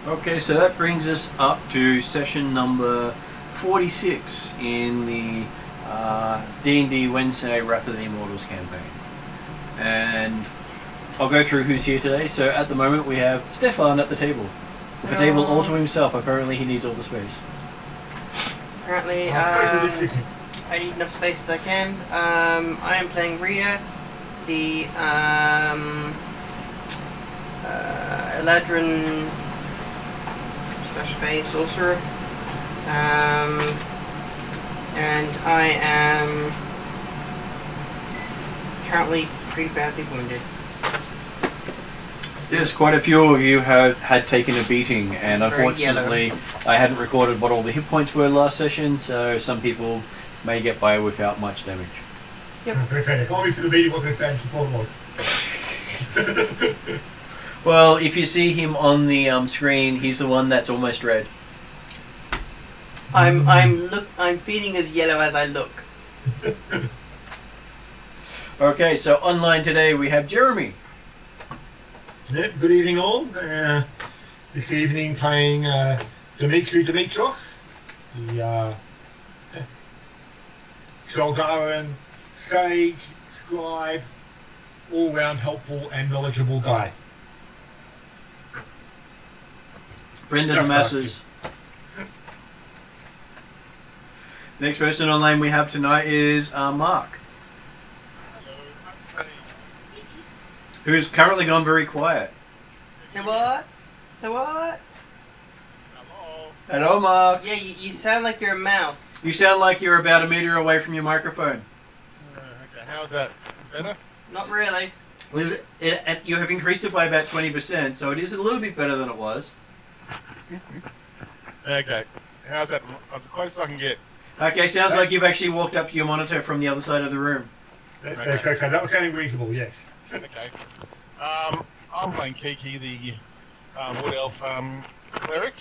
Okay, so that brings us up to session number 46 in the D&D Wednesday Wrath of the Immortals campaign. And I'll go through who's here today. So at the moment we have Stefan at the table. With a table all to himself. Apparently he needs all the space. Apparently, I need enough space as I can. I am playing Rhea, the Eladrin / Fae sorcerer. And I am currently pretty badly wounded. Yes, quite a few of you had taken a beating, and unfortunately I hadn't recorded what all the hit points were last session, so some people may get by without much damage. Yep. As long as the beating wasn't as bad as the fall was. Well, if you see him on the screen, he's the one that's almost red. I'm feeling as yellow as I look. Okay, so online today we have Jeremy. Yep, good evening all. This evening playing Dimitros, the Soldaran, sage, scribe, all-round helpful and knowledgeable guy. Brendan the Masses. Next person online we have tonight is Mark. Who's currently gone very quiet. So what? Hello? Hello, Mark. Yeah, you sound like you're a mouse. You sound like you're about a meter away from your microphone. Okay, how's that? Better? Not really. You have increased it by about 20%, so it is a little bit better than it was. Okay, how's that? As close as I can get. Okay, sounds like you've actually walked up to your monitor from the other side of the room. That was sounding reasonable, yes. Okay. I'm playing Kiki, the Wood Elf cleric,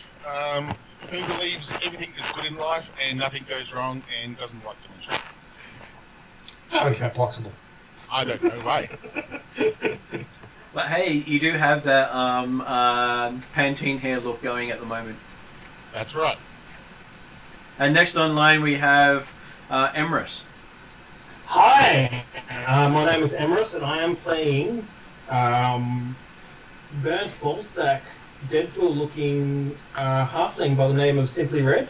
who believes everything is good in life and nothing goes wrong and doesn't like dementia. How is that possible? I don't know why. But hey, you do have that Pantene hair look going at the moment. That's right. And next online we have Emrys. Hi, my name is Emrys and I am playing Burnt Ballsack, Deadpool-looking halfling by the name of Simply Red.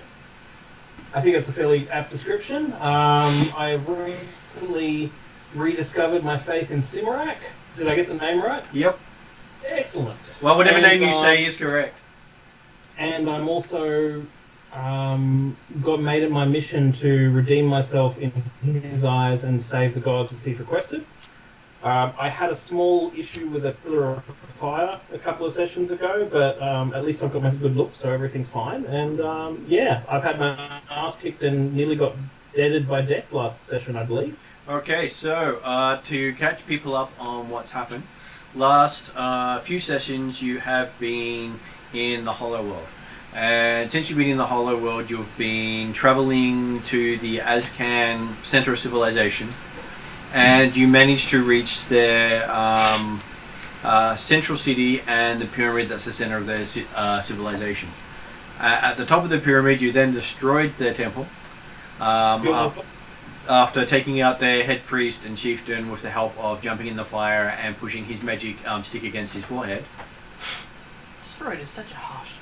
I think that's a fairly apt description. I recently rediscovered my faith in Simurak. Did I get the name right? Yep. Excellent. Well, whatever name you say is correct. And I'm also made it my mission to redeem myself in his eyes and save the gods as he's requested. I had a small issue with a pillar of fire a couple of sessions ago, but at least I've got my good look, so everything's fine. And yeah, I've had my ass kicked and nearly got deaded by death last session, I believe. Okay, so to catch people up on what's happened, last few sessions you have been in the Hollow World. And since you've been in the Hollow World, you've been traveling to the Azcan Center of Civilization, and you managed to reach their central city and the pyramid that's the center of their civilization. At the top of the pyramid, you then destroyed their temple after taking out their head priest and chieftain with the help of jumping in the fire and pushing his magic stick against his forehead. Destroyed is such a harsh term.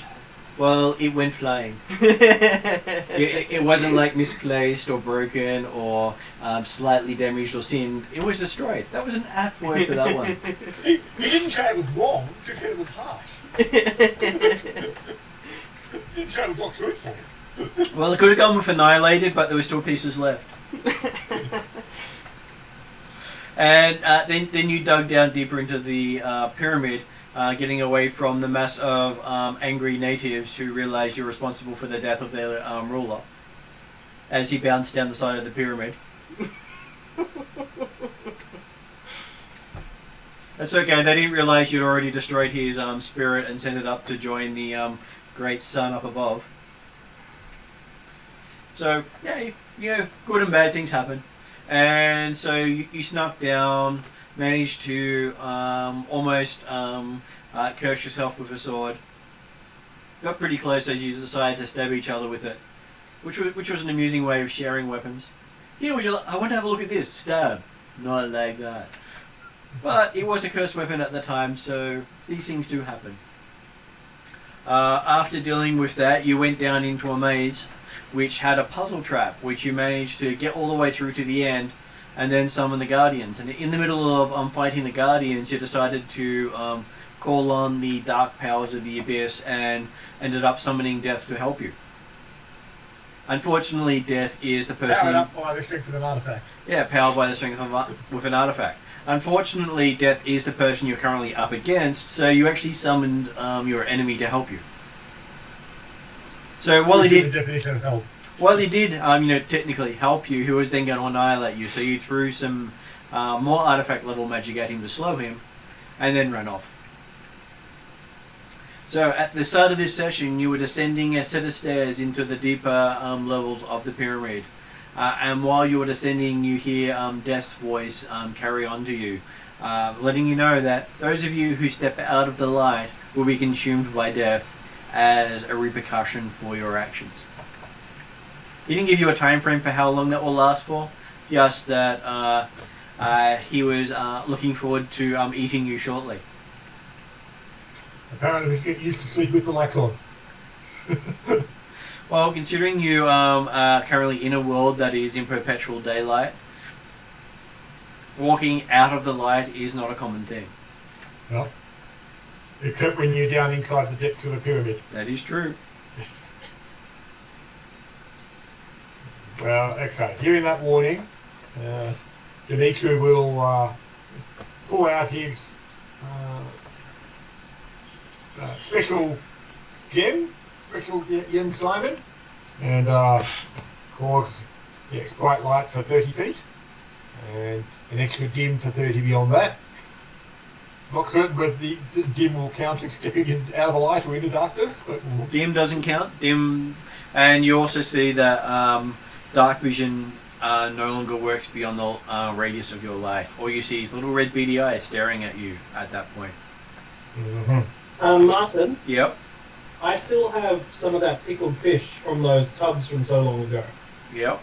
Well, it went flying. it wasn't like misplaced or broken or slightly damaged or sinned. It was destroyed. That was an apt word for that one. He didn't say it was wrong, he just said it was harsh. He didn't say it was not truthful. Well, it could have gone with annihilated, but there were still pieces left. And then you dug down deeper into the pyramid, getting away from the mass of angry natives who realized you're responsible for the death of their ruler, as he bounced down the side of the pyramid. That's okay, they didn't realize you'd already destroyed his spirit and sent it up to join the great sun up above. So, yeah, you know, good and bad things happen. And so you snuck down, managed to almost curse yourself with a sword. Got pretty close as you decided to stab each other with it, which was an amusing way of sharing weapons. Here, I want to have a look at this. Stab. Not like that. But it was a cursed weapon at the time, so these things do happen. After dealing with that, you went down into a maze, which had a puzzle trap, which you managed to get all the way through to the end, and then summon the Guardians. And in the middle of fighting the Guardians, you decided to call on the dark powers of the Abyss and ended up summoning Death to help you. Unfortunately, Death is the person... Powered up by the strength of an artifact. Yeah, powered by the strength with an artifact. Unfortunately, Death is the person you're currently up against, so you actually summoned your enemy to help you. So while he did... The definition of help. While he did, technically help you, he was then going to annihilate you, so you threw some more artifact level magic at him to slow him, and then ran off. So at the start of this session, you were descending a set of stairs into the deeper levels of the pyramid. And while you were descending, you hear Death's voice carry on to you, letting you know that those of you who step out of the light will be consumed by Death as a repercussion for your actions. He didn't give you a time frame for how long that will last for, just that he was looking forward to eating you shortly. Apparently we get used to sleep with the lights on. Well, considering you are currently in a world that is in perpetual daylight, walking out of the light is not a common thing. No. Except when you're down inside the depths of a pyramid. That is true. Well, okay. Hearing that warning, Dimitri will pull out his special gem diamond, and of course, yes, bright light for 30 feet, and an extra dim for 30 beyond that. Not certain whether the dim will count as stepping out of the light or into darkness, but Dim doesn't count. Dim, and you also see that dark vision no longer works beyond the radius of your light. All you see is little red beady eyes staring at you at that point. Mm-hmm. Martin, Yep. I still have some of that pickled fish from those tubs from so long ago. Yep.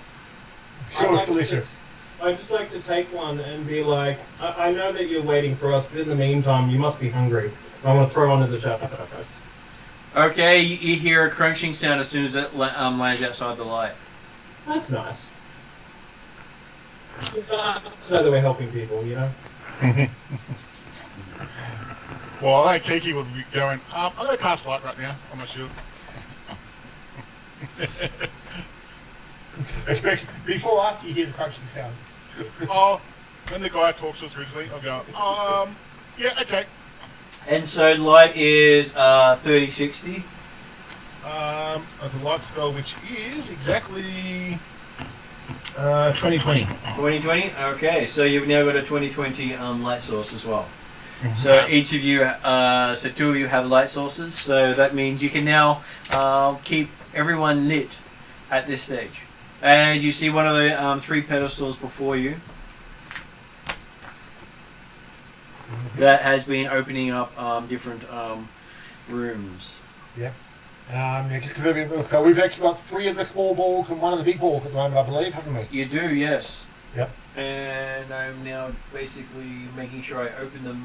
Sure, it's delicious. I'd just like to take one and be like, I know that you're waiting for us, but in the meantime, you must be hungry. I want to throw one in the shadow. Okay, you hear a crunching sound as soon as it lands outside the light. That's nice. It's nice to know that we're helping people, you know? Well, I know Kiki would be going, I'm going to cast light right now on my shield. Especially before or after you hear the crunching sound. Oh, when the guy talks to us originally, I'll go, yeah, okay. And so light is 3060. It's a light spell, which is exactly 2020. 2020? Okay, so you've now got a 2020 light source as well. So each of you, so two of you have light sources, so that means you can now keep everyone lit at this stage. And you see one of the three pedestals before you that has been opening up different rooms. Yep. Just so we've actually got 3 of the small balls and 1 of the big balls at the moment, I believe, haven't we? You do, yes. Yep. And I'm now basically making sure I open the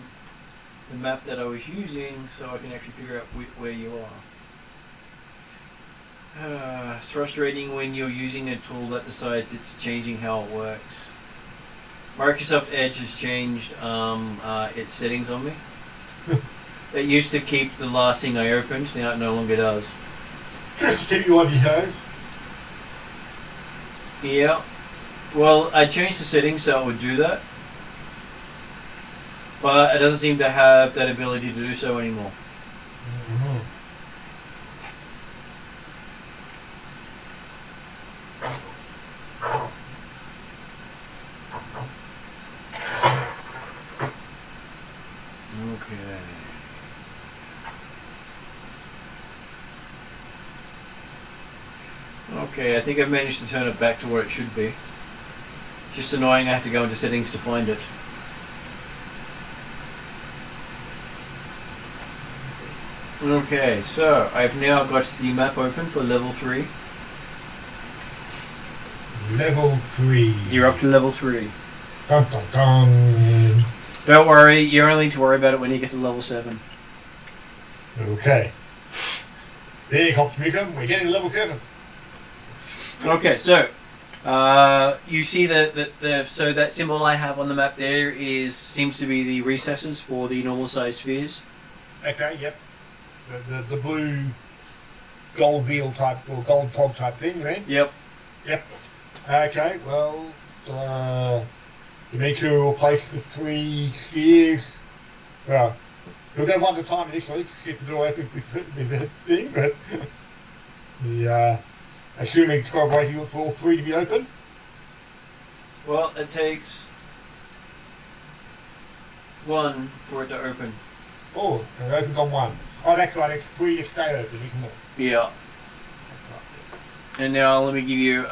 map that I was using so I can actually figure out where you are. It's frustrating when you're using a tool that decides it's changing how it works. Microsoft Edge has changed its settings on me. It used to keep the last thing I opened, now it no longer does. Just to keep you on your toes. Yeah. Well, I changed the settings so it would do that. But it doesn't seem to have that ability to do so anymore. Mm-hmm. Okay. Okay, I think I've managed to turn it back to where it should be. Just annoying I have to go into settings to find it. Okay, so I've now got the map open for level 3. Level 3. You're up to level 3. Dun, dun, dun. Don't worry, you only need to worry about it when you get to level 7. Okay. There's optimism. We're getting level 7. Okay, so you see so that symbol I have on the map there seems to be the recesses for the normal size spheres. Okay, yep. The blue gold wheel type or gold cog type thing, you mean? Yep. Yep. Okay, well, Dimitri will place the 3 spheres. Well, we'll go one at a time initially to see if the door opens with the thing, but assuming it's got waiting for all 3 to be open. Well, it takes 1 for it to open. Oh, it opens on 1. Oh, that's right, it's 3 to stay open, isn't it? Yeah. That's right, yes. And now let me give you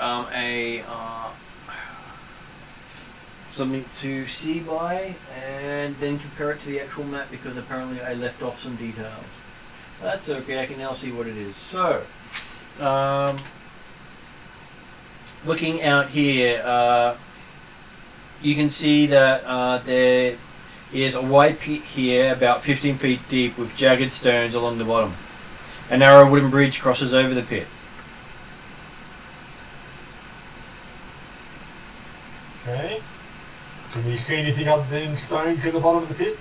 something to see by, and then compare it to the actual map because apparently I left off some details. That's okay. I can now see what it is. So, looking out here, you can see that there is a wide pit here, about 15 feet deep, with jagged stones along the bottom. A narrow wooden bridge crosses over the pit. Okay. Can we see anything other than stones at the bottom of the pit?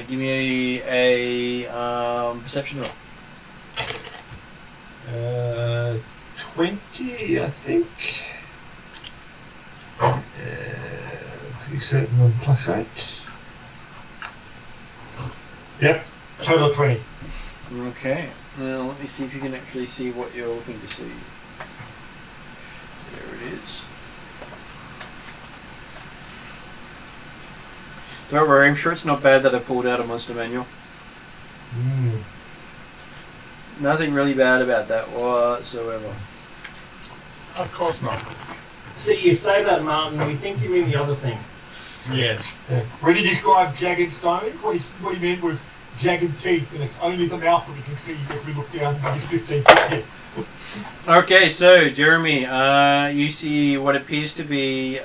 Give me a perception roll. 20, I think. Pretty certain on +8. Yep, total 20. Okay. Now let me see if you can actually see what you're looking to see. There it is. Don't worry, I'm sure it's not bad that I pulled out a monster manual. Nothing really bad about that whatsoever. Of course not. See, you say that, Martin, we think you mean the other thing. Yes. Yeah. When he described jagged stone, what he meant was jagged teeth, and it's only the mouth that we can see if we look down this 15 foot pit. Okay, so Jeremy, you see what appears to be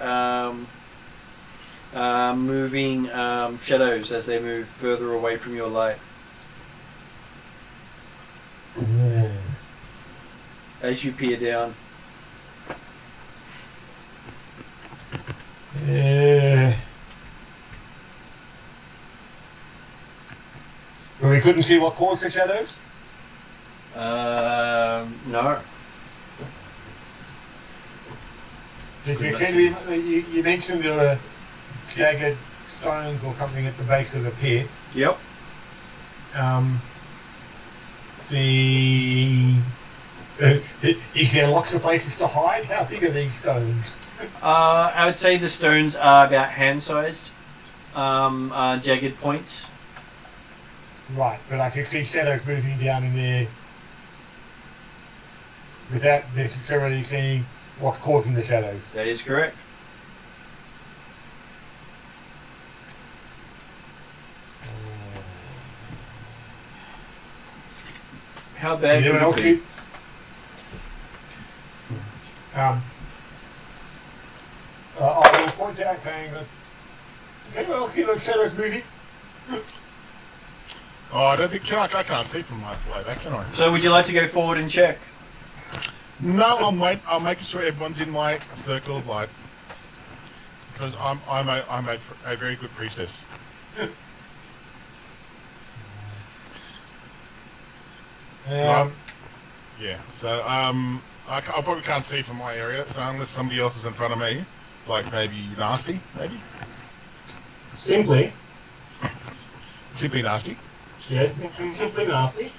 moving shadows as they move further away from your light. As you peer down. Well, we couldn't see what caused the shadows? No. You mentioned there were jagged stones or something at the base of the pit. Yep. Is there lots of places to hide? How big are these stones? I would say the stones are about hand-sized, jagged points. Right, but I can see shadows moving down in there without necessarily seeing what's causing the shadows. That is correct. How bad Anyone else could it see? I will point out saying that. Does anyone else see those shadows moving? Oh, I don't think I can't see from my way back, can I? be? So would you like to go forward and check? No, I'm making sure everyone's in my circle of light because I'm a very good priestess. Yeah. So I probably can't see from my area, so unless somebody else is in front of me, like maybe nasty, maybe. Simply. Simply nasty. Yes, simply nasty.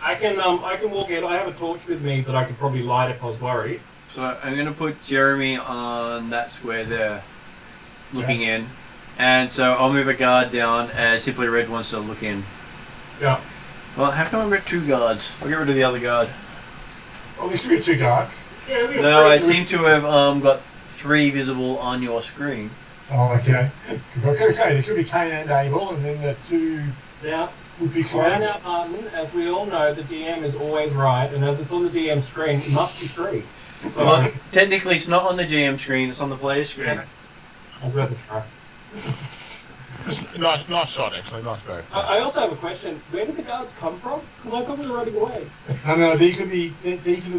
I can walk in. I have a torch with me that I could probably light if I was worried. So I'm going to put Jeremy on that square there, looking in. And so I'll move a guard down as Simply Red wants to look in. Yeah. Well, how come I've got 2 guards? I'll get rid of the other guard. Oh, there should be 2 guards. Yeah, No, I seem to have got 3 visible on your screen. Oh, okay. Because I was going to say, there should be Cain and Abel, and then the 2 Now, would be around slaves. our apartment, as we all know, the DM is always right, and as it's on the DM screen, it must be 3. So, Well, technically it's not on the GM screen, it's on the player screen. I'd rather try. Nice shot, actually. Nice go. I also have a question. Where did the guards come from? Because I thought we were running away. No, these are the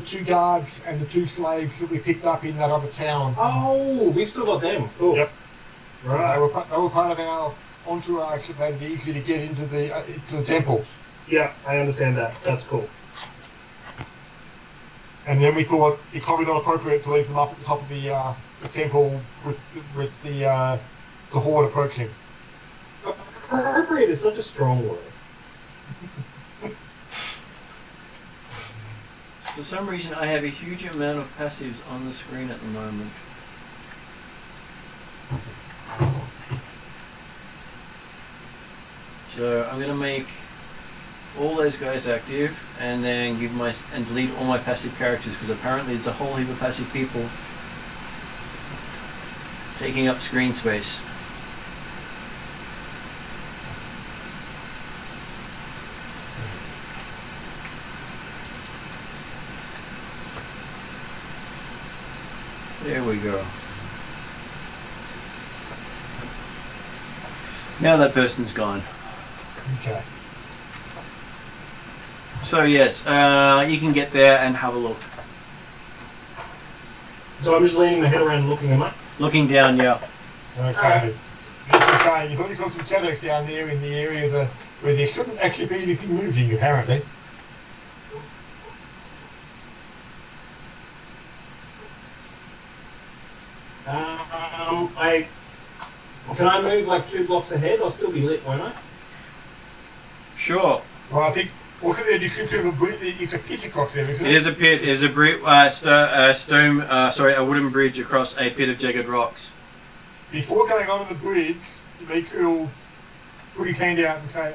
2 guards and the 2 slaves that we picked up in that other town. Oh, we still got them. Cool. Yep. Right. They were part of our entourage that made it easy to get into the temple. Yeah, I understand that. That's cool. And then we thought it's probably not appropriate to leave them up at the top of the temple with the horde approaching. Appropriate is such a strong word. For some reason, I have a huge amount of passives on the screen at the moment. So I'm going to make all those guys active, and then delete all my passive characters, because apparently there's a whole heap of passive people taking up screen space. There we go. Now that person's gone. Okay. So yes, you can get there and have a look. So I'm just leaning my head around and looking them up. Looking down, yeah. Okay. Just saying, you've only got some shadows down there in the area where there shouldn't actually be anything moving, apparently. Can I move like 2 blocks ahead? I'll still be lit, won't I? Sure. Well, I think also the description of a bridge, it's a pit across there, isn't it? It is a pit. It is a a wooden bridge across a pit of jagged rocks. Before going onto the bridge, Demetri put his hand out and say,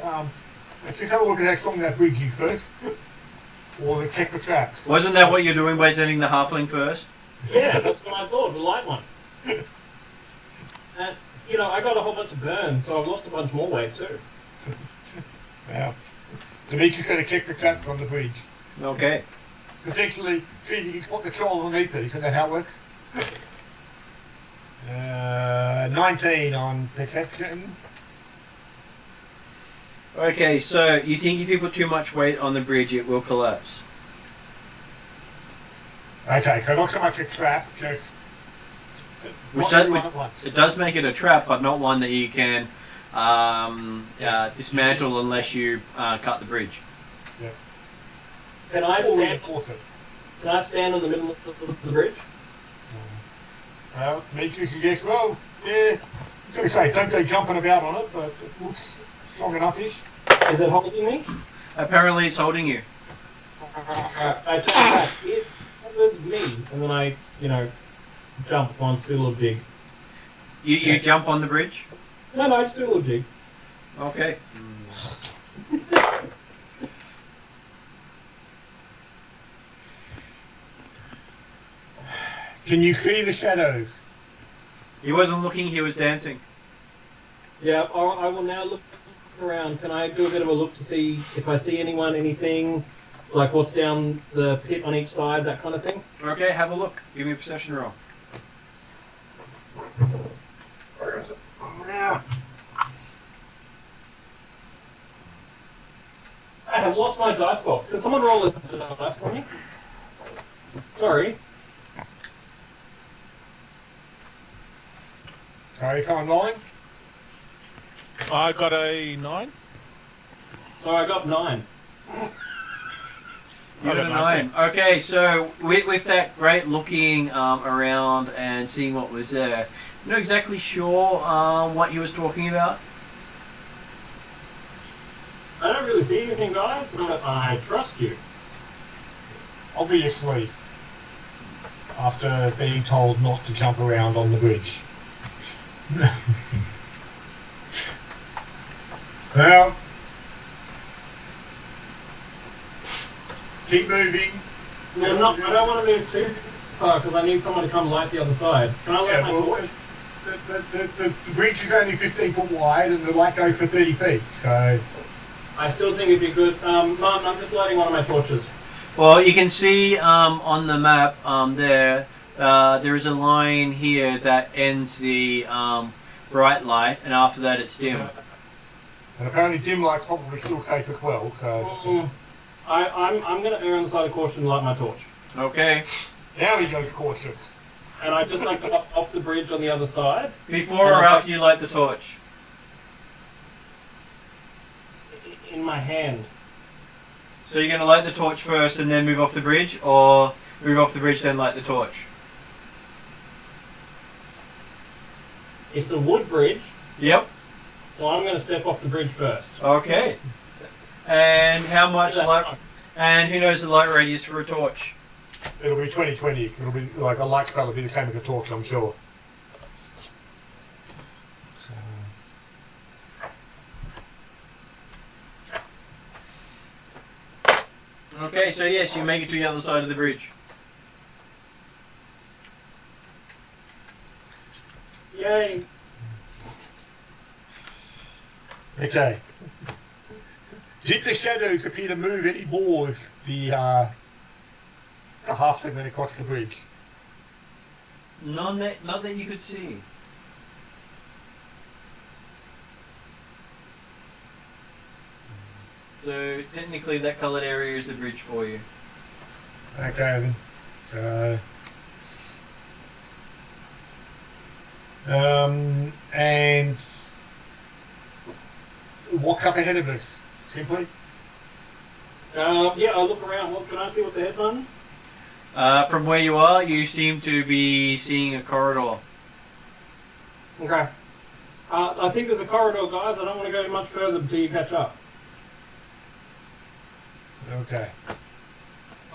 let's just have a look at how strong that bridge is first. Or check for traps. Wasn't that what you're doing by sending the halfling first? Yeah, that's what I thought, the light one. That's, I got a whole bunch of burns, so I've lost a bunch more weight too. Now, Dimitri's going to check for traps on the bridge. Okay. Potentially see if you can spot the troll underneath it. Isn't that how it works? 19 on perception. Okay, so you think if you put too much weight on the bridge, it will collapse? Okay, so not so much a trap, just... It does make it a trap, but not one that you can dismantle unless you cut the bridge. Yeah. Can I Or stand? reinforce it. Can I stand in the middle of the bridge? Well, Dimitri suggests, well, yeah, I was going to say, don't go jumping about on it, but it looks strong enough-ish. Is it holding me? Apparently it's holding you. I turn back. It covers me, and then I, jump on, do a little jig. You jump on the bridge? No, just do a little jig. Okay. Can you see the shadows? He wasn't looking, he was dancing. Yeah, I will now look around. Can I do a bit of a look to see if I see anyone, anything, like what's down the pit on each side, that kind of thing? Okay, have a look. Give me a perception roll. Where is it? Yeah. I have lost my dice box. Can someone roll a dice for me? Sorry. Sorry, someone rolling? I got a 9. So I got 9. You got a 9. Okay, so with that great looking around and seeing what was there, you're not exactly sure what he was talking about? I don't really see anything, guys, but I trust you. Obviously, after being told not to jump around on the bridge. Well, keep moving. No, I don't want to move too Oh, because I need someone to come light the other side. Can I light my torch? The bridge is only 15 foot wide and the light goes for 30 feet, so... I still think it'd be good. Martin, I'm just lighting one of my torches. Well, you can see on the map there is a line here that ends the bright light, and after that it's dim. And apparently dim light's probably still safe as well, so... I'm going to err on the side of caution and light my torch. Okay. Now he goes cautious. And I just like to off the bridge on the other side. Before or after you light the torch? In my hand. So you're going to light the torch first and then move off the bridge, or move off the bridge then light the torch? It's a wood bridge. Yep. So I'm going to step off the bridge first. Okay. And how much light? And who knows the light radius for a torch? It'll be 20/20. It'll be like a light spell will be the same as a torch, I'm sure. So... Okay, so yes, you make it to the other side of the bridge. Yay! Okay. Did the shadows appear to move any more as the halfling went across the bridge? Not that you could see. So technically that coloured area is the bridge for you. Okay then. So... and... what's up ahead of us? Simply? Yeah, I'll look around. What, can I see what's ahead, Martin? From where you are, you seem to be seeing a corridor. Okay. I think there's a corridor, guys. I don't want to go much further until you catch up. Okay.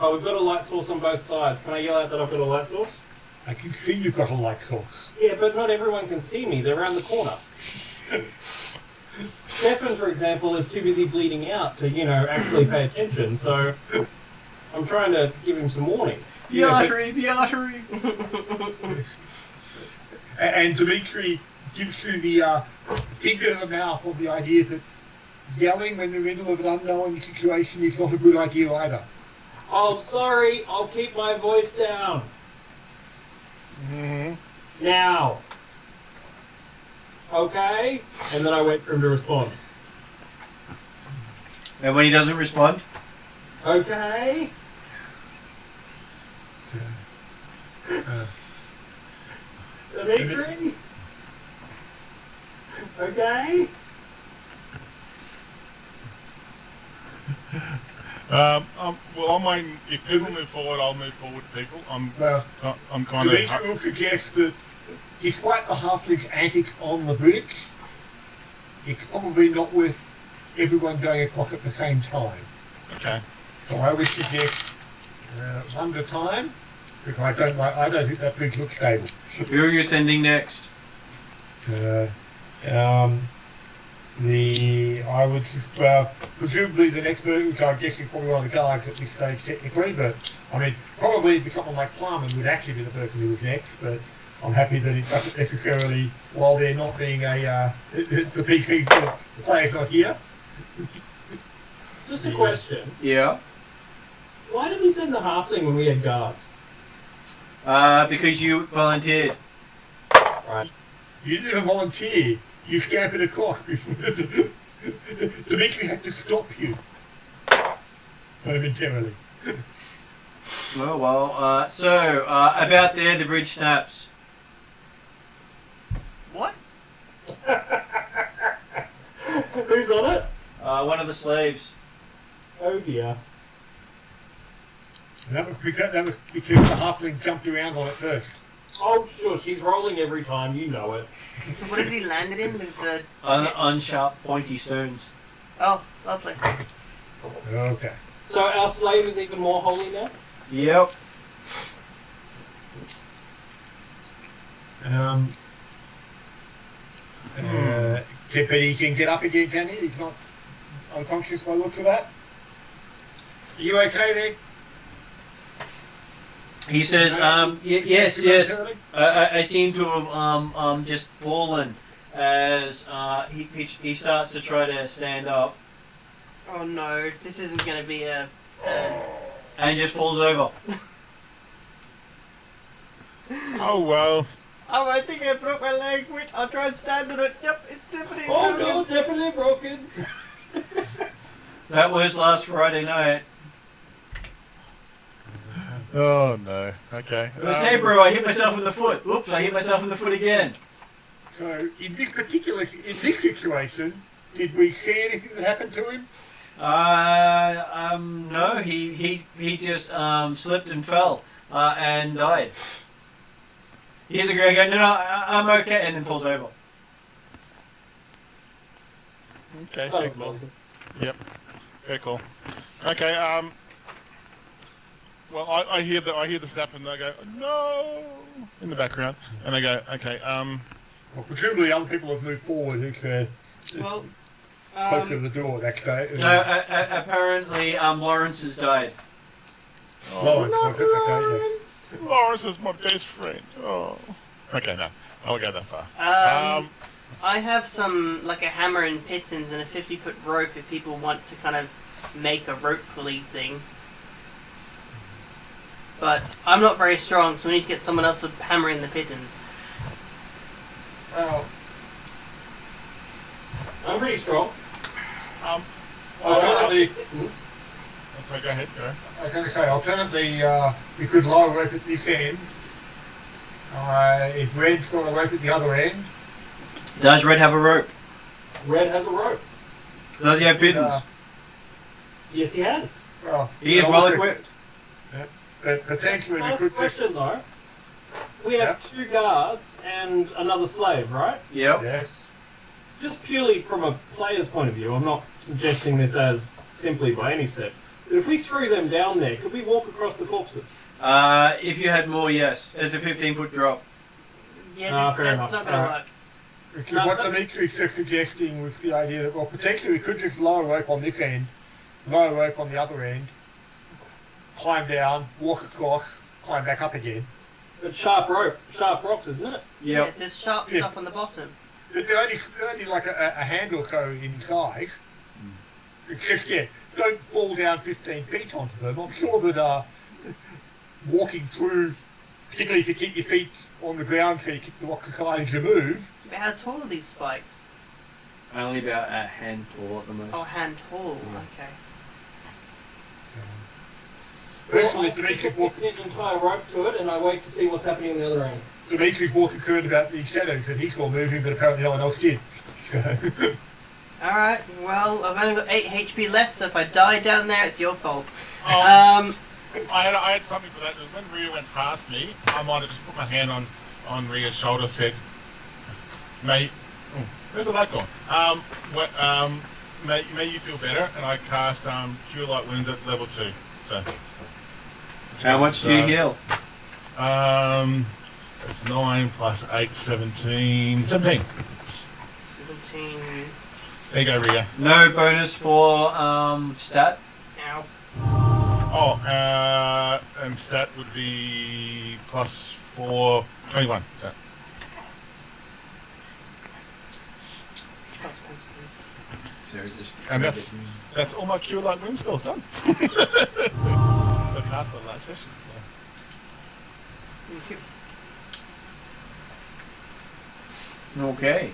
Oh, we've got a light source on both sides. Can I yell out that I've got a light source? I can see you've got a light source. Yeah, but not everyone can see me. They're around the corner. Stefan, for example, is too busy bleeding out to, actually pay attention, so I'm trying to give him some warning. The artery! And Dimitri gives you the finger in the mouth of the idea that yelling when you're in the middle of an unknown situation is not a good idea either. Oh, sorry. I'll keep my voice down. Mm-hmm. Now. Okay? And then I wait for him to respond. And when he doesn't respond? Okay? Dimitri? Okay? Well, I mean, if people move forward, I'll move forward. People, I'm kind Dimitri of. will suggest that despite the halfling's antics on the bridge, it's probably not worth everyone going across at the same time. Okay. So I would suggest one at a time, because I don't think that bridge looks stable. Who are you sending next? So, I would just, presumably the next move, which I guess is probably one of the guards at this stage technically, but I mean, probably it'd be someone like Plumman would actually be the person who was next, but I'm happy that it doesn't necessarily, while they're not being the PCs, the player's not here. Just a question. Yeah. Why did we send the halfling when we had guards? Because you volunteered. Right. You didn't volunteer. You scampered across before Dimitri had to stop you momentarily. Oh well. So about there, the bridge snaps. What? Who's on it? One of the slaves. Oh dear. And that was because the halfling jumped around on it first. Oh sure, she's rolling every time, you know it. So what has he landed in? The Unsharp, pointy stones. Oh, lovely. Okay. So our slave is even more holy now? Yep. But he can get up again, can he? He's not unconscious by the looks of that. Are you okay He says, yes. I seem to have just fallen as he starts to try to stand up Oh no, this isn't going to be a... and just falls over. Oh well. Oh, I think I broke my leg. Wait, I'll try and stand on it. Yep, it's definitely Oh broken. no, definitely broken. That was last Friday night. Oh no. Okay. It was, hey bro, I hit myself in the foot. Oops, I hit myself in the foot again. So in this situation, did we see anything that happened to him? No, he just slipped and fell and died. He hit the ground, go, no, I'm okay, and then falls over. Okay. Oh, Very cool. awesome. Yep. Very cool. Okay. Well, I hear the snap and I go no in the background, and I go okay. Well, presumably other people have moved forward. Who's Well, closer to the door next day? No, apparently Lawrence has died. Lawrence, not was it? Okay, yes. Lawrence. Lawrence is my best friend. Oh. Okay, no, I won't go that far. I have some, like a hammer and pitons and a 50-foot rope if people want to kind of make a rope pulley thing. But I'm not very strong, so we need to get someone else to hammer in the pitons. Well, I'm pretty strong. alternatively, Sorry, go ahead. Go. I was going to say, alternatively, we could lower a rope at this end. If Red's got a rope at the other end, Does Red have a rope? Red has a rope. Does he have pittons? Yes, he has. well, He is well equipped. But potentially we Last could just... question though. We have 2 guards and another slave, right? Yep. Yes. Just purely from a player's point of view, I'm not suggesting this as simply by any step. But if we threw them down there, could we walk across the corpses? If you had more, yes. There's a 15-foot drop. Yeah, fair that's enough. not going to Alright. work. Which is No, what but- Dimitri's just suggesting was the idea that, well, potentially we could just lower rope on this end, lower rope on the other end, climb down, walk across, climb back up again. But sharp rocks, isn't it? Yeah, Yep. there's sharp Yeah. stuff on the bottom. They're only like a hand or so in size. It's just, yeah, don't fall down 15 feet onto them. I'm sure that walking through, particularly if you keep your feet on the ground so you keep the rocks aside as you move, But how tall are these spikes? Only about a hand tall at the most. Oh, hand tall. Okay. personally, Well, I Dimitri's stick more, an entire rope to it, and I wait to see what's happening on the other end. Dimitri's more concerned about these shadows that he saw moving, but apparently no one else did. So, Alright, well, I've only got 8 HP left, so if I die down there, it's your fault. I had something for that. When Rhea went past me, I might have just put my hand on Rhea's shoulder, said, "May, where's the light gone? May you feel better." And I cast Cure Light Wounds at level 2. So. How much do you heal? It's 9 plus 8, 17. 17. 17. There you go, Rhea. No bonus for stat. Ow. Oh, and stat would be plus 4, 21. So. And that's all my Cure Light Wound spells done. So cast my last session. So. Thank you. Okay.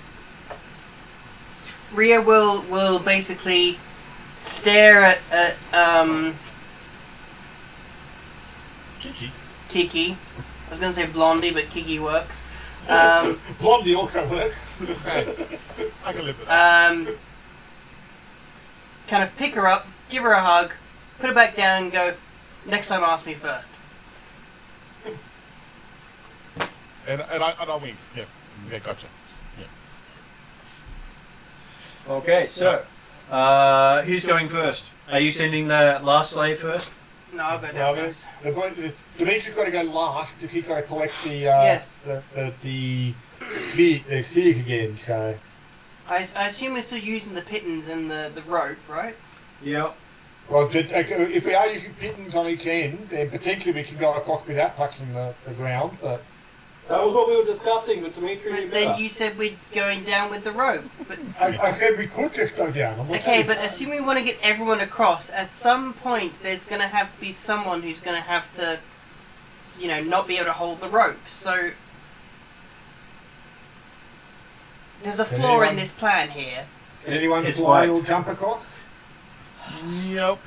Rhea will basically stare at Kiki. Kiki. I was going to say Blondie, but Kiki works. Blondie also works. I can live with that. Kind of pick her up, give her a hug, put her back down, and go, next time ask me first. And I'll wink. Yeah, gotcha. Okay, so who's going first? Are you sending the last slave first? No, I'll go Well, down first. Dimitri's got to go last because he's got to collect the Yes. the spheres again. So, I assume we're still using the pittons and the rope, right? Yep. Well, if we are using pittons on each end, then potentially we can go across without touching the ground. But That was what we were discussing, but Dimitri, But then you said we're going down with the rope. But I said we could just go down. I'm not okay, saying- but assuming we want to get everyone across, at some point there's going to have to be someone who's going to have to, not be able to hold the rope. So there's a Can flaw in anyone- this plan here. Can anyone It's fly white. or jump across? Yep.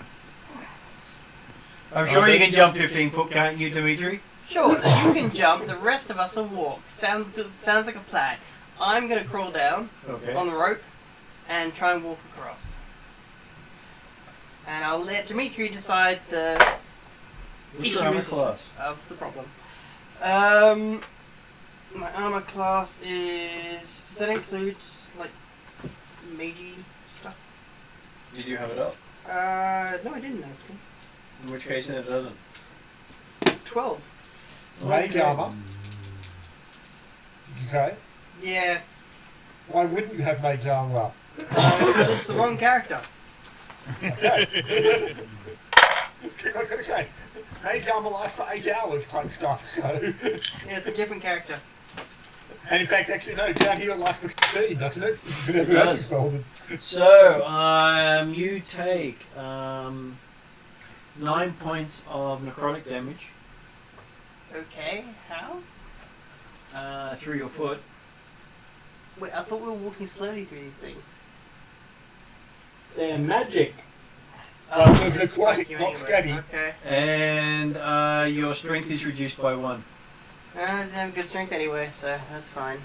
I'm sure you can jump 15 foot, can't you, Dimitri? Sure, you can jump. The rest of us will walk. Sounds good. Sounds like a plan. I'm going to crawl down Okay. on the rope and try and walk across. And I'll let Dimitri decide the What's your armor issues class? of the problem. My armor class is. Does that include like magey stuff? Did you have it up? No, I didn't actually. In which case, then it doesn't. 12. Mage armor. Did you say? Yeah, Why wouldn't you have mage armor up? because it's the wrong character. Okay. I was going to say, mage armor lasts for 8 hours type stuff, so... Yeah, it's a different character. And in fact, actually, no, down here it lasts for 16, doesn't it? It does. So, you take 9 points of necrotic damage Okay, how? through your foot. Wait, I thought we were walking slowly through these things. They're magic. Well, there's it's aquatic, like you not anyway. scatty. Okay. And your strength is reduced by 1. I didn't have good strength anyway, so that's fine.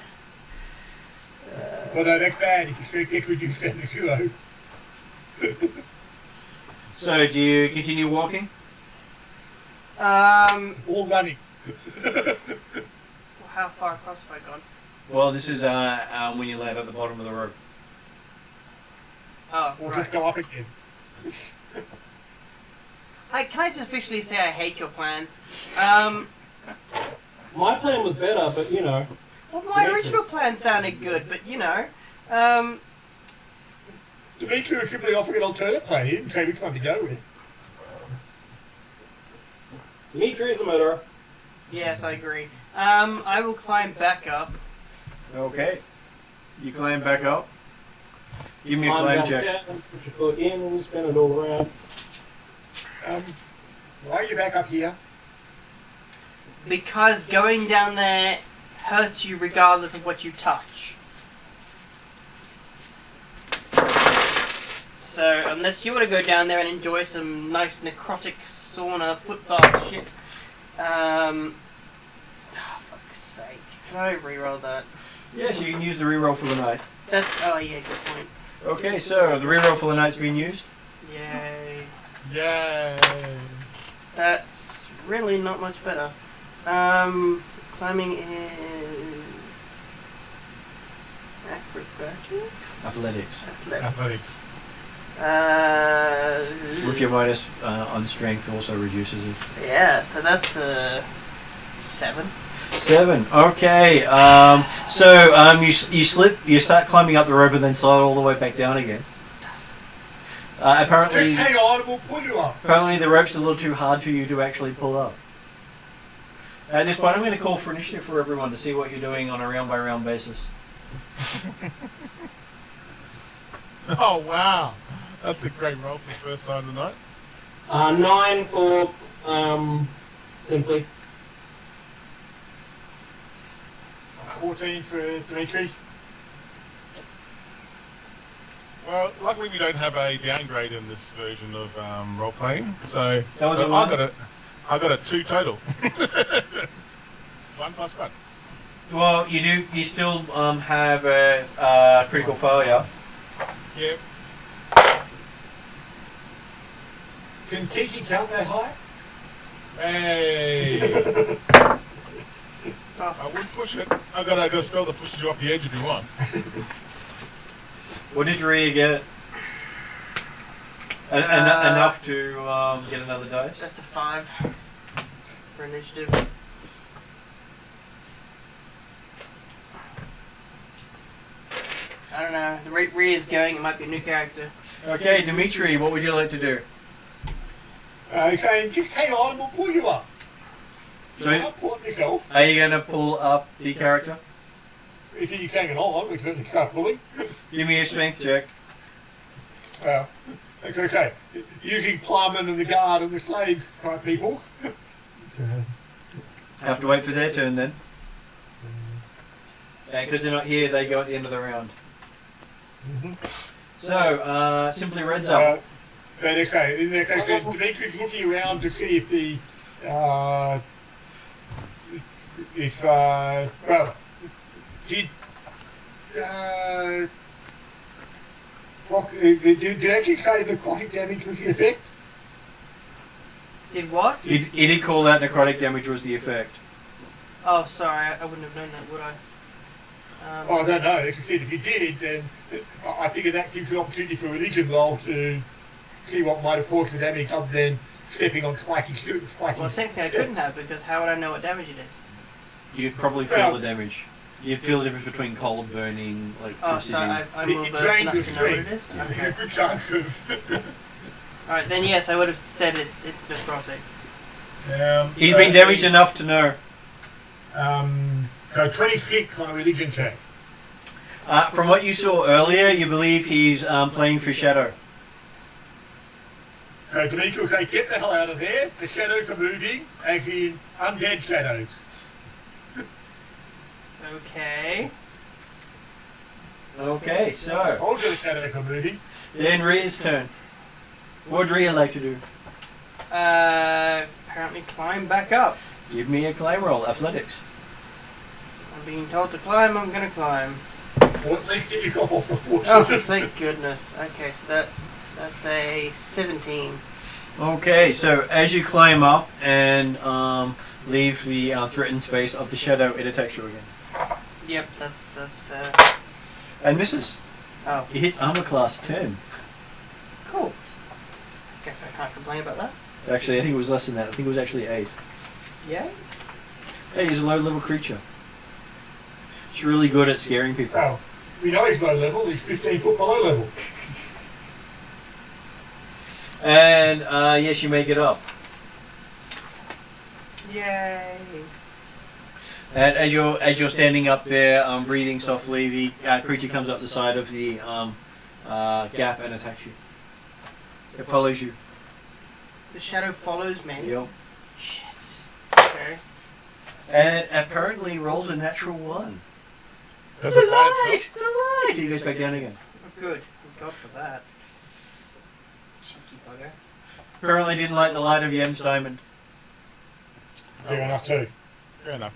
Well, no, that's bad if your strength gets reduced down to 0. So, do you continue walking? All running. How far across have I gone? Well, this is when you land at the bottom of the rope. Oh, Or right. just go up again. Can I just officially say I hate your plans? My plan was better, but Well, my original plan sounded good, but Dimitri was simply offering an alternate plan. He didn't say which one to go with. Dimitri is a murderer. yes, I agree. I will climb back up. Okay. You climb back up. Give me a Climb climb back check. down, put your foot in, spin it all around. Why are you back up here? Because going down there hurts you regardless of what you touch. So, unless you want to go down there and enjoy some nice necrotic sauna foot bath shit, fuck's sake. Can I reroll that? Yes, you can use the reroll for the night. Oh yeah, good point. Okay, so the reroll for the night's been used. Yay. Yay! That's really not much better. Climbing is acrobatics? Athletics. Athletics. Athletics. With your minus on strength also reduces it. Yeah, so that's 7. 7. Okay. You slip. You start climbing up the rope and then slide all the way back down again. Apparently, Just hang on, we'll pull you up. apparently the rope's a little too hard for you to actually pull up. At this point, I'm going to call for initiative for everyone to see what you're doing on a round-by-round basis. Oh wow, that's a great roll for the first time tonight. 9 for simply. 14 for Dimitri. Well, luckily we don't have a downgrade in this version of role playing, so That was a I one? got a 2 total. 1 plus 1. Well, you do. You still have a critical failure. Yep. Can Kiki count that high? Hey. I would push it. I got a spell that pushes you off the edge if you want. What did Rhea get? Enough to get another dice? That's a 5 for initiative. I don't know. The rate Rhea is going, it might be a new character. Okay, Dimitri, what would you like to do? He's saying, just hang on and we'll pull you up. So- You're not pulling yourself. Are you going to pull up the character? If he's hanging on, we certainly start pulling. Give me a strength check. As I say, using Plumman and the guard and the slaves type peoples. So, Have to wait for their turn then. Because they're not here, they go at the end of the round. mhm. So, simply Red's up. But as I say, in that case, Dimitri's looking around to see if the well, did did you actually say necrotic damage was the effect? Did what? He did call out necrotic damage was the effect. Oh, sorry, I wouldn't have known that, would I? Oh, no, no. As I said, if you did, then I figure that gives an opportunity for religion roll to see what might have caused the damage other than stepping on spiky shoot. Well, technically I couldn't have, because how would I know what damage it is? You'd probably feel the damage. You'd feel the difference between cold burning, Oh, electricity. so I'm more It versed drained enough your to know what it strength. is? There's Okay. a good chance of... Alright, then yes, I would have said it's necrotic. He's been damaged enough to know. So 26 on a religion check. From what you saw earlier, you believe he's playing for Shadow. So Dimitri will say, get the hell out of there. The shadows are moving, as in undead shadows. Okay. Okay, so Told you the shadows are moving. then Rhea's turn. What would Rhea like to do? Apparently climb back up. Give me a climb roll, athletics. I'm being told to climb, I'm gonna climb. Or at least get yourself off the foot. Oh, thank goodness. Okay, so that's a 17. Okay, so as you climb up and leave the threatened space of the shadow, it attacks you again. Yep, that's fair. And misses. Oh, It hits armor class 10. cool. Guess I can't complain about that. Actually, I think it was less than that. I think it was actually 8. Yeah? 8 is a low level creature. It's really good at scaring people. Well, we know he's low level. He's 15 foot below level. And yes, you make it up. Yay. And as you're standing up there, breathing softly, the creature comes up the side of the gap and attacks you. It follows you. The shadow follows me. Yep. Shit. Okay. And apparently rolls a natural 1. Does The it bite light! itself? The light! He goes back down again. Oh, good. Thank God for that. Cheeky bugger. Apparently didn't like the light of Yem's diamond. Fair enough too. Fair enough.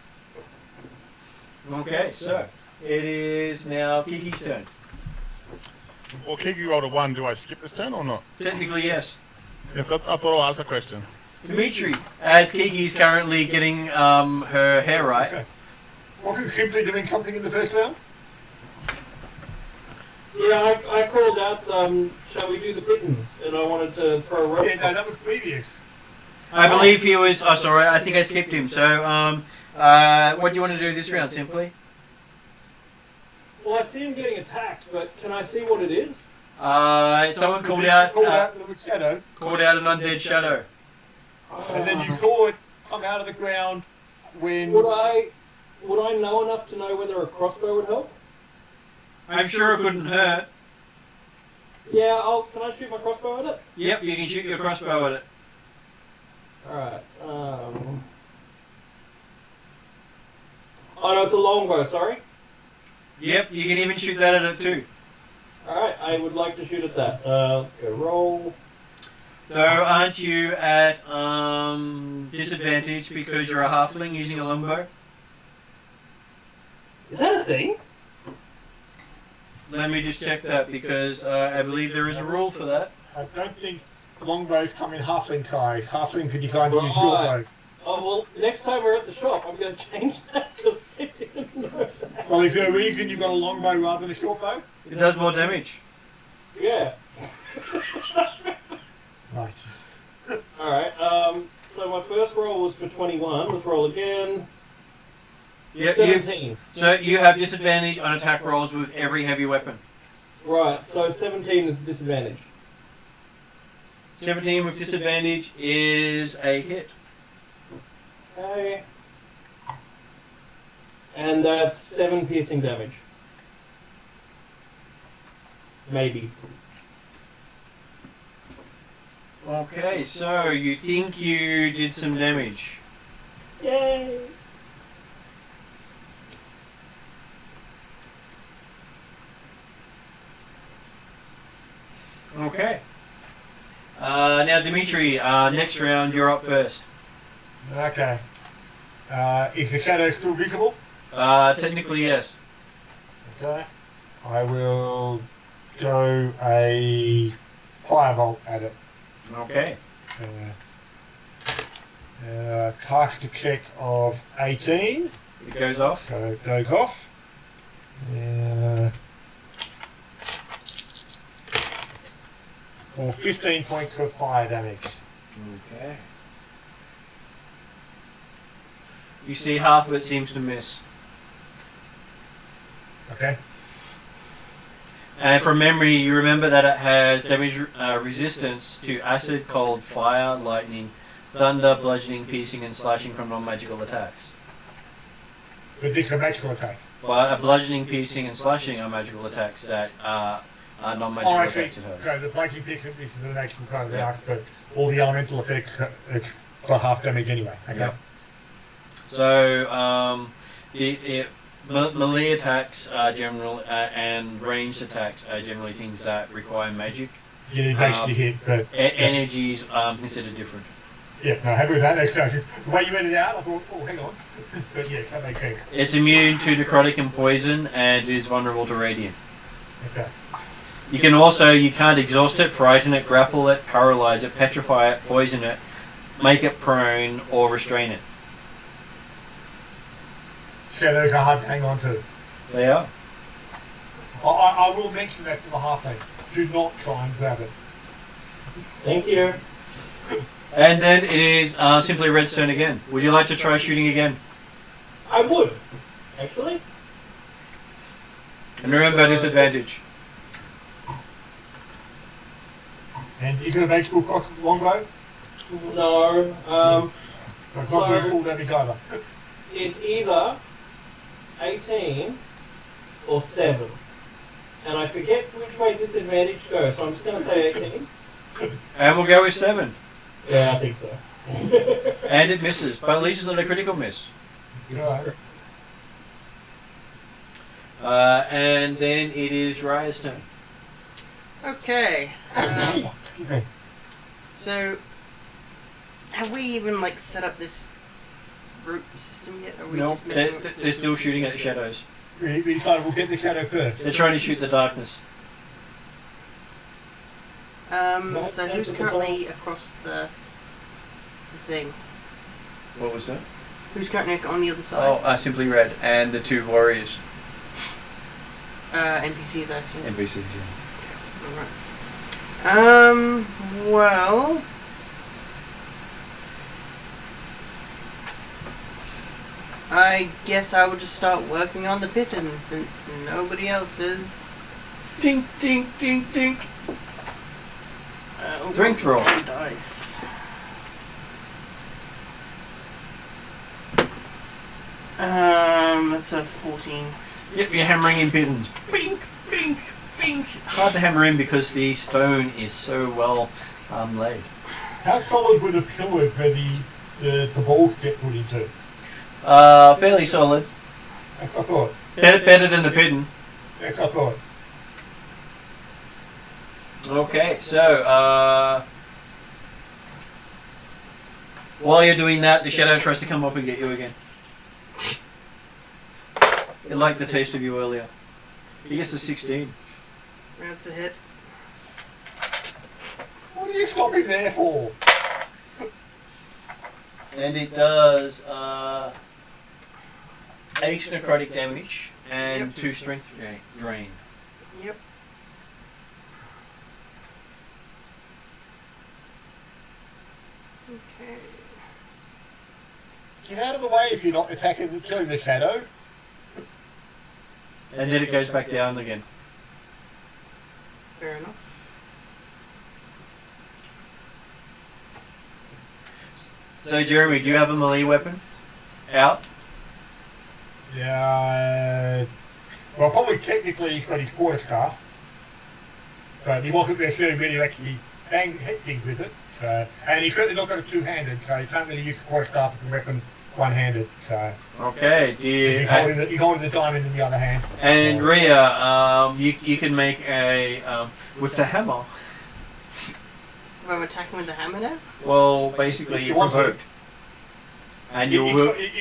Okay, so it is now Kiki's turn. Well, Kiki rolled a 1. Do I skip this turn or not? Technically, yes. Yeah, I thought I'll ask a question. Dimitri, as Kiki's currently getting her hair right. Okay. Wasn't simply doing something in the first round? Yeah, I called out, shall we do the pittance? And I wanted to throw a rope. Yeah, no, that was previous. I believe he was. Oh, sorry, I think I skipped him. So, what do you want to do this round? Simply, Well, I see him getting attacked, but can I see what it is? someone called out the shadow, an undead shadow. and then you saw it come out of the ground when. Would I know enough to know whether a crossbow would help? I'm sure it couldn't hurt. Yeah, can I shoot my crossbow at it? Yep, you can shoot your crossbow at it. Alright, Oh no, it's a longbow, sorry. Yep, you can even shoot that at it too. Alright, I would like to shoot at that. Let's go roll. Though, aren't you at disadvantage because you're a halfling using a longbow? Is that a thing? Let me just check that because I believe there is a rule for that. I don't think longbows come in halfling size. Halflings are designed to use Right. short bows. Oh, well, next time we're at the shop, I'm going to change that because I didn't know that. Well, is there a reason you've got a longbow rather than a short bow? It does more damage. Yeah. Right. Alright, so my first roll was for 21. Let's roll again. Yep, 17. so you have disadvantage on attack rolls with every heavy weapon. Right, so 17 is disadvantage. 17 with disadvantage is a hit. Okay. And that's 7 piercing damage. Maybe. Okay, so you think you did some damage. Yay! Okay. Now, Dimitri, next round, you're up first. Okay. Is the shadow still visible? Technically, yes. Okay. I will go a firebolt at it. Okay. Cast a check of 18. It goes off. So it goes off. For 15 points of fire damage. Okay. You see half of it seems to miss. Okay. And from memory, you remember that it has damage resistance to acid, cold, fire, lightning, thunder, bludgeoning, piercing, and slashing from non-magical attacks. But this is a magical attack. But a bludgeoning, piercing, and slashing are magical attacks that are non-magical I see. attacks it has. So the bludgeoning piece of this is the magical side of the house, but all the elemental effects, it's for half damage anyway. Okay. Yeah. So the melee attacks are general, and ranged attacks are generally things that require magic. You need basically hit, but Energies considered different. yeah, no, happy with that. Next time, the way you read it out, I thought, oh, hang on. But yes, that makes sense. It's immune to necrotic and poison, and is vulnerable to radiant. Okay. You can't exhaust it, frighten it, grapple it, paralyze it, petrify it, poison it, make it prone, or restrain it. Shadows are hard to hang on to. They are. I will mention that to the halfling. Do not try and grab it. Thank you. And then it is simply redstone again. Would you like to try shooting again? I would, actually. And remember disadvantage. And you can make full cost longbow? No. So it's not doing full damage either. It's either 18 or 7. And I forget which way disadvantage goes, so I'm just going to say 18. And we'll go with 7. Yeah, I think so. And it misses, but at least it's not a critical miss. Right. And then it is Raya's turn. Okay. Okay. So, have we even like set up this route system yet? Are we No, just messing with they're still shooting at the shadows. We decided we'll get the shadow first. They're trying to shoot the darkness. So who's currently across the thing? What was that? Who's currently on the other side? Oh, simply red and the 2 warriors. NPCs, I assume. NPCs, yeah. Alright. Well... I guess I would just start working on the pitten, since nobody else is. Dink, dink, dink, dink. Strength roll. Dice. That's a 14. Yep, you're hammering in pittons. Bink, bink, bink. Hard to hammer in because the stone is so well laid. How solid were the pillars where the balls get put into? Fairly solid. That's what I thought. Better than the pitten. That's what I thought. Okay, so while you're doing that, the shadow tries to come up and get you again. It liked the taste of you earlier. He gets a 16. That's a hit. What are you stopping there for? And it does 8 necrotic damage and Yep. 2 strength drain. Yep. Okay. Get out of the way if you're not attacking and killing the shadow. And then it goes back down again. Fair enough. So Jeremy, do you have a melee weapon out? Yeah. Well, probably technically he's got his quarterstaff, but he wasn't necessarily ready to actually hit things with it. So, and he's certainly not got a two-handed, so he can't really use the quarterstaff as a weapon one-handed. So. Okay. Do you? He's holding the diamond in the other hand. And Rhea, you can make a with the hammer. If I'm attacking with the hammer now? Well, basically you provoked. And he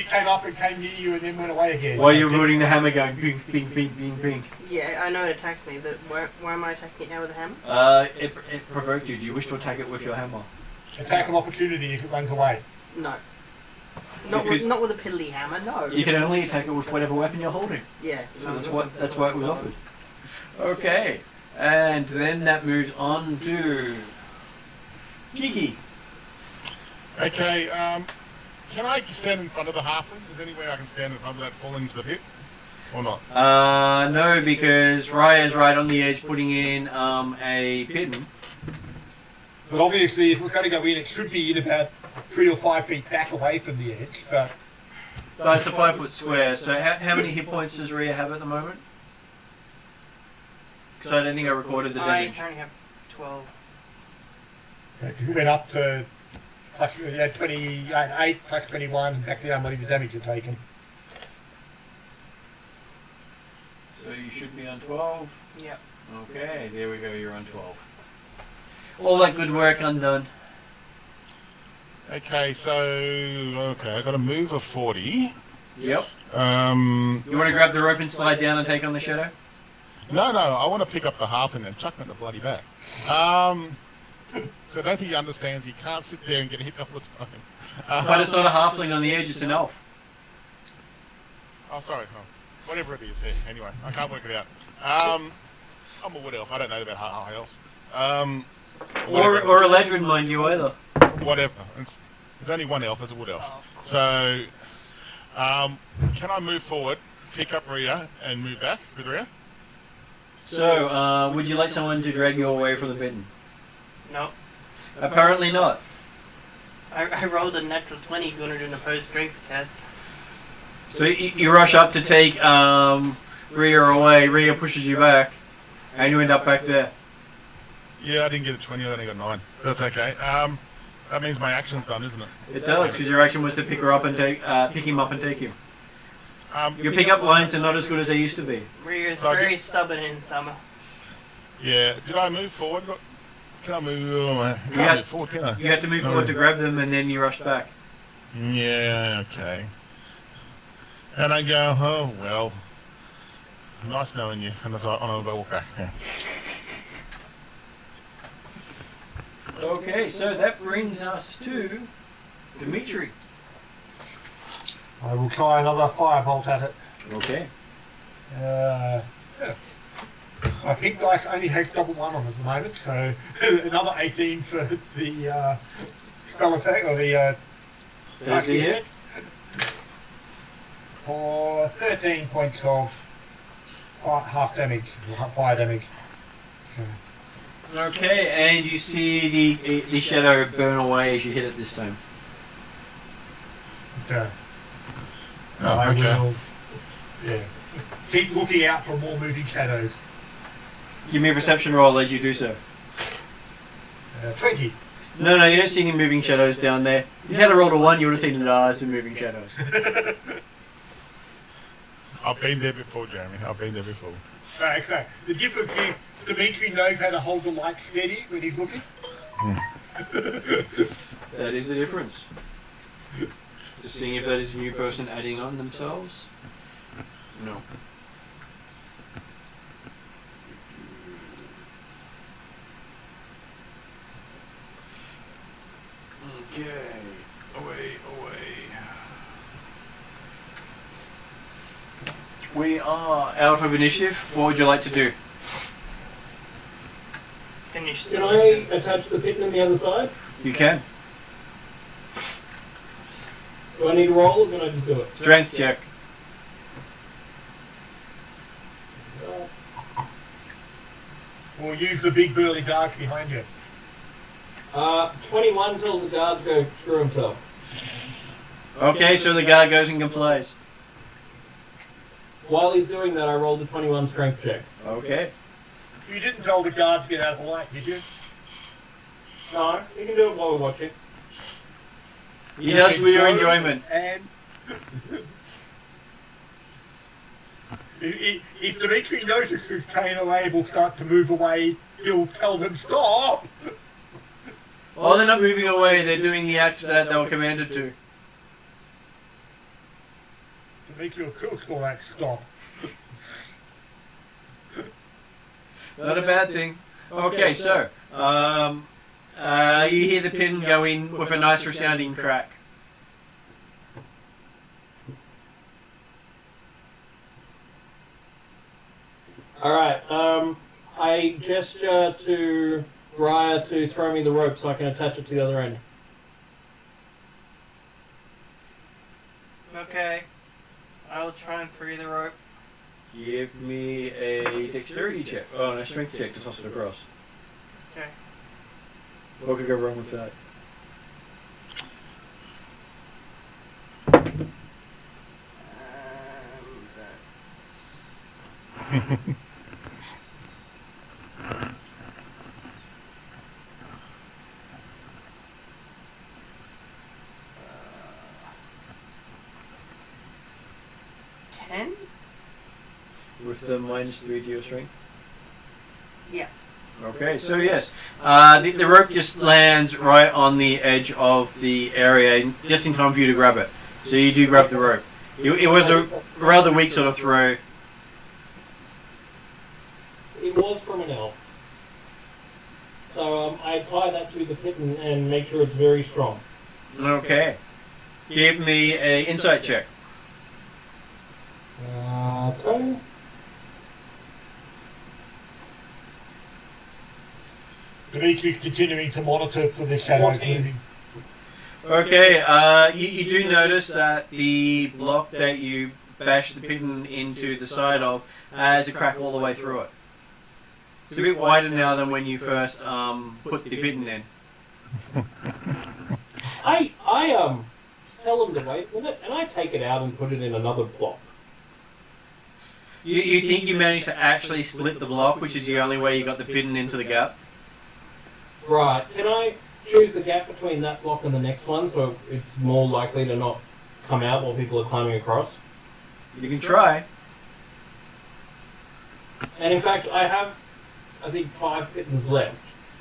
came up and came near you and then went away again. While you're wielding the hammer going bing, bing, bing, bing, bing. Yeah, I know it attacked me, but why am I attacking it now with a hammer? It provoked you. Do you wish to attack it with your hammer? Attack of opportunity if it runs away. No. Not with a piddly hammer, no. You can only attack it with whatever weapon you're holding. Yeah. So that's why it was offered. Okay. And then that moves on to Kiki. Okay, can I stand in front of the halfling? Is there any way I can stand in front of that falling into the pit? Or not? No, because Raya's right on the edge putting in a pitten. But obviously, if we're going to go in, it should be in about 3 or 5 feet back away from the edge. But it's a 5-foot square. So how many hit points does Rhea have at the moment? Because I don't think I recorded the damage. I currently have 12. because it went up to plus 28 plus 21 and back down whatever damage you're taking. So you should be on 12. Yep. Okay, there we go. You're on 12. All that good work undone. Okay, I got a move of 40. Yep. You You want to grab the rope and slide down and take on the shadow? No, I want to pick up the halfling and chuck him at the bloody back. So I don't think he understands he can't sit there and get hit all the time. But it's not a halfling on the edge, it's an elf. Oh, sorry. Oh, whatever it is. Anyway, I can't work it out. I'm a wood elf. I don't know about high elves. Or a ledron, mind you, either. Whatever. There's only one elf as a wood elf. So, can I move forward, pick up Rhea, and move back with Rhea? So, would you like someone to drag you away from the bin? No. Apparently not. I rolled a natural 20 if you want to do an opposed strength test. So you rush up to take Rhea away, Rhea pushes you back, and you end up back there. Yeah, I didn't get a 20, I only got 9. So that's okay. That means my action's done, isn't it? It does, because your action was to pick him up and take him. Your pick pickup lines are not as good as they used to be. Rhea's So very stubborn in summer. Yeah, did I move forward? Can I move? Move forward, can I? You had to move forward to grab them, and then you rushed back. Yeah, okay. And I go, oh, well, nice knowing you. And so I'll walk back. Yeah. Okay, so that brings us to Dimitri. I will try another firebolt at it. Okay. My pink dice only has double 1 on it at the moment, so another 18 for the spell attack, or the Does he hit? for 13 points of half damage, fire damage. So, Okay, and you see the shadow burn away as you hit it this time. okay. Oh, I okay. will keep looking out for more moving shadows. Give me a perception roll as you do so. 20. No, you don't see any moving shadows down there. If you had a roll to 1, you would have seen some moving shadows. I've been there before, Jeremy. I've been there before. Right, so the difference is Dimitri knows how to hold the light steady when he's looking. That is the difference. Just seeing if that is a new person adding on themselves. No. Okay. Away. We are out of initiative. What would you like to do? Finish the Can I attach the pit on the other side? You can. Do I need to roll or can I just do it? Strength check. Or use the big burly guards behind you. 21 tells the guard to go screw himself. Okay, so the guard goes and complies. While he's doing that, I rolled a 21 strength check. Okay. You didn't tell the guard to get out of the light, did you? No, you can do it while we're watching. He does for your enjoyment. And if Dimitri notices Cain and Abel start to move away, he'll tell them stop. Oh, they're not moving away. They're doing the act that they were commanded to. Dimitri will kill score that stop. Not a bad thing. Okay, so you hear the pin go in with a nice resounding crack. Alright, I gesture to Raya to throw me the rope so I can attach it to the other end. Okay. I'll try and free the rope. Give me a dexterity check. Oh, no, strength check to toss it across. Okay. What could go wrong with that? That's... 10? With the -3 to your strength? Yeah. Okay, so yes, the rope just lands right on the edge of the area, just in time for you to grab it. So you do grab the rope. It was a rather weak sort of throw. It was from an elf. So I tie that to the kitten and make sure it's very strong. Okay. Give me a insight check. Okay. Dimitri's continuing to monitor for the shadows 14. moving. Okay, you do notice that the block that you bashed the pin into the side of has a crack all the way through it. It's a bit wider now than when you first put the pin in. I tell them to wait a minute, and I take it out and put it in another block. You think you managed to actually split the block, which is the only way you got the pin into the gap? Right. Can I choose the gap between that block and the next one so it's more likely to not come out while people are climbing across? You can try. And in fact, I have, I think, 5 pittons left.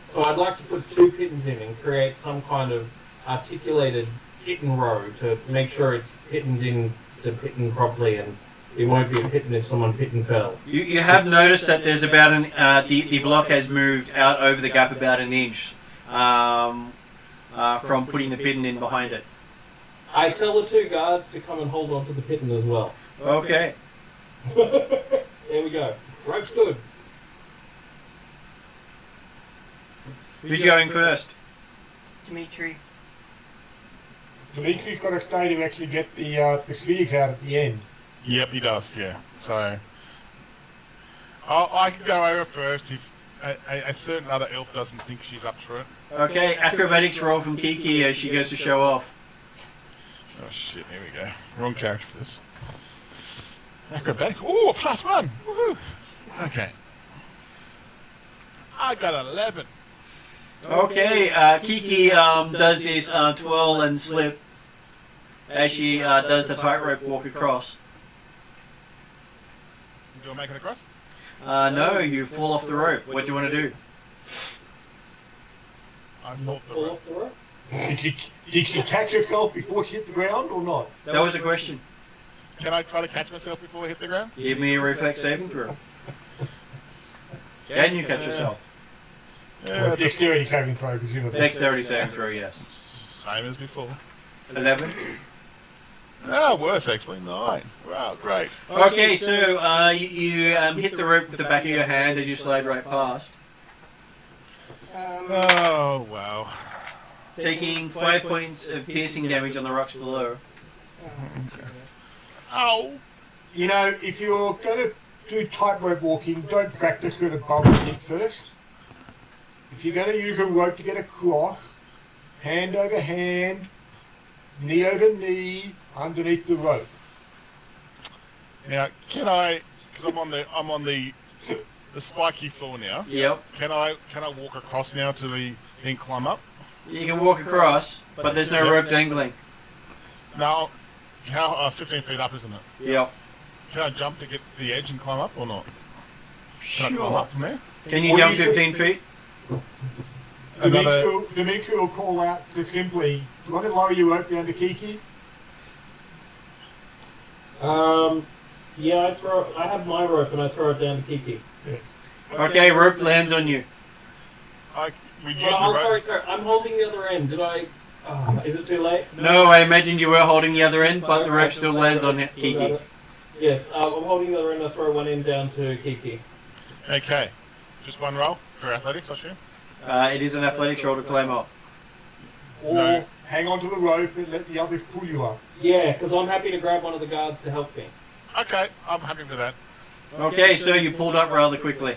So I'd like to put 2 pittons in and create some kind of articulated pitten row to make sure it's pittened in to pitten properly, and it won't be a pitten if someone pitten fell. You have noticed that there's about the block has moved out over the gap about an inch from putting the pin in behind it. I tell the 2 guards to come and hold on to the pitten as well. Okay. There we go. Rope's good. Who's going first? Dimitri. Dimitri's got to stay to actually get the spheres out at the end. Yep, he does, yeah. So, I can go over first if a certain other elf doesn't think she's up to it. Okay, acrobatics roll from Kiki as she goes to show off. Oh shit, here we go. Wrong character for this. Acrobatic. Ooh, +1! Woohoo! Okay. I got 11. Okay, Kiki does this twirl and slip as she does the tightrope walk across. Do I make it across? No, you fall off the rope. What do you want to do? I Not thought the fall rope. off the rope. Did she catch herself before she hit the ground or not? That was a question. Can I try to catch myself before I hit the ground? Give me a reflex saving throw. Can you catch yourself? Yeah, it's Dexterity saving throw, presumably. Dexterity saving throw, yes. same as before. 11. Ah, worse actually. 9. Wow, great. Okay, so you hit the rope with the back of your hand as you slide right past, Oh, wow. taking 5 points of piercing damage on the rocks below. Ow! You know, if you're going to do tightrope walking, don't practice it above the pit first. If you're going to use a rope to get across, hand over hand, knee over knee underneath the rope. Now, can I? Because I'm on the spiky floor now. Yep. Can I walk across now to then climb up? You can walk across, but there's no rope dangling. No. How 15 feet up, isn't it? Yep. Can I jump to get to the edge and climb up or not? Can I climb Sure. up from there? Can you jump 15 feet? Dimitri will call out to simply, do you want to lower your rope down to Kiki? Yeah, I have my rope and I throw it down to Kiki. Yes. Okay, rope lands on you. We use Oh, the rope. sorry. I'm holding the other end. Did I? Is it too late? No, I imagined you were holding the other end, but the rope still lands on Kiki. Yes, I'm holding the other end. I throw one end down to Kiki. Okay. Just one roll for athletics, I assume? It is an athletics roll to climb up. Or No. hang on to the rope and let the others pull you up. Yeah, because I'm happy to grab one of the guards to help me. Okay, I'm happy with that. Okay, so you pulled up rather quickly.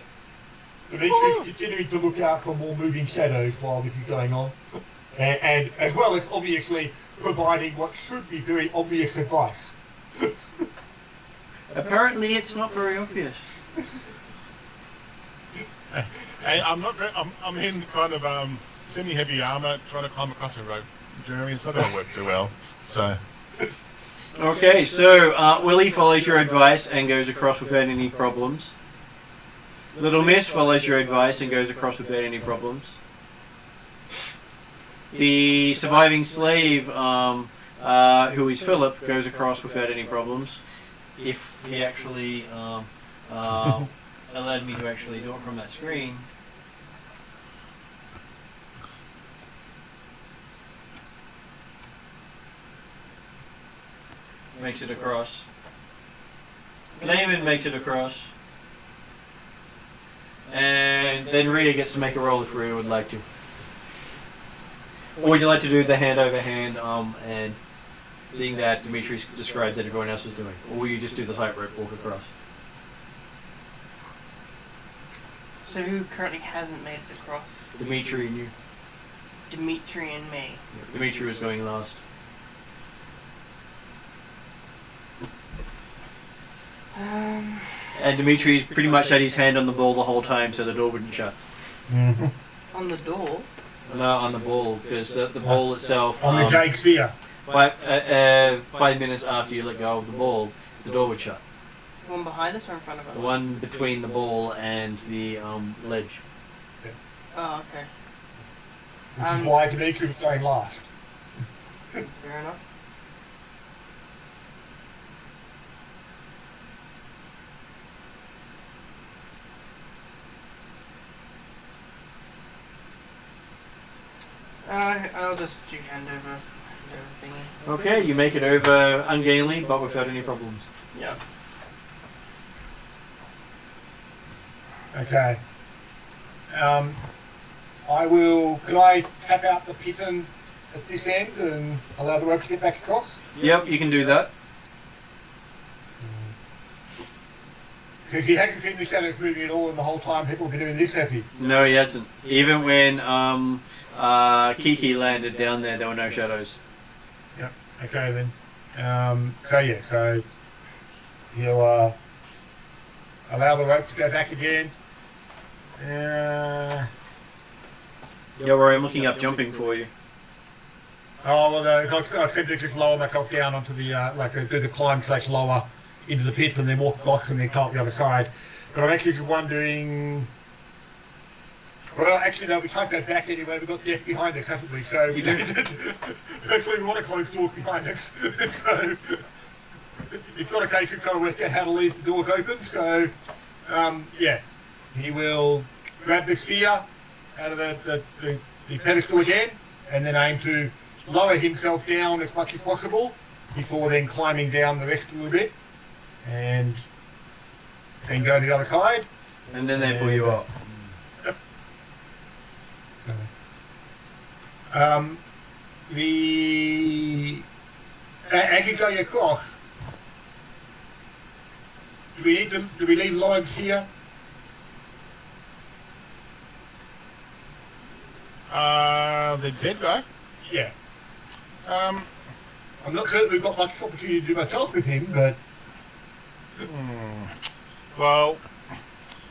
Dimitri's continuing to look out for more moving shadows while this is going on. And as well as obviously providing what should be very obvious advice. Apparently, it's not very obvious. Hey, I'm in kind of semi-heavy armor trying to climb across a rope. Jeremy, it's not going to work too well. So, Okay, so Willie follows your advice and goes across without any problems. Little Miss follows your advice and goes across without any problems. The surviving slave, who is Philip, goes across without any problems. If he actually allowed me to actually do it from that screen. Makes it across. Layman makes it across. And then Rhea gets to make a roll if Rhea would like to. Or would you like to do the hand over hand and thing that Dimitri described that everyone else was doing? Or will you just do the tightrope walk across? So who currently hasn't made it across? Dimitri and you. Dimitri and me. Dimitri was going last. And Dimitri's pretty much had his hand on the ball the whole time so the door wouldn't shut. On the door? No, on the ball, because the ball itself... On the Jake sphere. 5 minutes after you let go of the ball, the door would shut. The one behind us or in front of us? The one between the ball and the ledge. Oh, okay. Which is why Dimitri was going last. Fair enough. I'll just do hand over thingy. Okay, you make it over ungainly, but without any problems. Yeah. Okay. Could I tap out the piton at this end and allow the rope to get back across? Yep, you can do that. Because he hasn't seen the shadows moving at all in the whole time people have been doing this, has he? No, he hasn't. Even when Kiki landed down there were no shadows. Yep. Okay then. So he'll allow the rope to go back again. Yeah, worry, I'm looking up jumping for you. I said to just lower myself down onto the do the climb / lower into the pit and then walk across and then come up the other side. But I'm actually just wondering. Well, actually, no, we can't go back anyway. We've got death behind us, haven't we? So You do. Actually, we want to close doors behind us. So it's not a case of trying to work out how to leave the doors open. So he will grab the sphere out of the pedestal again, and then aim to lower himself down as much as possible before then climbing down the rest a little bit, and then go to the other side. And then they pull you up. Yep. So, as you go across, do we leave lines here? The dead guy? Yeah. I'm not certain we've got much opportunity to do myself with him, but Well,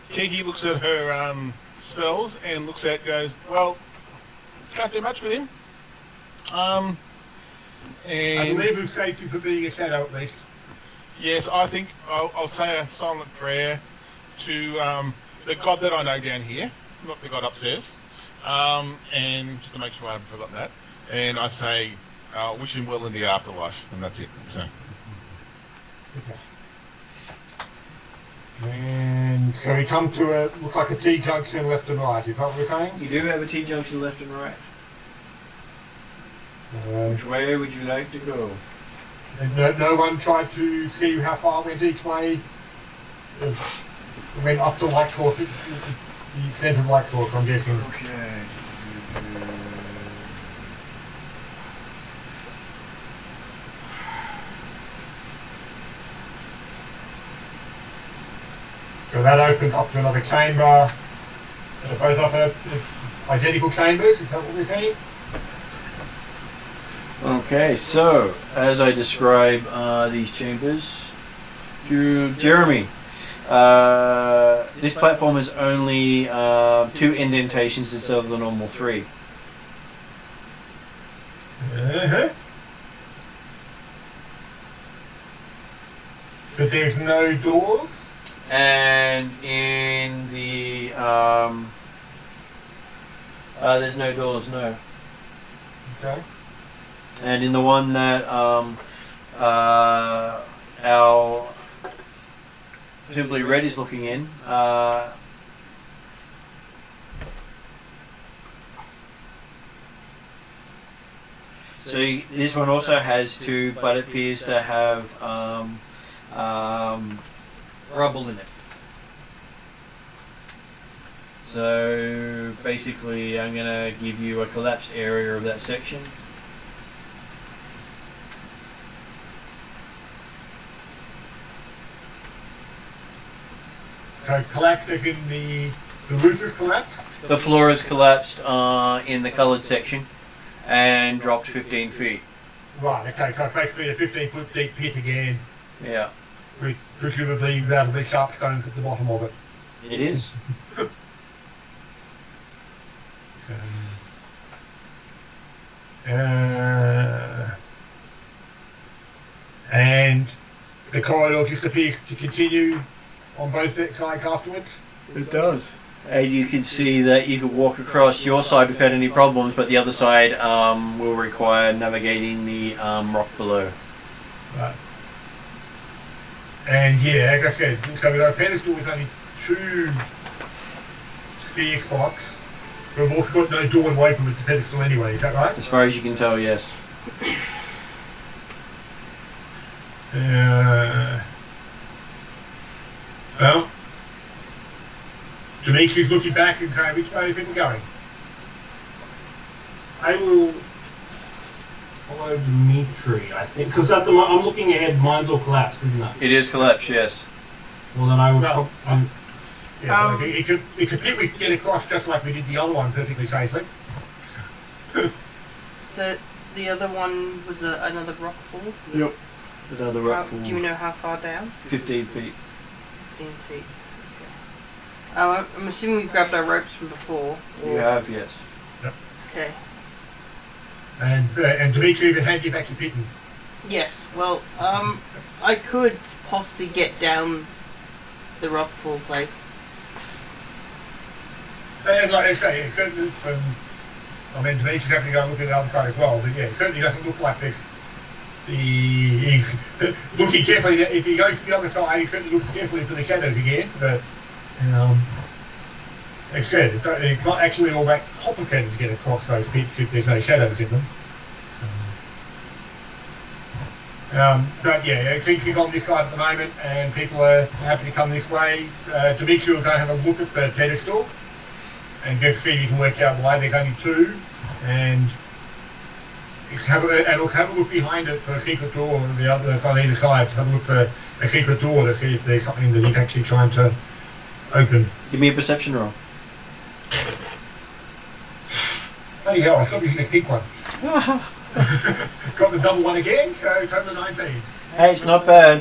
Kiki looks at her spells and goes, well, can't do much with him. I And believe we've saved you from being a shadow at least. yes, I think I'll say a silent prayer to the God that I know down here, not the God upstairs. And just to make sure I haven't forgotten that. And I say, wish him well in the afterlife, and that's it. So. Okay. And so we come to looks like a T-junction left and right, is that what we're saying? You do have a T-junction left and right. Which way would you like to go? And no one tried to see how far went each way? Went up to light source, the extent of light source, I'm guessing. Okay. So that opens up to another chamber. They're both up at identical chambers, is that what we're saying? Okay, so as I describe these chambers to Jeremy, this platform is only 2 indentations instead of the normal 3. Uh-huh. But there's no doors? And in the there's no doors, no. Okay. And in the one that our Simply Red is looking in, so this one also has 2, but it appears to have rubble in it. So basically I'm going to give you a collapsed area of that section. So collapsed as in the roof is collapsed? The floor is collapsed in the coloured section and dropped 15 feet. Right, okay, so it's basically a 15-foot deep pit again, Yeah, with presumably relatively sharp stones at the bottom of it. it is. So, and the corridor just appears to continue on both sides afterwards. It does. And you can see that you could walk across your side without any problems, but the other side will require navigating the rock below. Right. And yeah, as I said, so we've got a pedestal with only 2 sphere spots. We've also got no door and way from the pedestal anyway, is that right? As far as you can tell, yes. Well, Dimitri's looking back and saying, which way are people going? I will follow Dimitri, I think, because at the moment I'm looking ahead. Mine's all collapsed, isn't it? It is collapsed, yes. Well, then I would. Well, yeah, it's a pit we can get across just like we did the other one perfectly safely. So the other one was another rock fall? Yep. Another rock fall. Do you know how far down? 15 feet. 15 feet. Okay. I'm assuming we grabbed our ropes from before. You have, yes. Okay. And Dimitri even hand you back your pitten. Yes. Well, I could possibly get down the rock fall place. And like I say, it certainly Dimitri's having to go and look at the other side as well, but yeah, it certainly doesn't look like this. He's looking carefully. If he goes to the other side, he certainly looks carefully for the shadows again, but like I said, it's not actually all that complicated to get across those pits if there's no shadows in them. But yeah, it seems he's on this side at the moment, and people are happy to come this way. Dimitri will go have a look at the pedestal and just see if you can work out why there's only 2, and have a look behind it for a secret door on either side. Have a look for a secret door to see if there's something that he's actually trying to open. Give me a perception roll. Bloody hell, I've got to use this big one. Got the double one again, so total of 19. Hey, it's not bad.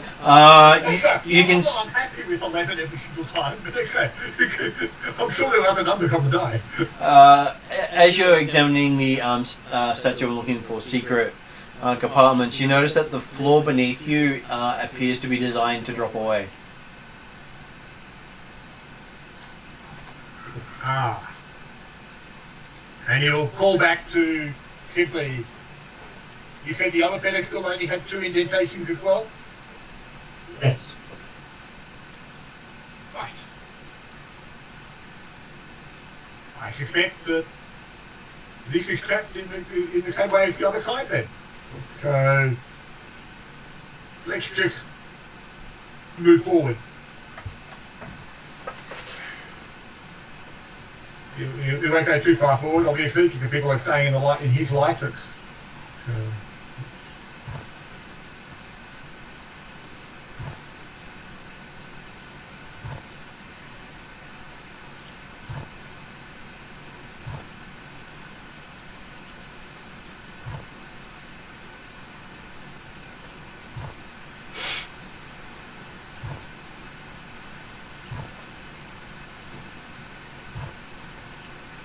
You can. I'm not unhappy with 11 every single time, but okay. I'm sure there are other numbers on the die. As you're examining the statue looking for secret compartments, you notice that the floor beneath you appears to be designed to drop away. Ah. And you'll call back to simply. You said the other pedestal only had 2 indentations as well? Yes. Right. I suspect that this is trapped in the same way as the other side then. So let's just move forward. You won't go too far forward, obviously, because the people are staying in his lights. So.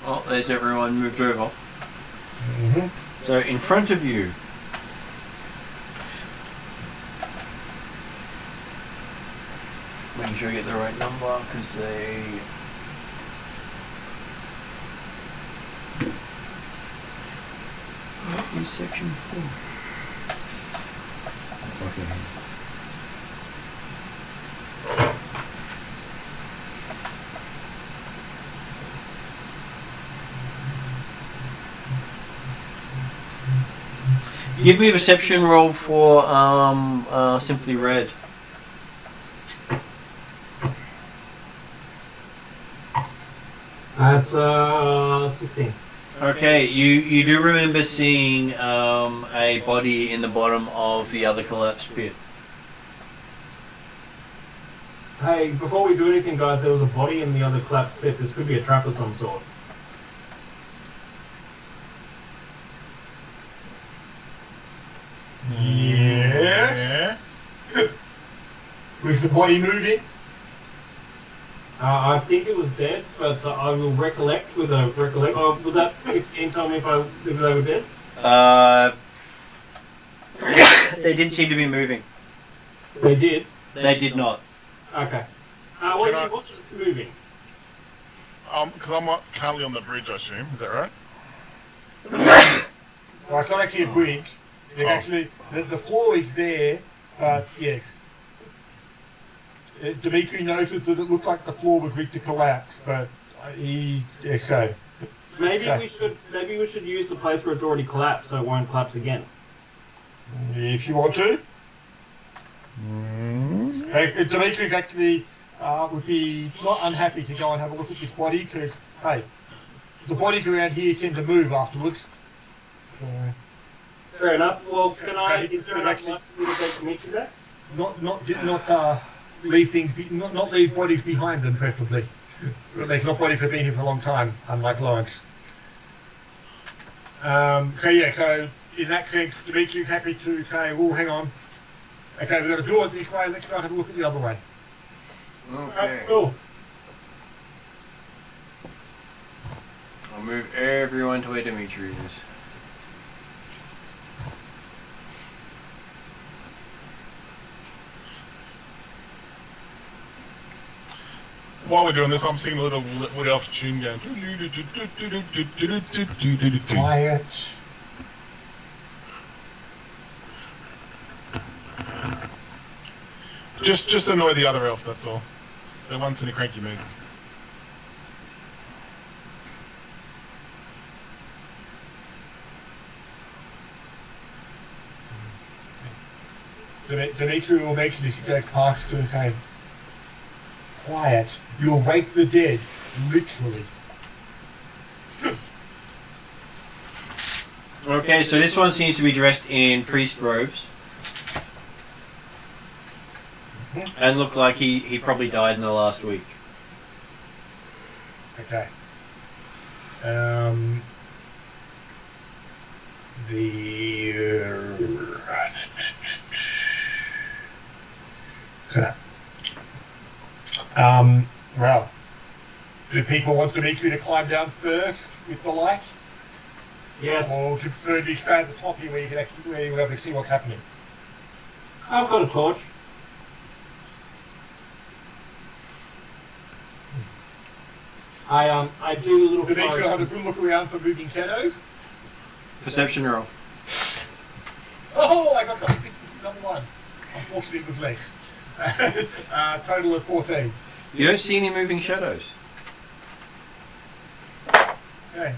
Oh, there's everyone moved over. Mm-hmm. So in front of you, making sure you get the right number because they. What is section 4? Okay. Give me a reception roll for Simply Red. That's 16. Okay, you do remember seeing a body in the bottom of the other collapsed pit. Hey, before we do anything, guys, there was a body in the other collapsed pit. This could be a trap of some sort. Yes. Was the body moving? I think it was dead, but I will recollect with a recollect. Oh, would that 16 tell me if they were dead? They didn't seem to be moving. They did. They did not. Okay. What Can I- was moving? Because I'm not currently on the bridge, I assume. Is that right? Well, it's not actually a bridge. It's actually the floor is there, but yes. Dimitri noted that it looked like the floor was weak to collapse, but so. Maybe we should use the place where it's already collapsed, so it won't collapse again. If you want to. Dimitri's actually would be not unhappy to go and have a look at this body because, hey, the bodies around here tend to move afterwards. So, Fair enough. Well, is there enough actually- left for you to take Dimitri back? not leave things, not leave bodies behind them, preferably. There's not bodies that have been here for a long time, unlike Lawrence. So in that sense, Dimitri's happy to say, well, hang on. Okay, we've got to do it this way, let's go and have a look at the other way. Okay. Cool. I'll move everyone to where Dimitri is. While we're doing this, I'm singing a little Wood Elf tune going. Quiet. Just annoy the other elf, that's all. They're once in a cranky mood. Dimitri will mention this, he goes past to and saying, quiet, you'll wake the dead, literally. Okay, so this one seems to be dressed in priest robes. And look like he probably died in the last week. Okay. Well, do people want Dimitri to climb down first with the light? Yes, Or do you prefer to stay at the top here where you can actually where you'll be able to see what's happening? I've got a torch. I do a little. Dimitri will have a good look around for moving shadows. Perception roll. Oh, I got something. Number one. Unfortunately, it was less. Total of 14. You don't see any moving shadows. Okay.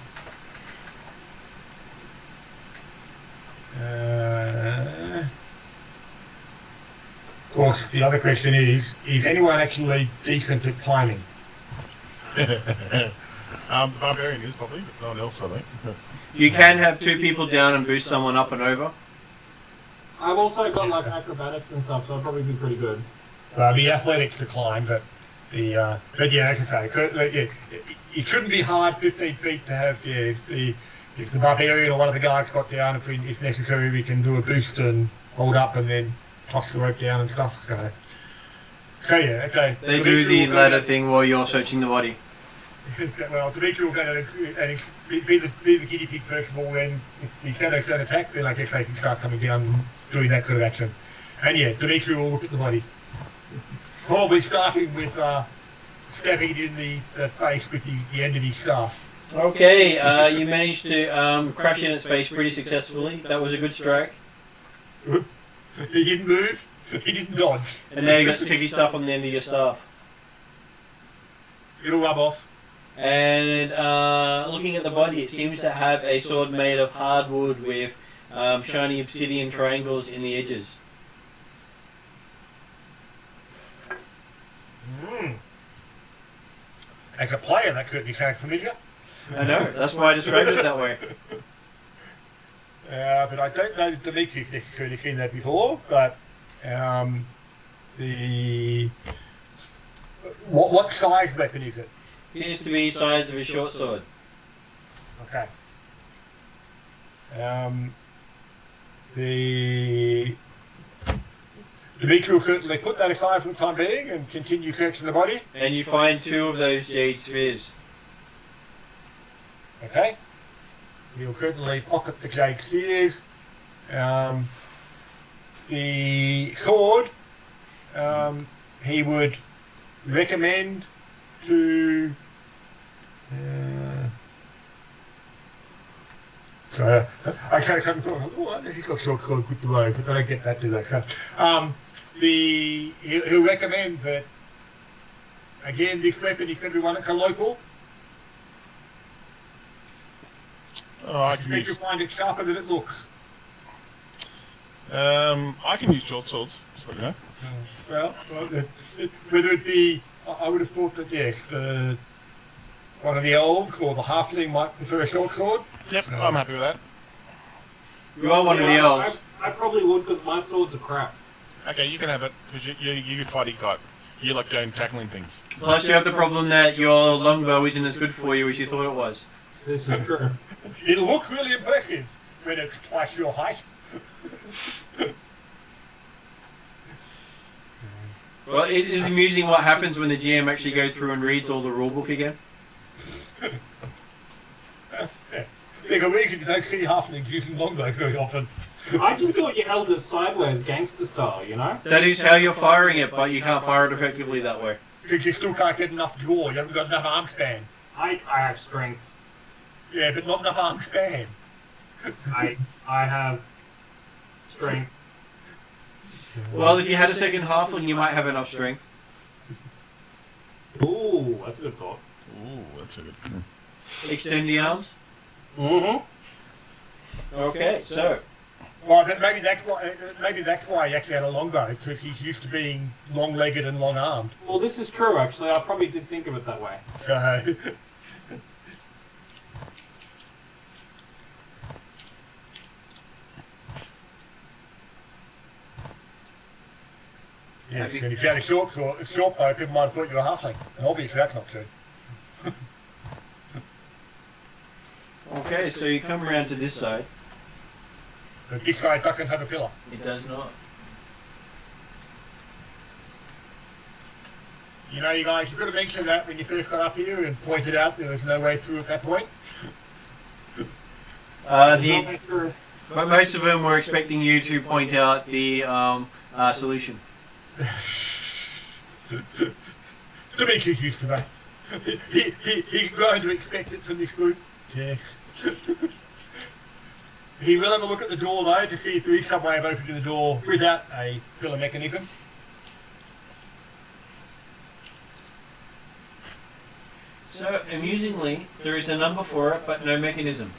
Of course, the other question is anyone actually decent at climbing? The barbarian is probably, but no one else, I think. You can have two people down and boost someone up and over. I've also got like acrobatics and stuff, so I'll probably be pretty good. The athletics to climb, but yeah, as I say, so, it shouldn't be hard 15 feet to have. Yeah, if the barbarian or one of the guards got down, if necessary, we can do a boost and hold up and then toss the rope down and stuff. So yeah, okay. They do the ladder thing while you're searching the body. Well, Dimitri will go and be the guinea pig first of all. Then, if the shadows don't attack, then I guess they can start coming down and doing that sort of action. And yeah, Dimitri will look at the body. Probably starting with stabbing it in the face with the end of his staff. Okay, you managed to crash in its face pretty successfully. That was a good strike. He didn't move. He didn't dodge. And now you got sticky stuff on the end of your staff. It'll rub off. And looking at the body, it seems to have a sword made of hardwood with shiny obsidian triangles in the edges. As a player, that certainly sounds familiar. I know, that's why I described it that way. But I don't know that Dimitri's necessarily seen that before, but what size weapon is it? It appears to be the size of a short sword. Okay. Dimitri will certainly put that aside for the time being and continue searching the body. And you find two of those jade spheres. Okay. He'll certainly pocket the jade spheres. The sword, he would recommend to. I say something. Oh, he's got short sword with the robe, but I don't get that, do they? So, he'll recommend that. Again, this weapon is going to be one that's a local. Oh, I can You'll find it sharper than it looks. I can use short swords, just let you know. Well, whether it be, I would have thought that yes, one of the elves or the halfling might prefer a short sword. Yep, I'm happy with that. You are one of the elves. I probably would because my swords are crap. Okay, you can have it, because you're fighting type. You like going tackling things. Plus you have the problem that your longbow isn't as good for you as you thought it was. This is true. It'll look really impressive when it's twice your height. Well, it is amusing what happens when the GM actually goes through and reads all the rulebook again. There's a reason you don't see halflings using longbows very often. I just thought you held it sideways, gangster style, you know? That is how you're firing it, but you can't fire it effectively that way. Because you still can't get enough draw, you haven't got enough arm span. I have strength. Yeah, but not enough arm span. I have strength. Well, if you had a second halfling, you might have enough strength. Ooh, that's a good thought. Ooh, that's a good. Extend the arms. Mm-hmm. Okay, so Well, maybe that's why he actually had a longbow, because he's used to being long-legged and long-armed. Well, this is true, actually. I probably did think of it that way. So. Yes, and if you had a short bow, people might have thought you were a halfling. And obviously that's not true. okay, so you come around to this side. But this guy doesn't have a pillar. It does not. You know, you guys, you could have mentioned that when you first got up here and pointed out there was no way through at that point. But most of them were expecting you to point out the solution. Dimitri's used to that. He's going to expect it from this group. Yes. He will have a look at the door though to see if there is some way of opening the door without a pillar mechanism. So, amusingly, there is a number for it, but no mechanism.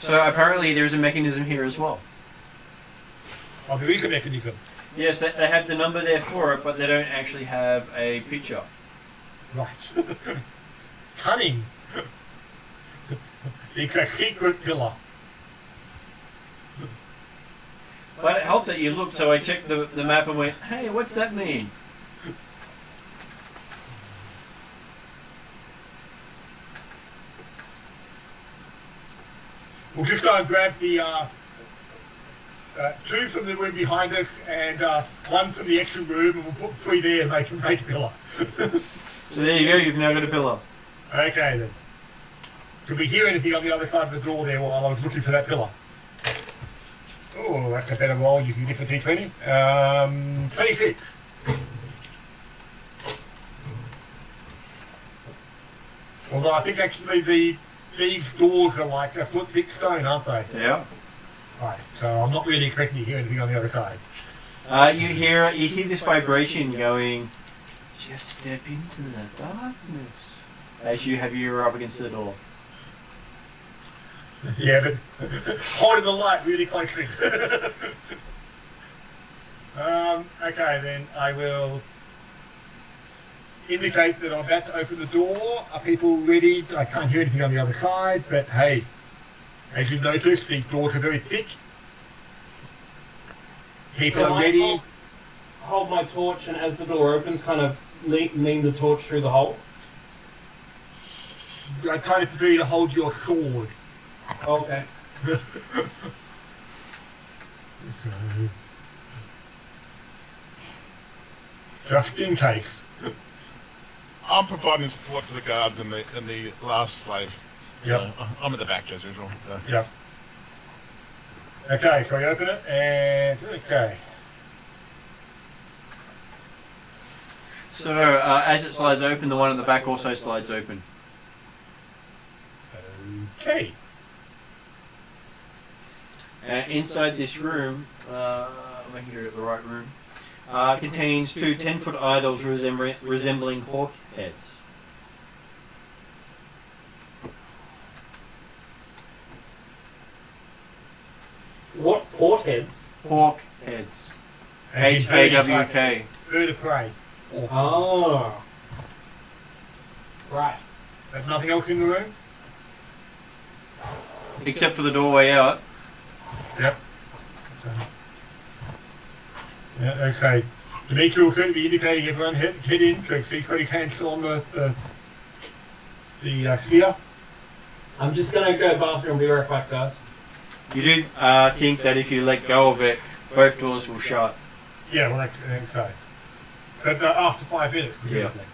So, apparently, there's a mechanism here as well. Oh, there is a mechanism. Yes, they have the number there for it, but they don't actually have a picture. Right. Cunning. It's a secret pillar. But it helped that you looked, so I checked the map and went, hey, what's that mean? We'll just go and grab the two from the room behind us and one from the extra room, and we'll put three there and make a pillar. So there you go, you've now got a pillar. Okay then. Did we hear anything on the other side of the door there while I was looking for that pillar? Oh, that's a better roll using a different D20. 26. Although I think actually these doors are like a foot thick stone, aren't they? Yeah. Right, so I'm not really expecting to hear anything on the other side. You hear this vibration going, just step into the darkness, as you have your ear up against the door. Yeah, but holding the light really closely. Okay, then I will indicate that I'm about to open the door. Are people ready? I can't hear anything on the other side, but hey, as you notice, these doors are very thick. People are ready. Hold my torch, and as the door opens, kind of lean the torch through the hole. I kind of prefer you to hold your sword. Okay. So, just in case. I'm providing support to the guards and the last slave. Yep. I'm at the back as usual. So. Yep. Okay, so we open it and okay. So as it slides open, the one at the back also slides open. Okay. Inside this room, making sure I get the right room, contains two 10-foot idols resembling hawk heads. What port heads? Hawk heads. As in H-A-W-K. Bird of prey. Oh. Right. There's nothing else in the room? Except for the doorway out. Yep. Yeah, okay. Dimitri will certainly be indicating everyone head in, because he's got his hands still on the sphere. I'm just gonna go bathroom and be right back, guys. You do think that if you let go of it, both doors will shut. Yeah, well, that's so. But after 5 minutes, presumably.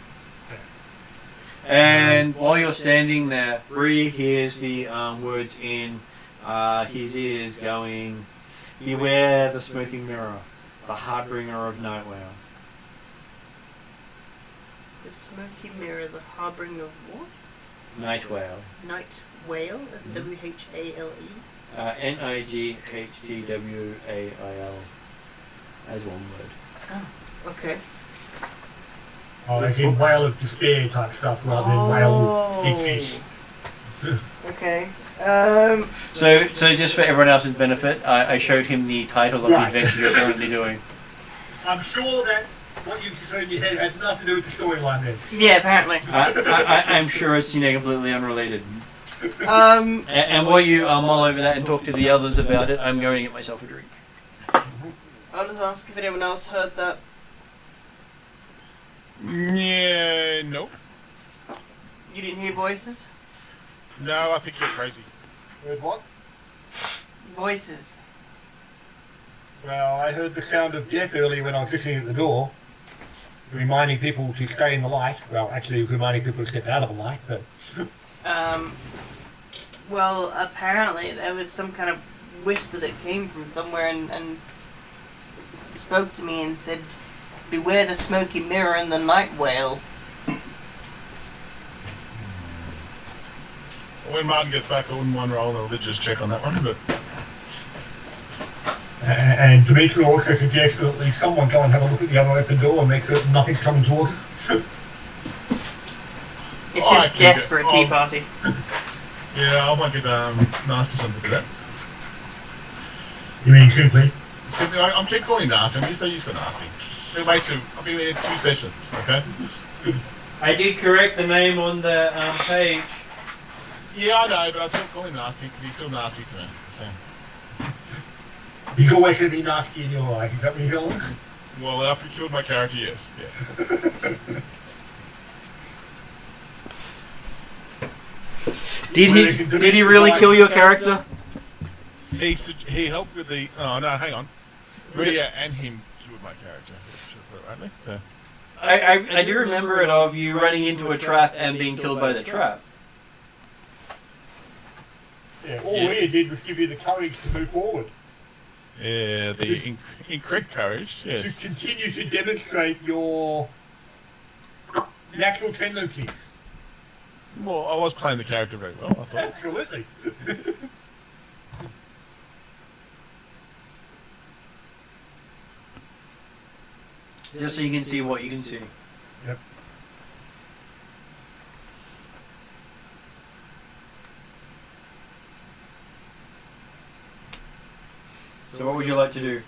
And while you're standing there, Bree hears the words in his ears going, "Beware the smoking mirror, the harbinger of Nightware." The smoky mirror, the harbinger of what? Nightware. Night whale? That's W-H-A-L-E? N-I-G-H-T-W-A-I-L. As one word. Oh, okay. Oh, that's in whale of despair type stuff rather than whale of big fish. Okay. So just for everyone else's benefit, I showed him the title of the adventure you're currently doing. I'm sure that what you just heard in your head had nothing to do with the storyline then. Yeah, apparently. I'm sure it's completely unrelated. Um, And while you mull over that and talk to the others about it, I'm going to get myself a drink. I'll just ask if anyone else heard that. Yeah, no. You didn't hear voices? No, I think you're crazy. Heard what? Voices. Well, I heard the sound of death earlier when I was listening at the door, reminding people to stay in the light. Well, actually, reminding people to step out of the light, but Well, apparently there was some kind of whisper that came from somewhere and spoke to me and said, "Beware the smoky mirror and the night whale." When Martin gets back, I wouldn't mind rolling a religious check on that one, but and Dimitri also suggests that at least someone go and have a look at the other open door and make certain nothing's coming towards us. It's I just can death get- for a tea party. yeah, I might get nasty something for that. You mean simply? Simply, I'm keep calling nasty. I'm so used to nasty. Been way too. I've been there 2 sessions. Okay. I did correct the name on the page. Yeah, I know, but I still call him nasty because he's still nasty to me. So. He's always going to be nasty in your eyes. Is that what you're telling us? Well, after he killed my character, yes. Yeah. Did he really kill your character? He helped with the. Oh no, hang on. Rhea and him killed my character. Should have put it rightly. So. I do remember it of you running into a trap and being killed by the trap. Yeah, all we did was give you the courage to move forward. Yeah, the incorrect courage. Yes. To continue to demonstrate your natural tendencies. Well, I was playing the character very well, I thought. Absolutely. Just so you can see what you can see. Yep. So what would you like to do?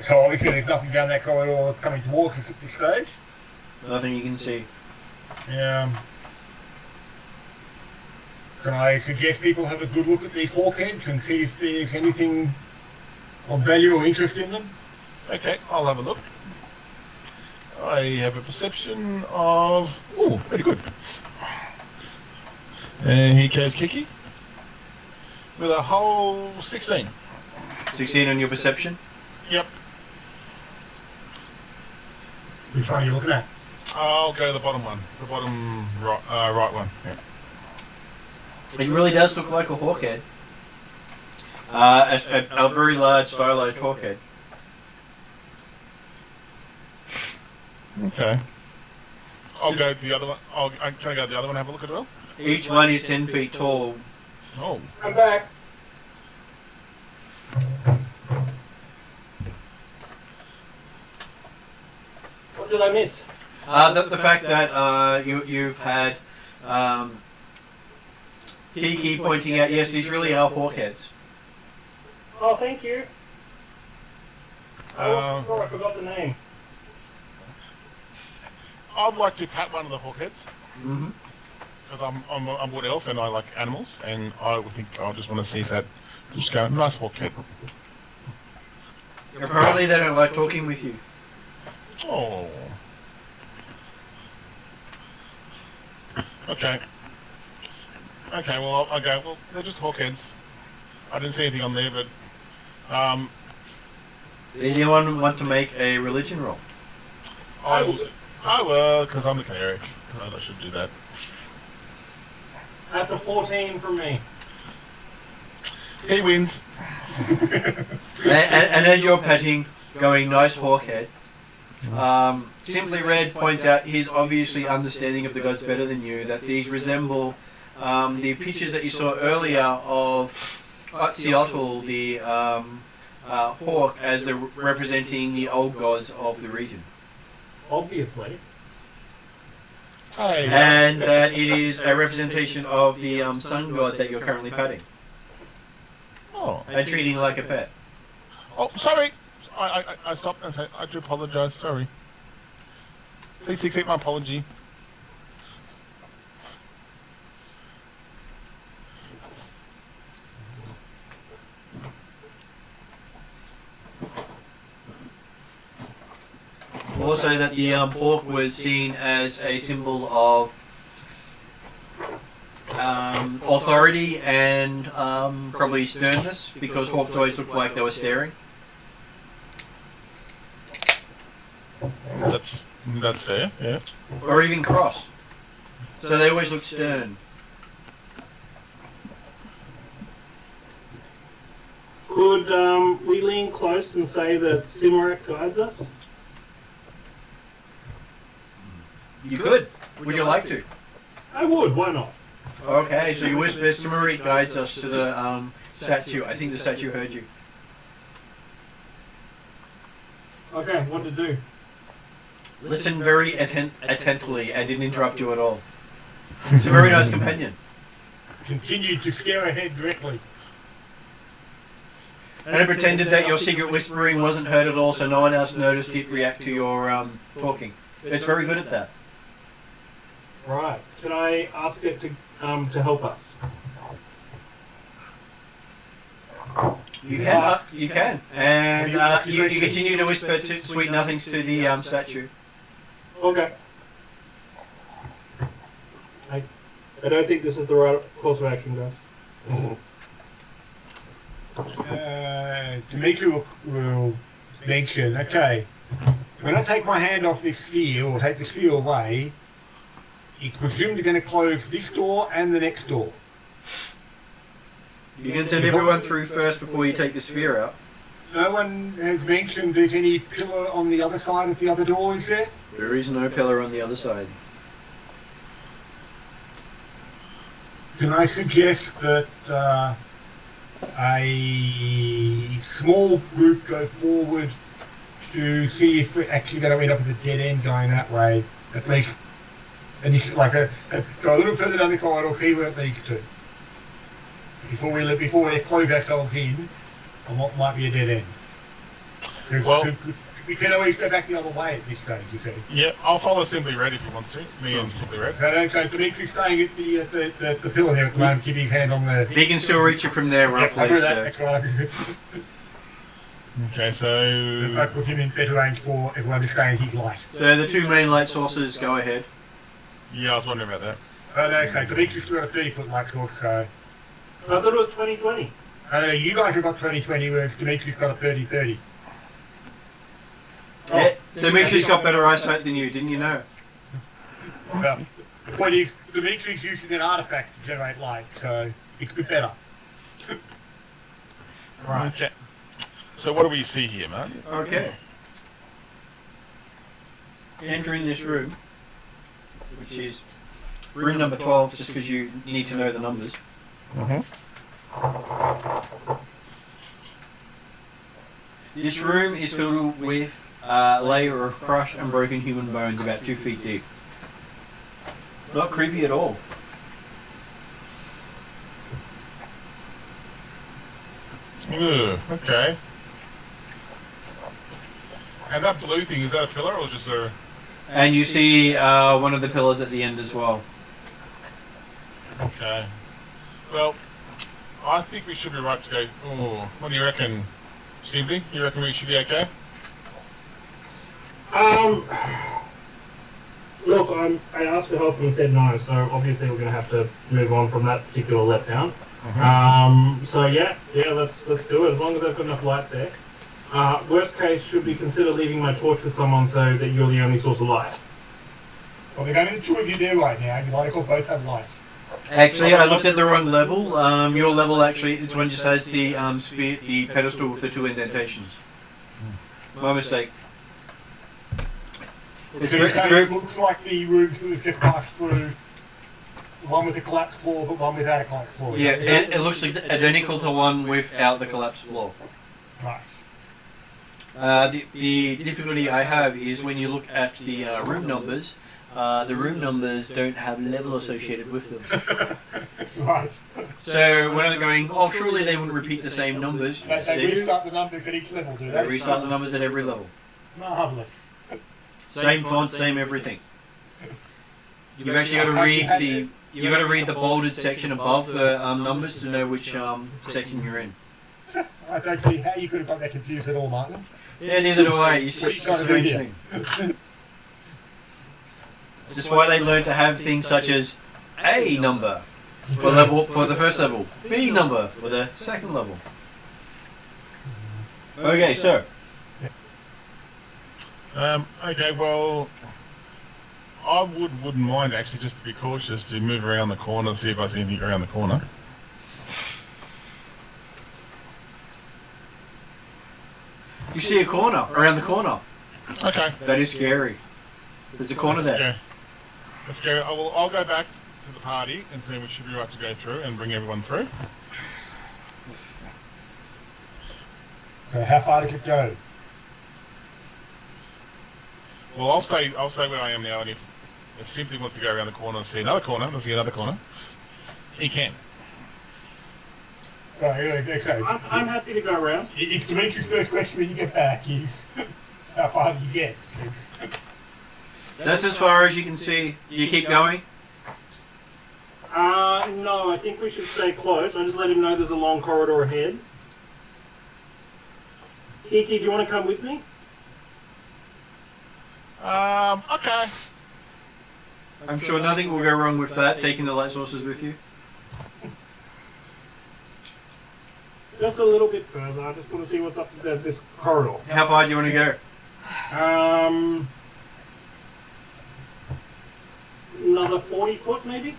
So obviously there's nothing down that corridor that's coming towards us at this stage. Nothing you can see. Can I suggest people have a good look at these hawk heads and see if there's anything of value or interest in them? Okay, I'll have a look. I have a perception of. Oh, very good. And he goes Kiki with a whole 16. 16 on your perception? Yep. Which one are you looking at? I'll go the bottom one. The bottom right one. Yeah. It really does look like a hawk head. A very large stylized hawk head. Okay. I'll go the other one. Can I go the other one and have a look as well? Each one is 10 feet tall. Oh. I'm back. What did I miss? The fact that you've had Kiki pointing out, yes, these really are hawk heads. Oh, thank you. Oh, I forgot the name. I'd like to pat one of the hawk heads Mm-hmm. because I'm a wood elf and I like animals, and I would think I just want to see if that just go nice hawk head. Apparently they don't like talking with you. Oh. Okay. Okay, well, I'll go. Well, they're just hawk heads. I didn't see anything on there, but Does anyone want to make a religion roll? I will, because I'm the cleric. I should do that. That's a 14 from me. He wins. And as you're petting, going nice hawk head, Simply Red points out he's obviously understanding of the gods better than you, that these resemble the pictures that you saw earlier of Atziotl, the hawk, as the representing the old gods of the region. Obviously. Hey, And that it is a representation of the sun god that you're currently petting oh, and treating like a pet. oh, sorry. I stopped and said I do apologise. Sorry. Please accept my apology. Also, that the hawk was seen as a symbol of authority and probably sternness, because Hawks always looked like they were staring. That's fair. Yeah. Or even cross. So they always look stern. Could we lean close and say that Simurak guides us? You could. Would you like to? I would, why not? Okay, so you whisper, Simurik guides us to the statue. I think the statue heard you. Okay, what to do? Listen very attentively. I didn't interrupt you at all. It's a very nice companion. Continue to scare ahead directly. And I pretended that your secret whispering wasn't heard at all, so no one else noticed it react to your talking. It's very good at that. Right. Can I ask it to help us? You can. You can. And you continue to whisper sweet nothings to the statue. Okay. I don't think this is the right course of action, guys. Dimitri will mention, okay, when I take my hand off this sphere, or take the sphere away, it's presumably going to close this door and the next door. You can send everyone through first before you take the sphere out. No one has mentioned there's any pillar on the other side of the other door, is there? There is no pillar on the other side. Can I suggest that a small group go forward to see if we're actually going to end up at a dead end going that way, at least, and you should, go a little further down the corridor, see where it leads to, before we close ourselves in on what might be a dead end. Well, we can always go back the other way at this stage, you see. Yeah, I'll follow Simply Red if he wants to. Me and Simply Red. So Dimitri's staying at the pillar there at the moment, keeping his hand on the... He can still reach you from there, roughly. That's right. Okay, so... I put him in better range for everyone to stay in his light. So the two main light sources go ahead. Yeah, I was wondering about that. No, so Dimitri's still got a 30-foot light source, so... I thought it was 2020. You guys have got 20-20, whereas Dimitri's got a 30-30. Oh, Dimitri's got better eyesight than you, didn't you know? Well, the point is, Dimitri's using an artifact to generate light, so it's a bit better. Right. Okay. So what do we see here, man? Okay. Entering this room, which is room number 12, just because you need to know the numbers. This room is filled with a layer of crushed and broken human bones about 2 feet deep. Not creepy at all. Ugh, okay. And that blue thing, is that a pillar or just a... And you see one of the pillars at the end as well. Okay. Well, I think we should be right to go... Oh, what do you reckon, Simply? You reckon we should be okay? Look, I asked for help and he said no, so obviously we're going to have to move on from that particular letdown. So yeah, let's do it, as long as I've got enough light there. Worst case, should we consider leaving my torch with someone so that you're the only source of light? Well, there's only the two of you there right now, you might as well both have light. Actually, I looked at the wrong level. Your level actually, this one just has the sphere, the pedestal with the 2 indentations. My mistake. It looks like the rooms that we've just passed through, one with a collapsed floor, but one without a collapsed floor. Yeah, it looks like identical to one without the collapsed floor. Right. The difficulty I have is when you look at the room numbers don't have level associated with them. Right. So when I'm going, oh, surely they wouldn't repeat the same numbers. They restart the numbers at each level, do they? They restart the numbers at every level. Marvellous. Same font, same everything. You've actually got to read the bolded section above the numbers to know which section you're in. I don't see how you could have got that confused at all, Martin. Yeah, neither do I. It's just a strange thing. That's why they learn to have things such as a number, For the first level. B number for the second level. Okay, so Okay, well, I wouldn't mind actually, just to be cautious, to move around the corner, see if I see anything around the corner. you see a corner around the corner. Okay. That is scary. There's a corner there. Okay. That's scary. I'll go back to the party and see we should be right to go through and bring everyone through. So how far does it go? Well, I'll stay where I am now, and if Simply wants to go around the corner and see another corner, he can. Okay. I'm happy to go around. It's Dimitri's first question when you get back is, how far do you get? That's as far as you can see. You keep going. No, I think we should stay close. I just let him know there's a long corridor ahead. Kiki, do you want to come with me? Okay. I'm sure nothing will go wrong with that, taking the light sources with you. Just a little bit further. I just want to see what's up this corridor. How far do you want to go? Another 40 foot, maybe?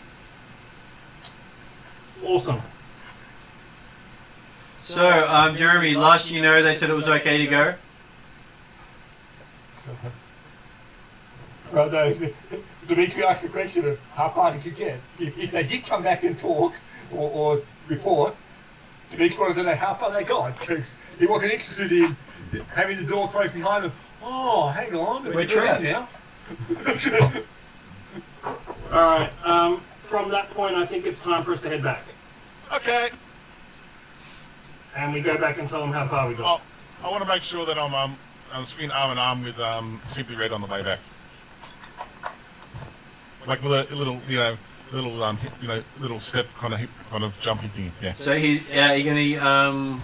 Awesome. So, Jeremy, last you know, they said it was okay to go. Well, no, Dimitri asked the question of how far did you get? If they did come back and talk or report, Dimitri wanted to know how far they got, because he wasn't interested in having the door closed behind them. Oh, hang on, We're trapped now. Alright, from that point, I think it's time for us to head back. Okay. And we go back and tell them how far we got. I want to make sure that I'm swinging arm in arm with Simply Red on the way back. Like with a little, little step kind of jumping thing. Yeah. So you're gonna,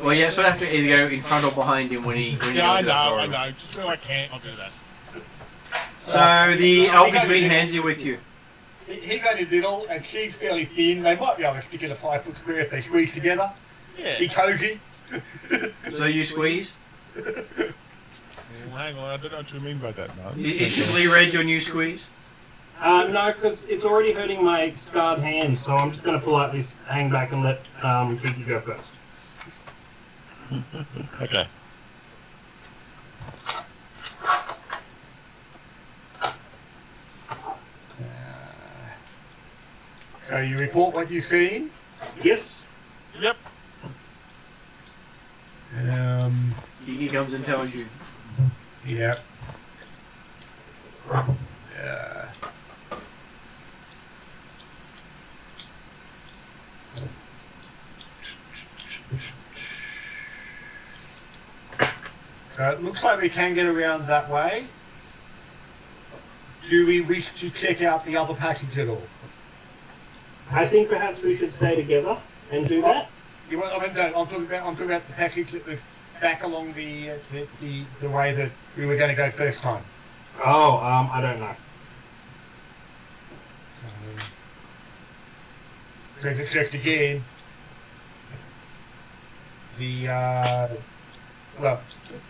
well, yeah, sort of have to either go in front or behind him when he. Yeah, I know. Just so I can, I'll do that. So the elf has been handsy with you. He's only little and she's fairly thin. They might be able to stick in a 5 foot square if they squeeze together. Yeah. Be cozy. So you squeeze? Well, hang on, I don't know what you mean by that, man. Is Simply Red your new squeeze? No, because it's already hurting my scarred hand, so I'm just going to politely hang back and let Kiki go first. Okay. So you report what you've seen? Yes. Yep. He comes and tells you. Yeah. So it looks like we can get around that way. Do we wish to check out the other passage at all? I think perhaps we should stay together and do that. No, I'm talking about the passage that was back along the way that we were going to go first time. Oh, I don't know. Because it's just again well,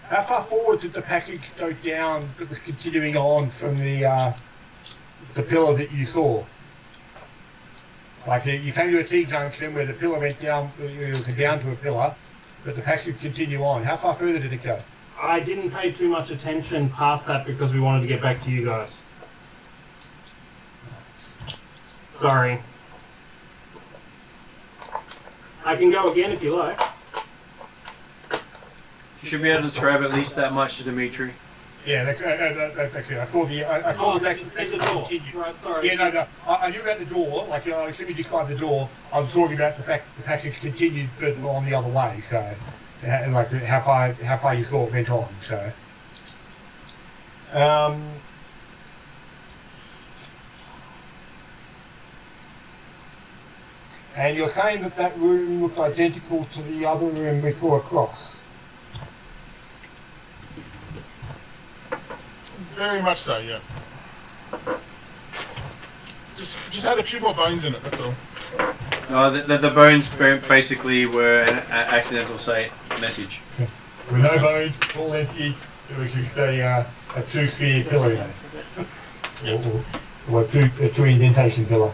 how far forward did the passage go down that was continuing on from the pillar that you saw? Like you came to a T-junction where the pillar went down, it was down to a pillar, but the passage continued on. How far further did it go? I didn't pay too much attention past that because we wanted to get back to you guys. Sorry. I can go again if you like. You should be able to describe at least that much to Dimitri. Yeah, that's it. I saw the there's a door. Right, sorry. Yeah, no. I knew about the door. Like, as soon as you described the door, I was talking about the fact that the passage continued further on the other way. So, like, how far you saw it went on. So, and you're saying that room looked identical to the other room we saw across. Very much so, yeah. Just had a few more bones in it. That's all. The bones basically were an accidental message. There were no bones, all empty. It was just a two-sphere pillar in it. Or a two indentation pillar.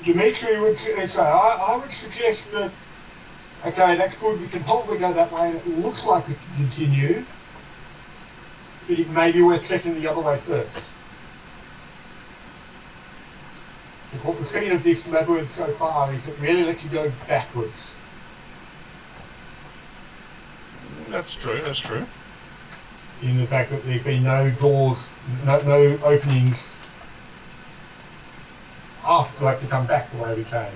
Dimitri would say, I would suggest that, okay, that's good, we can probably go that way, and it looks like we can continue, but it may be worth checking the other way first. What we've seen of this labyrinth so far is it really lets you go backwards. That's true. That's true. In the fact that there's been no doors, no openings after, like, to come back the way we came.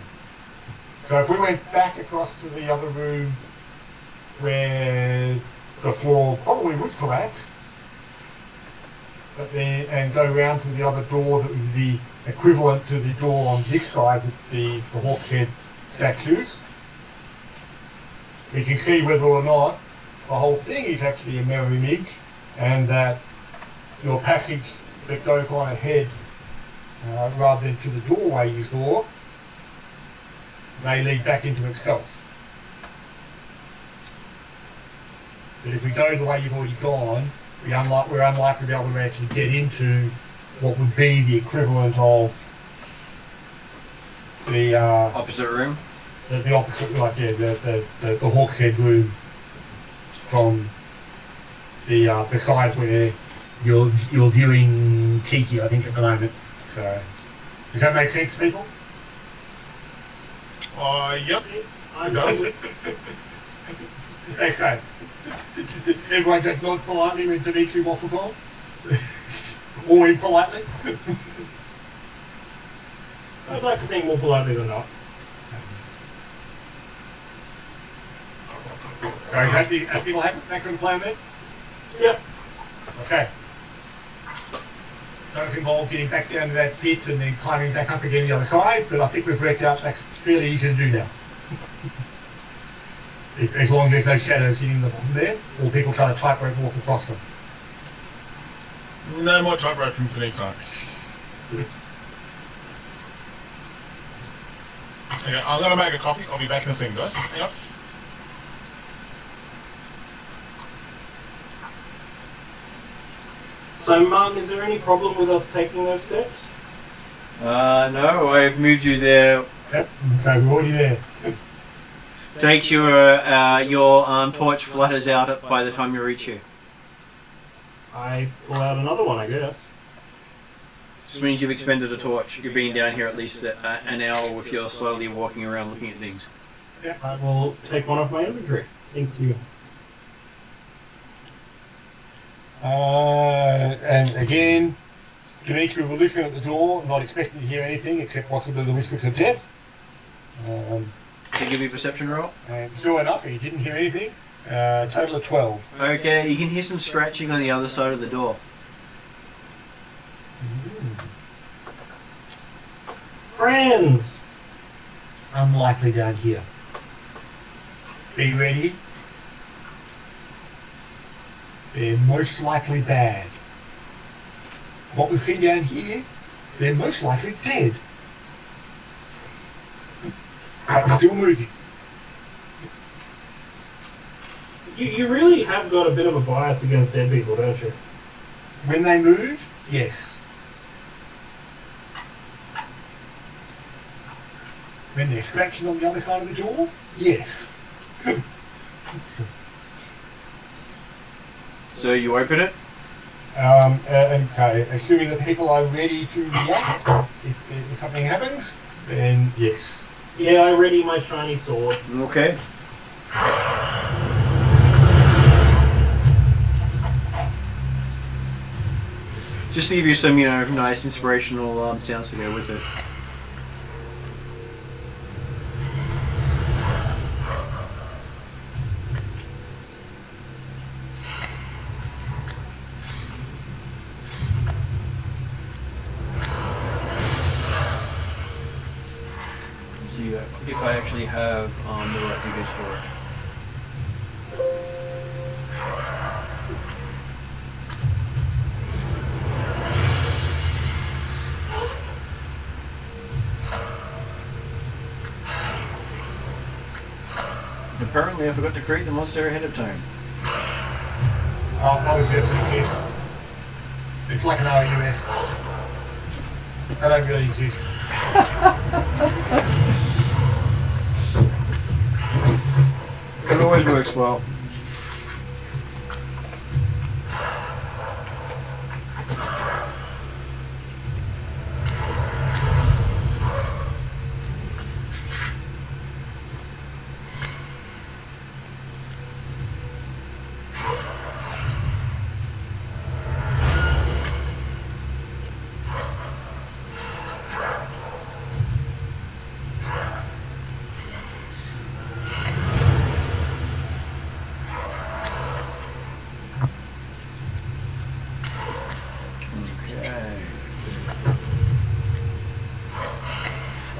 So if we went back across to the other room where the floor probably would collapse, but then and go round to the other door that would be equivalent to the door on this side with the Hawk's Head statues, we can see whether or not the whole thing is actually a mirror image, and that your passage that goes on ahead rather than to the doorway you saw may lead back into itself. But if we go the way you've already gone, we're unlikely to be able to actually get into what would be the equivalent of the Opposite room? The opposite, like, yeah, the Hawk's Head room from the side where you're viewing Kiki, I think, at the moment. So, does that make sense to people? Yep. I does. They say. Everyone just nods politely when Dimitri waffles on. Or impolitely. I'd like to think more politely than not. So is that the acting will happen? Next on the plan then? Yep. Okay. Does involve getting back down to that pit and then climbing back up again the other side, but I think we've worked out that's fairly easy to do now. As long as there's no shadows hitting the bottom there, or people trying to tightrope walk across them. No more tightroping for next time. Okay, I'm gonna make a coffee. I'll be back in a second, guys. Hang on. So, Martin, is there any problem with us taking those steps? No, I've moved you there. Yep, so we're already there. Takes your torch flutters out by the time you reach here. I pull out another one, I guess. This means you've expended a torch. You've been down here at least an hour if you're slowly walking around looking at things. Yeah. I will take one off my inventory. Thank you. And again, Dimitri will listen at the door, not expecting to hear anything except possibly the whispers of death. Can you give me a perception roll? And sure enough, he didn't hear anything. Total of 12. Okay, you can hear some scratching on the other side of the door. Friends! Unlikely down here. Be ready. They're most likely bad. What we've seen down here, they're most likely dead. But still moving. You really have got a bit of a bias against dead people, don't you? When they move, yes. When they're scratching on the other side of the door, yes. So you open it? And so, assuming that people are ready to react, if something happens, then yes. Yeah, I ready my shiny sword. Okay. Just to give you some, nice inspirational sounds to go with it. So you if I actually have the right figures for it. Apparently, I forgot to create the monster ahead of time. Oh, obviously it doesn't exist. It's like an RUS. They don't really exist. It always works well.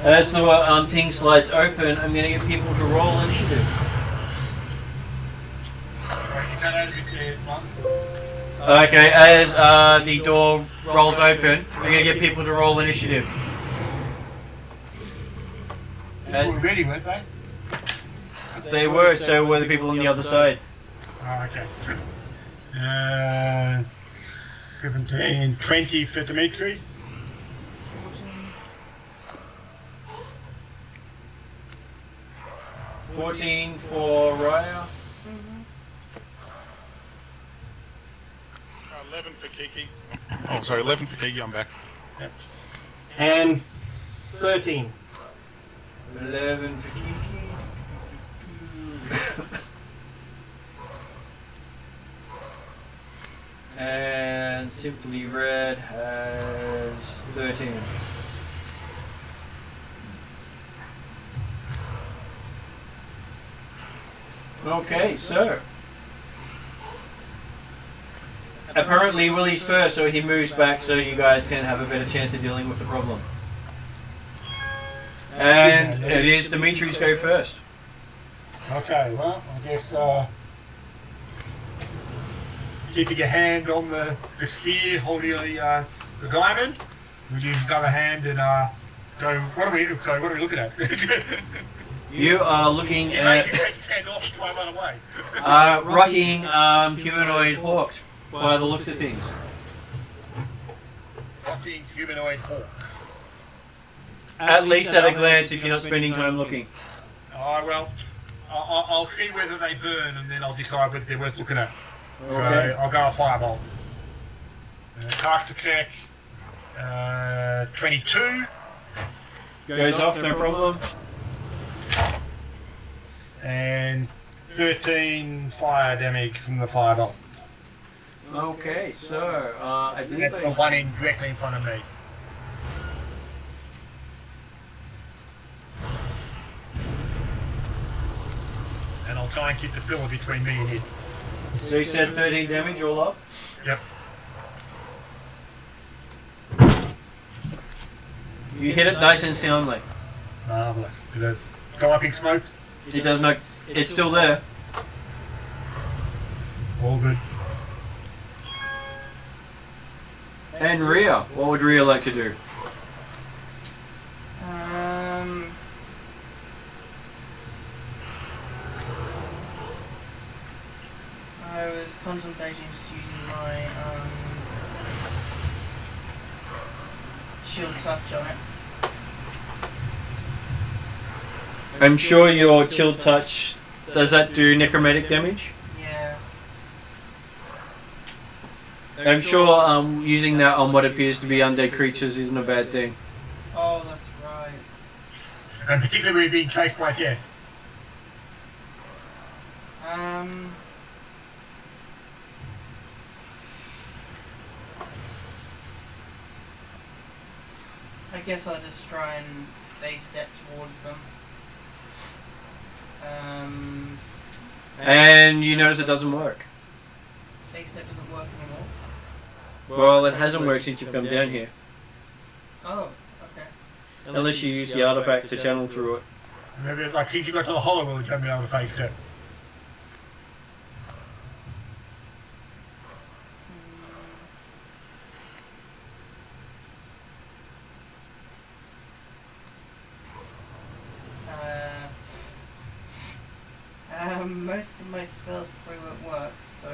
As the thing slides open, I'm going to get people to roll initiative. Sorry, you can't open it, Mark. Okay, as the door rolls open, we're going to get people to roll initiative. People were ready, weren't they? They were, so were the people on the other side. Oh, okay. 17, 20 for Dimitri. 14 for Raya. 11 for Kiki. Oh, sorry, 11 for Kiki. I'm back. Yep. And 13. 11 for Kiki. And Simply Red has 13. Okay, so apparently Willie's first, so he moves back so you guys can have a better chance of dealing with the problem. And it is Dimitri's go first. Okay, well, I guess keeping your hand on the sphere, holding the diamond, we'll use his other hand and go. What are we looking at? You are looking Take at his hand off to run away. rocking humanoid hawks by the looks of things. Rocking humanoid hawks. At least at a glance if you're not spending time looking. Oh, well, I'll see whether they burn and then I'll decide whether they're worth looking at. So Okay. I'll go a fireball. Caster check. 22. Goes off, no problem. And 13 fire damage from the fireball. Okay, so I believe That's the one directly in front of me. And I'll try and keep the pillar between me and it. so you said 13 damage all up. Yep. You hit it nice and soundly. Marvellous. Did it go up in smoke? It does not. It's still there. All good. And Rhea, what would Rhea like to do? I was contemplating just using my shield touch on it. I'm sure your chill touch, does that do necromantic damage? Yeah. I'm sure using that on what appears to be undead creatures isn't a bad thing. Oh, that's right. And particularly being chased by death. I guess I'll just try and face step towards them. And you notice it doesn't work. Face step doesn't work anymore. Well, it hasn't worked since you've come down here. Oh, okay. Unless you use the artifact to channel through it. Remember, like, since you got to the hollow world, you haven't been able to face it. Most of my spells probably won't work, so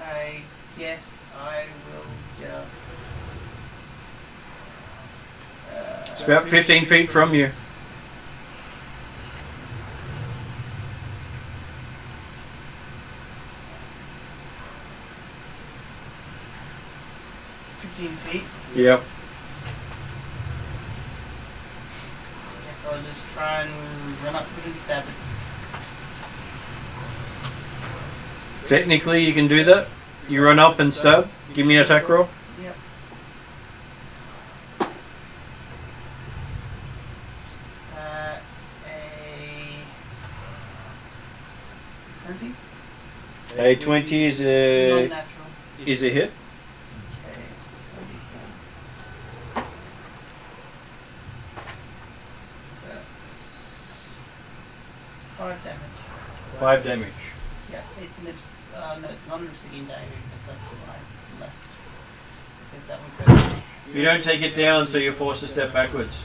I guess I will just. It's about 15 feet from you. $15. Yep. Guess I'll just try and run up to it and stab it. Technically, you can do that. You run up and stab. Give me an attack roll. Yep. That's a 20. A 20 is a Non-natural. is a hit. Okay, that's 5 damage. 5 damage. Yeah, it's an no, it's not an obsidian dagger because that's the one I left. Because that one goes. You don't take it down, so you're forced to step backwards.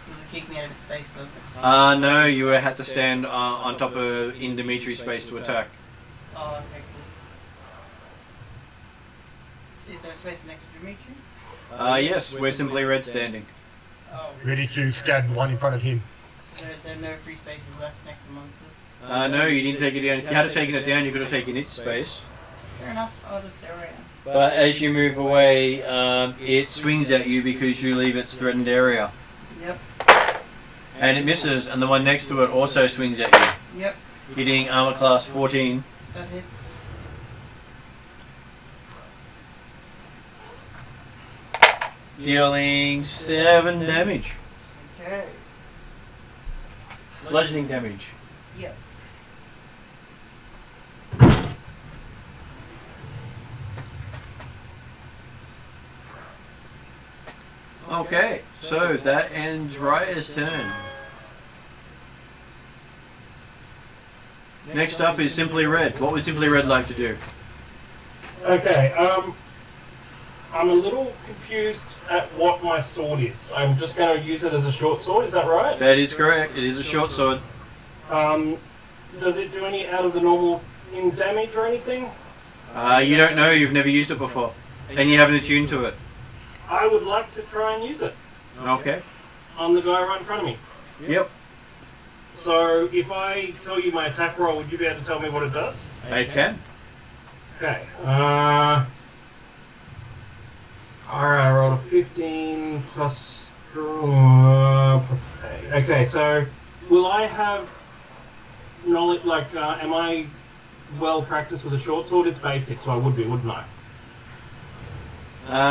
Does it kick me out of its space, does it? No, you had to stand on top of in Dimitri's space to attack. Oh, okay, cool. Is there a space next to Dimitri? Yes, we're simply red standing. Oh, Ready to stab the one in front of him. so there are no free spaces left next to monsters? No, you didn't take it down. If you had taken it down, you could have taken its space. Fair enough, I'll just stay where I am. But as you move away, it swings at you because you leave its threatened area. Yep, And it misses, and the one next to it also swings at you, yep, hitting armor class 14. that hits. Dealing 7 damage. Okay. Bludgeoning damage. Yep. Okay, so that ends Raya's turn. Next up is Simply Red. What would Simply Red like to do? Okay, I'm a little confused at what my sword is. I'm just going to use it as a short sword, is that right? That is correct. It is a short sword. Does it do any out of the normal in damage or anything? You don't know. You've never used it before, and you haven't attuned to it. I would like to try and use it Okay. on the guy right in front of me. Yep. So if I tell you my attack roll, would you be able to tell me what it does? I can. Okay. Alright, I rolled a 15 plus 8. Okay, so will I have knowledge, like, am I well practiced with a short sword? It's basic, so I would be, wouldn't I?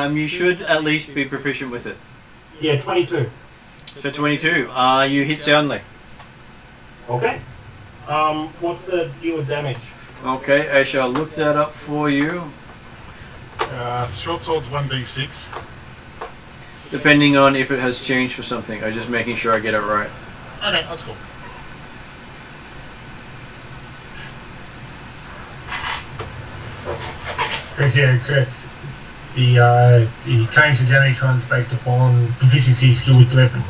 You should at least be proficient with it. Yeah, 22. So 22. You hit soundly. Okay. What's the deal with damage? Okay, I shall look that up for you. Short sword's 1d6. Depending on if it has changed for something. I'm just making sure I get it right. Okay, that's cool. Yeah, the change the damage runs based upon proficiency skill with the weapon.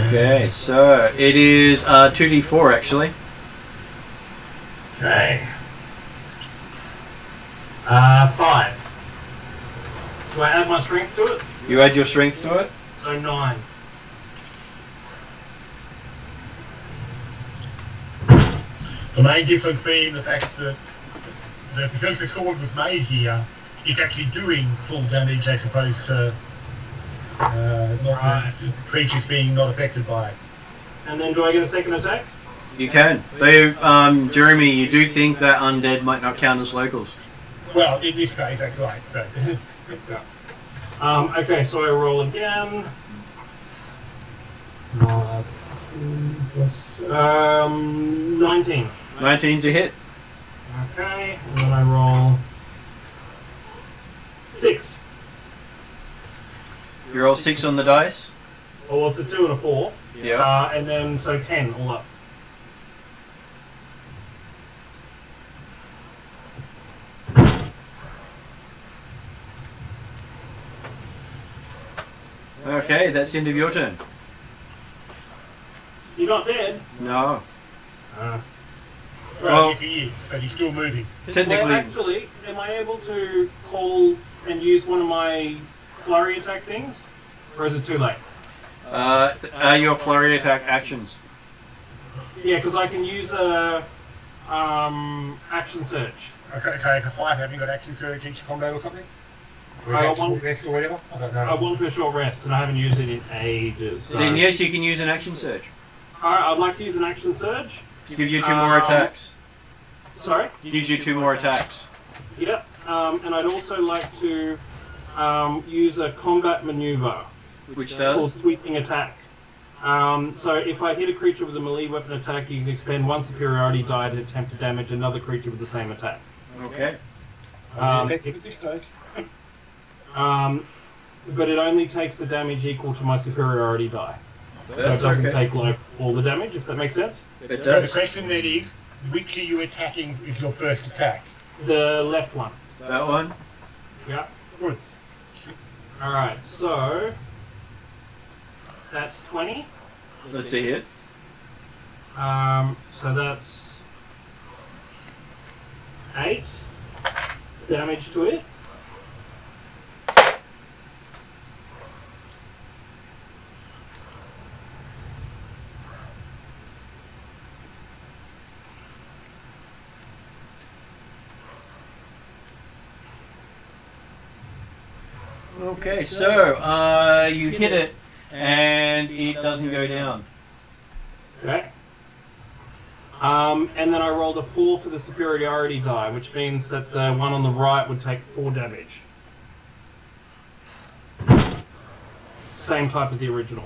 Okay, so it is 2d4 actually. Okay. 5. Do I add my strength to it? You add your strength to it. So 9. The main difference being the fact that because the sword was made here, it's actually doing full damage as opposed to creatures being not affected by it. And then do I get a second attack? You can. Though, Jeremy, you do think that undead might not count as locals. Well, in this case, that's right. But Okay, so I roll again. Plus 19. 19's a hit. Okay, and then I roll You roll 6 on the dice. Oh, well, it's a 2 and a 4. Yeah. And then, so 10 all up. Okay, that's the end of your turn. You're not dead? No. Well, Well- yes, he is, but he's still moving. Technically, Well, actually, am I able to call and use one of my flurry attack things? Or is it too late? are your flurry attack actions? Yeah, because I can use a action search. So it's a 5, haven't you got action surge each combat or something? Or is I that got one- short rest or whatever? I don't know. I want for a short rest, and I haven't used it in ages. So. Then yes, you can use an action surge. Alright, I'd like to use an action surge. Gives you 2 more attacks. Sorry? Gives you 2 more attacks. Yep. And I'd also like to use a combat maneuver Which called does? sweeping attack. So if I hit a creature with a melee weapon attack, you can expend 1 superiority die to attempt to damage another creature with the same attack. Okay. Effective at this stage. But it only takes the damage equal to my superiority die. So it That's doesn't okay. take like all the damage, if that makes sense. It So the does. question then is, which are you attacking is your first attack? The left one. That one. Yep. Good. Alright, so that's 20. That's a hit. So that's 8 damage to it. Okay, so you hit it, and it doesn't go down. Okay. And then I rolled a 4 for the superiority die, which means that the one on the right would take 4 damage. Same type as the original.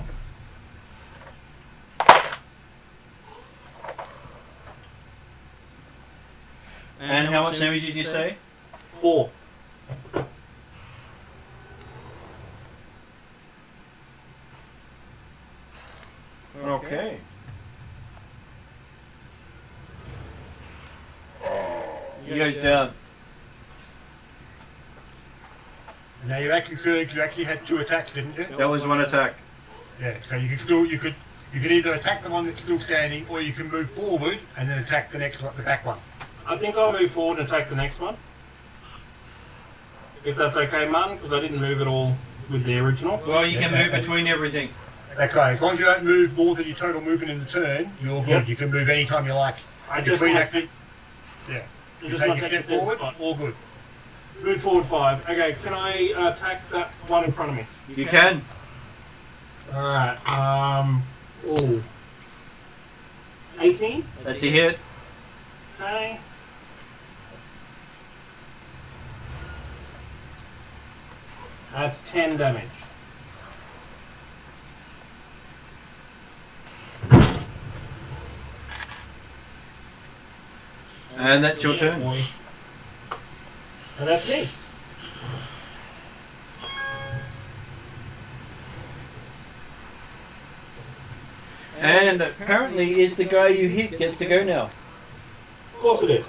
And how much damage did you say? 4. Okay. He goes down. Now your action surge, you actually had 2 attacks, didn't you? That was 1 attack. Yeah. So you could either attack the one that's still standing, or you can move forward and then attack the next one, the back one. I think I'll move forward and attack the next one. If that's okay, Martin, because I didn't move at all with the original. Well, you can move between everything. That's right. As long as you don't move more than your total movement in the turn, you're good. Yep. You can move any time you like. I just Between want to action- Yeah. You just take want a to take step the dead forward, spot. all good. Move forward 5. Okay, can I attack that one in front of me? You can. Alright, ooh. 18? That's a hit. Okay. That's 10 damage. And that's your turn. Boy. And that's me. And apparently, is the guy you hit gets to go now. Of course it is.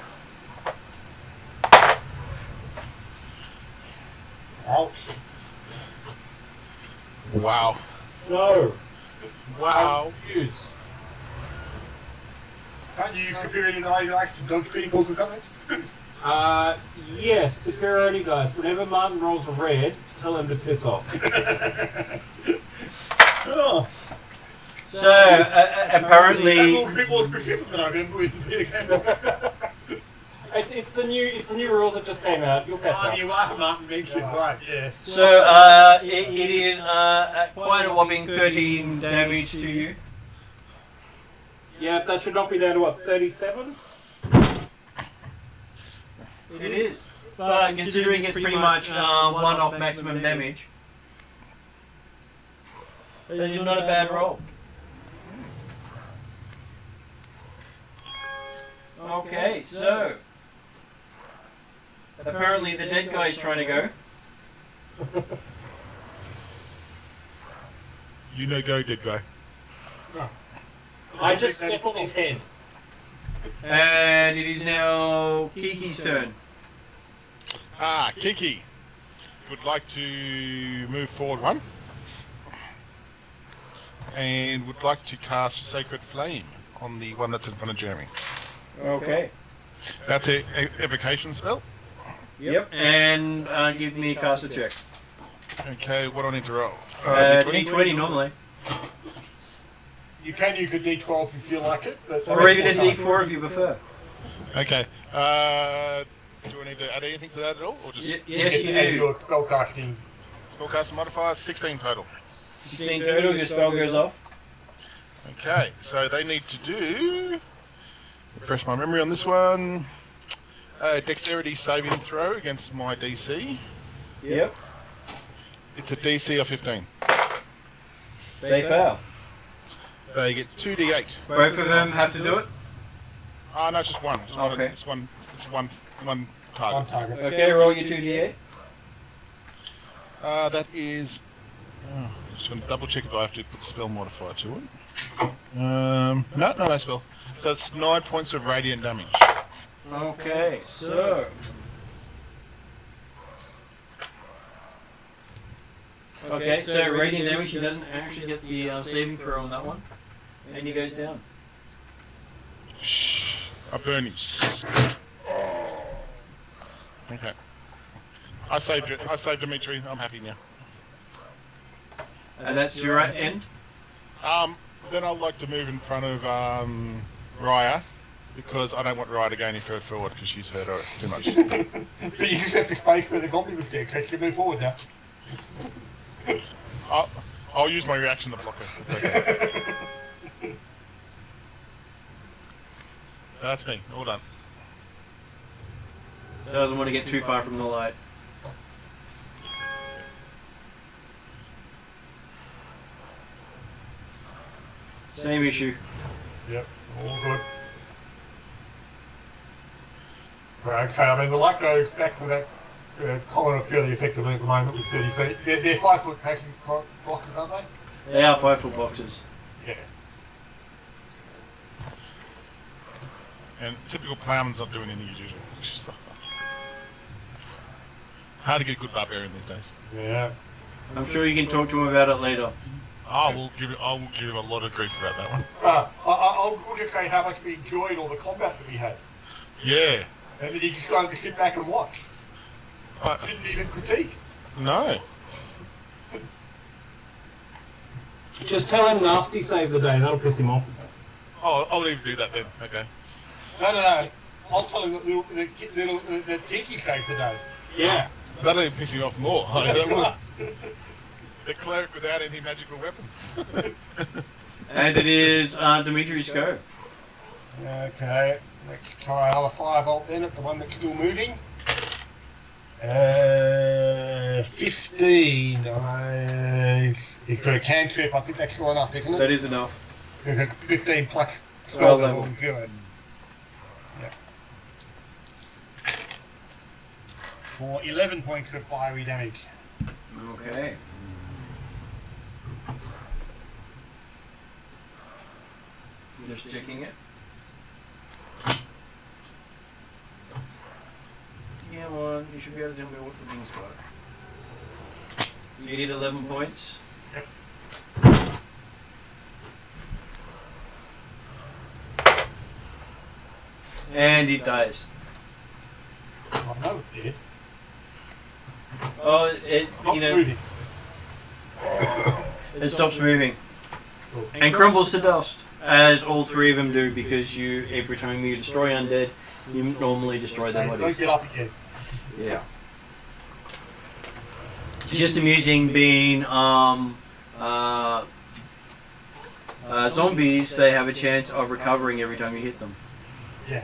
Ouch. Wow. No. Wow. Use. Can't you use superiority dice to dodge criticals or something? Yes, superiority dice. Whenever Martin rolls a red, tell him to piss off. Oh, So that apparently, rule's a bit more specific than I remember with the game. It's the new rules that just came out. You'll catch Ah, up. you are Martin mentioned, right, yeah. so it is quite a whopping 13 damage to you. Yeah, that should knock me down to what, 37? It is, but considering it's pretty much one-off maximum damage, it is not a bad roll. Okay, so apparently the dead guy is trying to go. You no go, dead guy. No. I just step on his head. And it is now Kiki's turn. Kiki would like to move forward one. And would like to cast Sacred Flame on the one that's in front of Jeremy. Okay. That's a evocation spell. Yep. And give me a caster check. Okay, what do I need to roll? D20 normally. You can use a D12 if you feel like it. But Or even a D4 if you prefer. Okay. Do I need to add anything to that at all? Or just Yes, you add do. your spellcasting. spellcasting modifier? 16 total. 16 total, your spell goes off. Okay, so they need to do... Refresh my memory on this one. Dexterity saving throw against my DC. Yep. It's a DC of 15. They fail. They get 2d8. Both of them have to do it. Oh, no, it's just one. Okay. It's one On target. target. Okay, roll your 2d8. That is... just going to double check if I have to put spell modifier to it. No spell. So it's 9 points of radiant damage. Okay, so... Okay, so radiant damage, he doesn't actually get the saving throw on that one. And he goes down. Shh. A burning. Okay. I saved Dimitri. I'm happy now. And that's your end? Then I'd like to move in front of Raya, because I don't want Raya to go any further forward because she's hurt her too much. But you just have to space where the zombie was there, so you can move forward now. I'll use my reaction to block her. Okay. That's me. All done. Doesn't want to get too far from the light. Same issue. Yep, all good. Right, so I mean the light goes back to that column fairly effectively at the moment with 30 feet. They're 5 foot passing boxes, aren't they? They are 5 foot boxes. Yeah. And typical plowman's not doing anything as usual. Hard to get a good barbarian these days. Yeah. I'm sure you can talk to him about it later. I will give him a lot of grief about that one. I'll just say how much we enjoyed all the combat that we had. Yeah. And then you just started to sit back and watch. Didn't even critique. No. Just tell him nasty save the day, that'll piss him off. Oh, I'll even do that then. Okay. No. I'll tell him the Tiki saved the day. Yeah. That'll even piss him off more. The cleric without any magical weapons. And it is Dimitri's go. Okay, let's try another 5-volt then at the one that's still moving. 15. If for a cantrip, I think that's still enough, isn't it? That is enough. If it's 15 plus Spell spell level. level. Good. Yep. For 11 points of fiery damage. Okay. Just checking it. Yeah, well, you should be able to tell me what the thing's got. You need 11 points. Yep. And it dies. I know it did. Oh, it Stop you know moving. it stops moving Cool. and crumbles to dust, as all three of them do, because you every time you destroy undead, you normally destroy their Don't bodies. get up again. Yeah. It's just amusing being zombies. They have a chance of recovering every time you hit them. Yeah.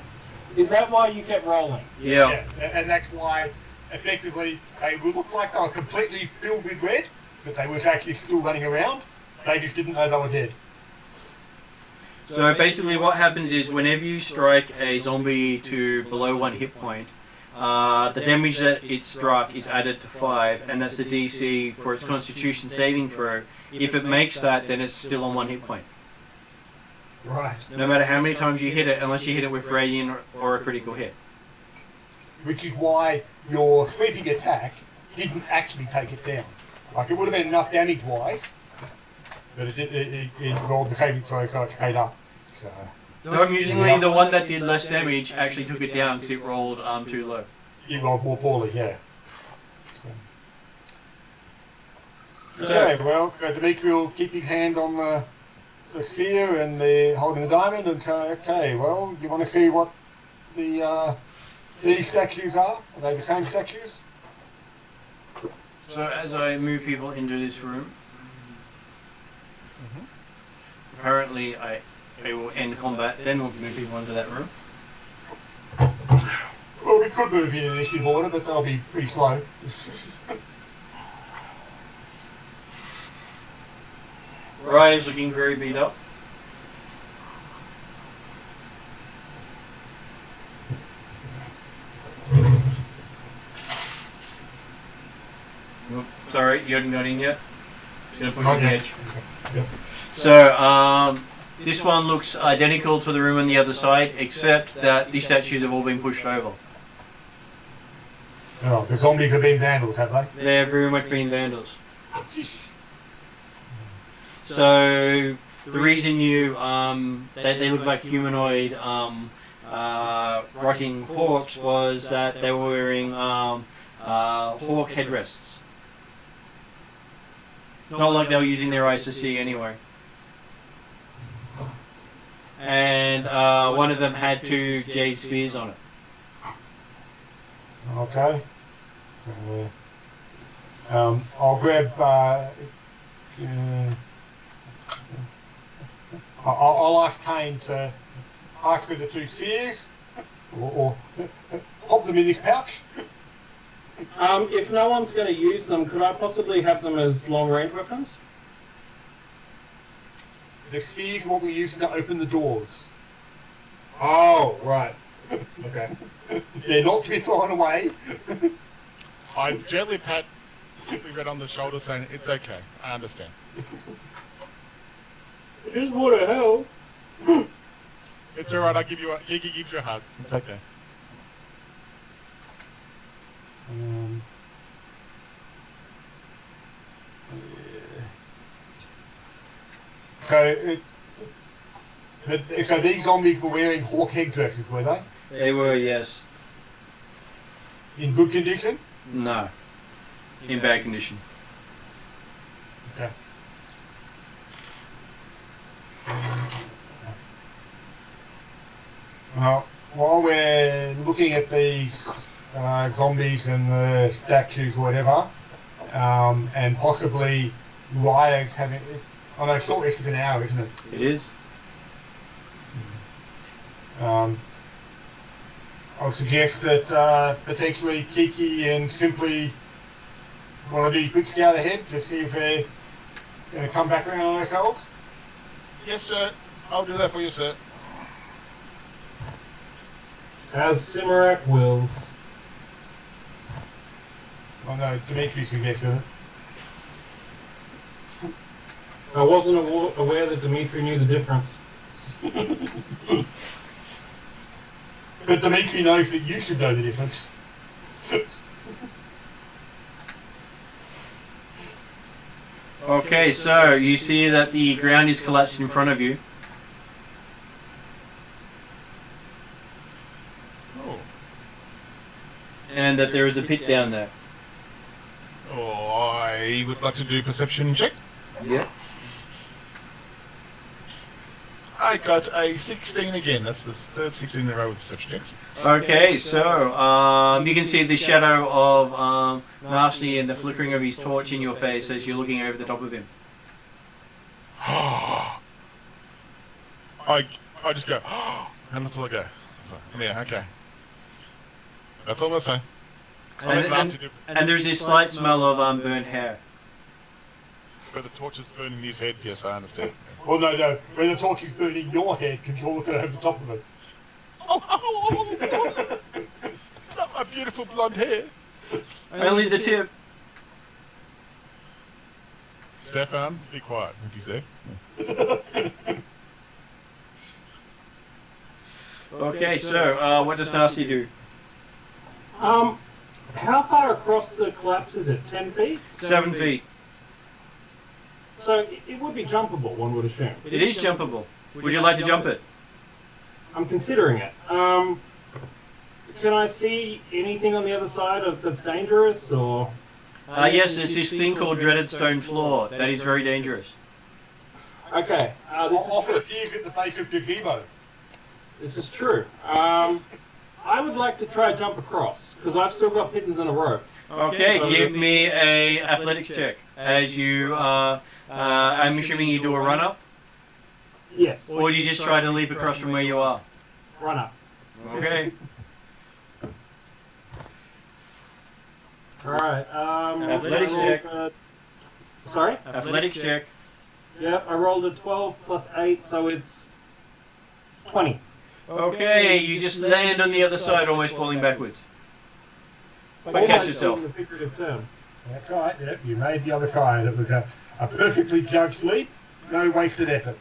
Is that why you kept rolling? Yeah. And that's why, effectively, they would look like they were completely filled with red, but they was actually still running around. They just didn't know they were dead. So basically, what happens is whenever you strike a zombie to below 1 hit point, the damage that it struck is added to 5, and that's the DC for its Constitution saving throw. If it makes that, then it's still on 1 hit point. Right. No matter how many times you hit it, unless you hit it with radiant or a critical hit. Which is why your sweeping attack didn't actually take it down. Like, it would have been enough damage-wise, but it rolled the saving throw, so it stayed up. So, Usually the one that did less damage actually took it down because it rolled too low. it rolled more poorly, yeah. So. Okay, well, so Dimitri will keep his hand on the sphere and holding the diamond and say, okay, well, you want to see what these statues are? Are they the same statues? So as I move people into this room, apparently I will end combat, then we'll move people into that room. Well, we could move in initiative order, but they'll be pretty slow. Ryan's looking very beat up. Oop, sorry, you haven't got in yet. Just gonna put you on the edge. Yep. So, this one looks identical to the room on the other side, except that these statues have all been pushed over. Oh, the zombies have been vandals, have they? They're very much been vandals. So the reason they look like humanoid rotting corpse was that they were wearing hawk headrests. Not like they were using their eyes to see anyway. And one of them had 2 jade spheres on it. Okay. I'll grab. I'll ask Kane to ask for the 2 spheres, or pop them in his pouch. If no one's going to use them, could I possibly have them as long-range weapons? The spheres are what we use to open the doors. Oh, right. Okay. They're not to be thrown away. I gently pat Simply Red on the shoulder saying, it's okay, I understand. Just what the hell? It's alright, Gigi gives you a hug. It's okay. So these zombies were wearing hawk head dresses, were they? They were, yes. In good condition? No. In bad condition. Okay. While we're looking at these zombies and the statues or whatever, and possibly Rya's having... I know short rest is an hour, isn't it? It is. I'll suggest that potentially Kiki and Simply want to do a quick scout ahead to see if they're going to come back around on ourselves. Yes, sir. I'll do that for you, sir. As Simarak wills. Oh no, Dimitri suggested it. I wasn't aware that Dimitri knew the difference. But Dimitri knows that you should know the difference. Okay, so you see that the ground is collapsed in front of you. Oh. And that there is a pit down there. Oh, I would like to do perception check. Yeah. I got a 16 again. That's the third 16 in a row with perception checks. Okay, so you can see the shadow of Nasty and the flickering of his torch in your face as you're looking over the top of him. I just go, and that's all I go. So, yeah, okay. That's all I'm saying. And there's this slight smell of burnt hair. But the torch is burning his head, yes, I understand. Well, no. When the torch is burning your head, because you're looking over the top of it. Oh, not my beautiful blonde hair. Only the tip. Stefan, be quiet. What did you say? Okay, so what does Nasty do? How far across the collapse is it? 10 feet? 7 feet. So it would be jumpable, one would assume. It is jumpable. Would you like to jump it? I'm considering it. Can I see anything on the other side that's dangerous, or? Yes, there's this thing called dreaded stone floor. That is very dangerous. Okay, Often appears at the base of gazebo. this is true. I would like to try jump across, because I've still got pittance and a rope. Okay, give me a athletics check as you I'm assuming you do a run up, Yes, or do you just try to leap across from where you are? run up. Okay. Alright, Athletics check. Sorry? Athletics check. Yep, I rolled a 12 plus 8, so it's 20. Okay, you just land on the other side, almost falling backwards. But catch Almost yourself. in the figurative term. That's right, yep, you made the other side. It was a perfectly judged leap, no wasted effort.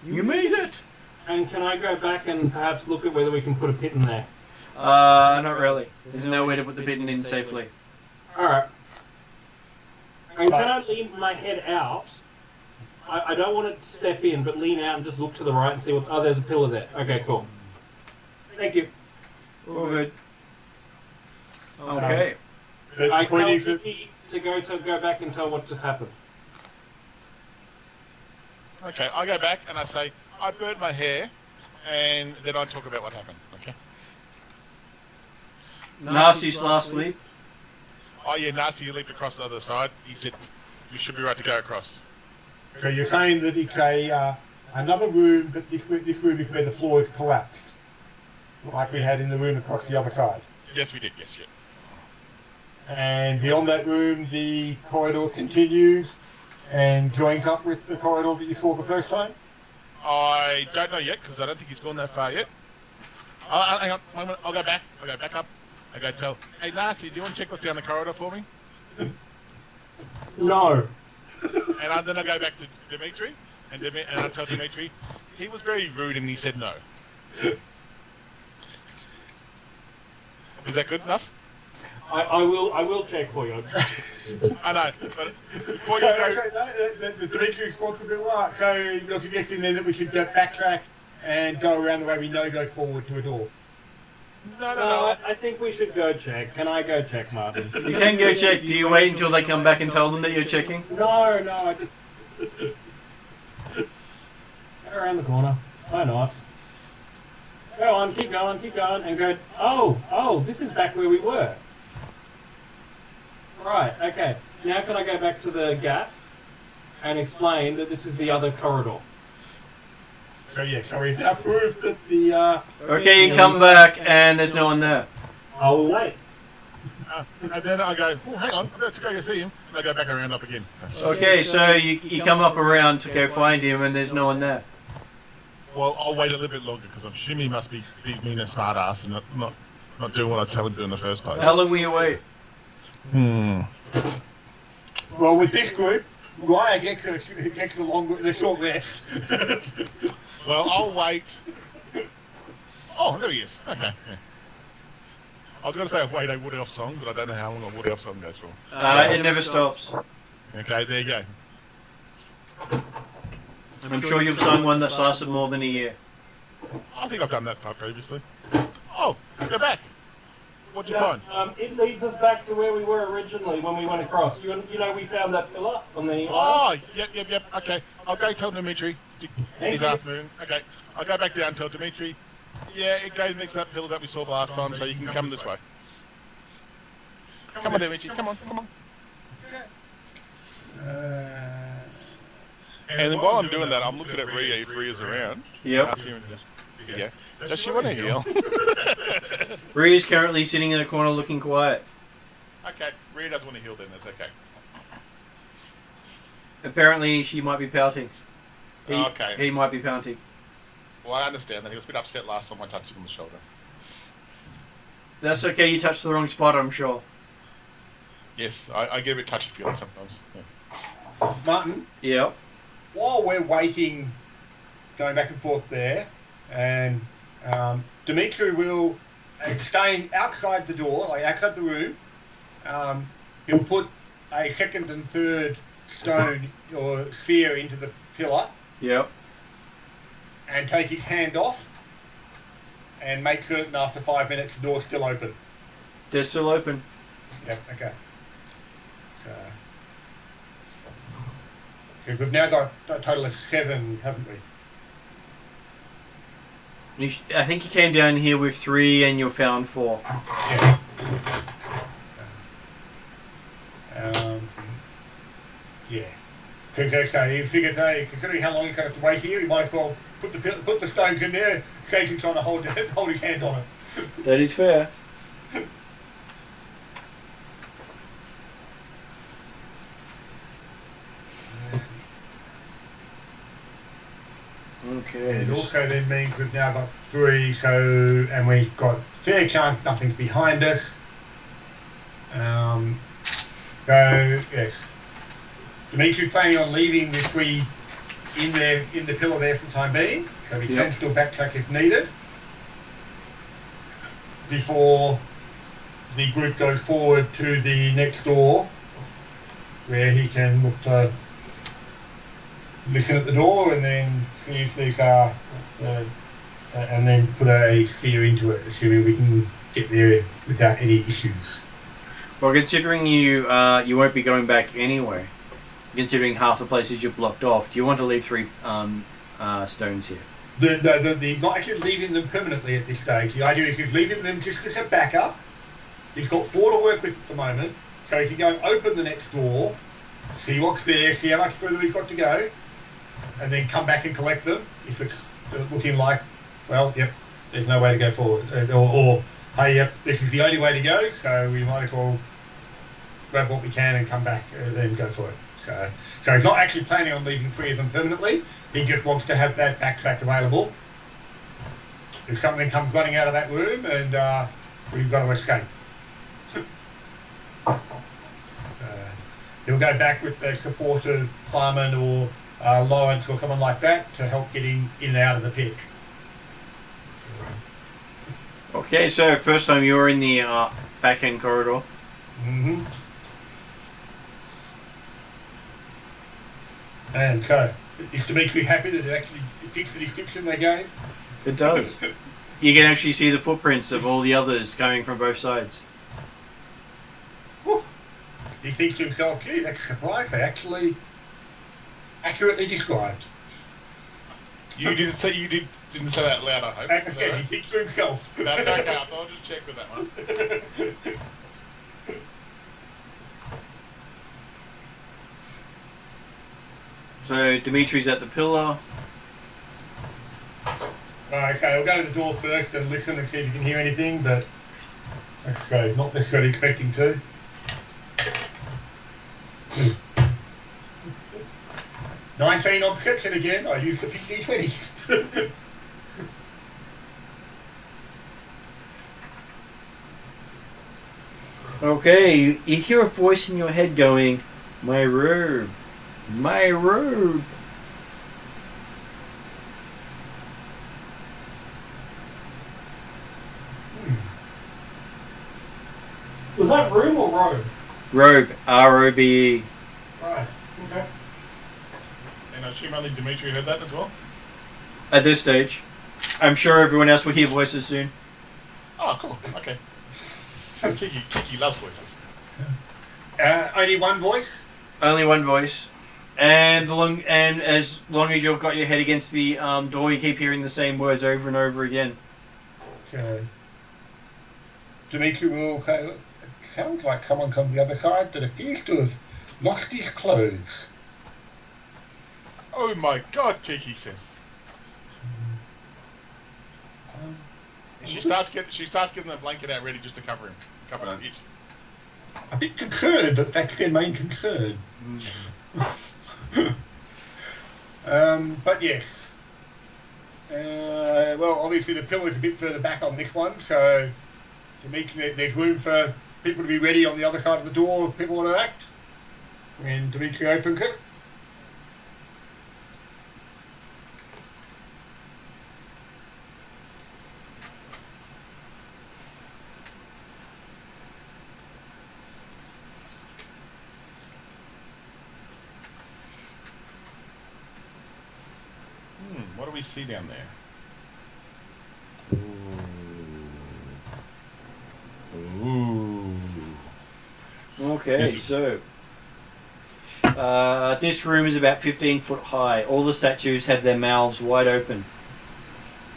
You made it. And can I go back and perhaps look at whether we can put a pit in there? Not really. There's no way to put the pit in safely. Alright. And can I lean my head out? I don't want to step in, but lean out and just look to the right and see what... Oh, there's a pillar there. Okay, cool. Thank you. All good. Okay. But I the point tell is that Vicky to go back and tell what just happened. Okay, I go back and I say, I burnt my hair, and then I talk about what happened. Okay. Nasty's last leap. Oh yeah, Nasty, you leaped across the other side. He said, you should be right to go across. so you're saying that it's another room, but this room is where the floor is collapsed, like we had in the room across the other side. Yes, we did. Yes, yeah. And beyond that room, the corridor continues and joins up with the corridor that you saw the first time. I don't know yet because I don't think he's gone that far yet. Hang on, one minute. I'll go back. I'll go back up. I go tell, hey Nasty, do you want to check what's down the corridor for me? No. And then I go back to Dimitri, and I tell Dimitri, he was very rude and he said no. Is that good enough? I will check for you. I know, but before you So, go, the Dimitri response will be right. So you're suggesting then that we should go backtrack and go around the way we know goes forward to a door. no. I think we should go check. Can I go check, Martin? You can go check. Do you wait until they come back and tell them that you're checking? No, I just... Go around the corner. Why not? Go on, keep going, and go... Oh, this is back where we were. Right, okay. Now can I go back to the gap and explain that this is the other corridor? So yeah, so we've now proved that the Okay, you come back and there's no one there. I will wait. And then I go, oh, hang on, I've got to go see him. And I go back around up again. Okay, so you come up around to go find him and there's no one there. Well, I'll wait a little bit longer because I'm assuming he must be being a smart ass and not doing what I tell him to do in the first place. How long will you wait? well, with this group, Ryan gets the short rest. Well, I'll wait. Oh, there he is. Okay. Yeah. I was going to say wait a Wood Elf song, but I don't know how long a Wood Elf song goes for. It never stops. Okay, there you go. I'm sure you've sung one that's lasted more than a year. I think I've done that part previously. Oh, go back. What'd you find? It leads us back to where we were originally when we went across. You know, we found that pillar on the... Oh, yep. Okay, I'll go tell Dimitri. Get his you. ass moving. Okay, I'll go back down and tell Dimitri. Yeah, it goes next to that pillar that we saw last time, so you can come this way. Come on, Dimitri. Come on. And then while I'm doing that, I'm looking at Rhea if Rhea's around. Yep. Yeah. Does she want to heal? Rhea's currently sitting in a corner looking quiet. Okay, Rhea doesn't want to heal then, that's okay. Apparently she might be pouting. Okay. He might be pouting. Well, I understand that. He was a bit upset last time I touched him on the shoulder. That's okay, you touched the wrong spot, I'm sure. Yes, I get a bit touchy-feely sometimes. Yeah. Martin, Yep. while we're waiting, going back and forth there, and Dimitri will, staying outside the door, like outside the room, he'll put a second and third stone or sphere into the pillar Yep. and take his hand off and make certain after 5 minutes the door's still open. They're still open. Yep, okay. So, because we've now got a total of 7, haven't we? I think you came down here with 3 and you found 4. Yeah. Yeah. Because you figure, considering how long he's going to have to wait here, you might as well put the stones in there, save him trying to hold his hand on it. That is fair. Okay. It also then means we've now got 3, and we've got fair chance nothing's behind us. Yes. Dimitri's planning on leaving the 3 in the pillar there for the time being, so we can still backtrack if needed before the group goes forward to the next door, where he can look to listen at the door and then see if there's and then put a sphere into it, assuming we can get there without any issues. Well, considering you won't be going back anyway, considering half the places you're blocked off, do you want to leave 3 stones here? He's not actually leaving them permanently at this stage. The idea is he's leaving them just as a backup. He's got 4 to work with at the moment, so he can go and open the next door, see what's there, see how much further he's got to go, and then come back and collect them if it's looking like, well, yep, there's no way to go forward. Or hey, yep, this is the only way to go, so we might as well grab what we can and come back and then go for it. So he's not actually planning on leaving 3 of them permanently. He just wants to have that backtrack available if something comes running out of that room and we've got to escape. So he'll go back with the support of Klarman or Lawrence or someone like that to help get in and out of the pit. Okay, so first time you're in the back end corridor. Mm-hmm. And so, is Dimitri happy that it actually fits the description they gave? It does. You can actually see the footprints of all the others coming from both sides. Whew. He thinks to himself, gee, that's a surprise. They actually accurately described. You didn't say that out loud, I hope. As I said, he thinks to himself. That's okay, I'll just check with that one. So Dimitri's at the pillar. Right, so we'll go to the door first and listen and see if you can hear anything, but let's say not necessarily expecting to. 19 on perception again. I used the D20. Okay, you hear a voice in your head going, "My robe, my robe." Was that room or robe? Robe, R-O-B-E. Right. Okay. And I assume only Dimitri heard that as well? At this stage. I'm sure everyone else will hear voices soon. Oh, cool. Okay. Kiki loves voices. Only one voice? Only one voice. And as long as you've got your head against the door, you keep hearing the same words over and over again. Okay. Dimitri will say, it sounds like someone's on the other side that appears to have lost his clothes. Oh my god, Kiki says. She starts getting the blanket out ready just to cover him. Cover it. A bit concerned that that's their main concern. But yes. Well, obviously the pillar's a bit further back on this one, so Dimitri, there's room for people to be ready on the other side of the door if people want to act. When Dimitri opens it. What do we see down there? Ooh. Okay, Yes. so this room is about 15 foot high. All the statues have their mouths wide open.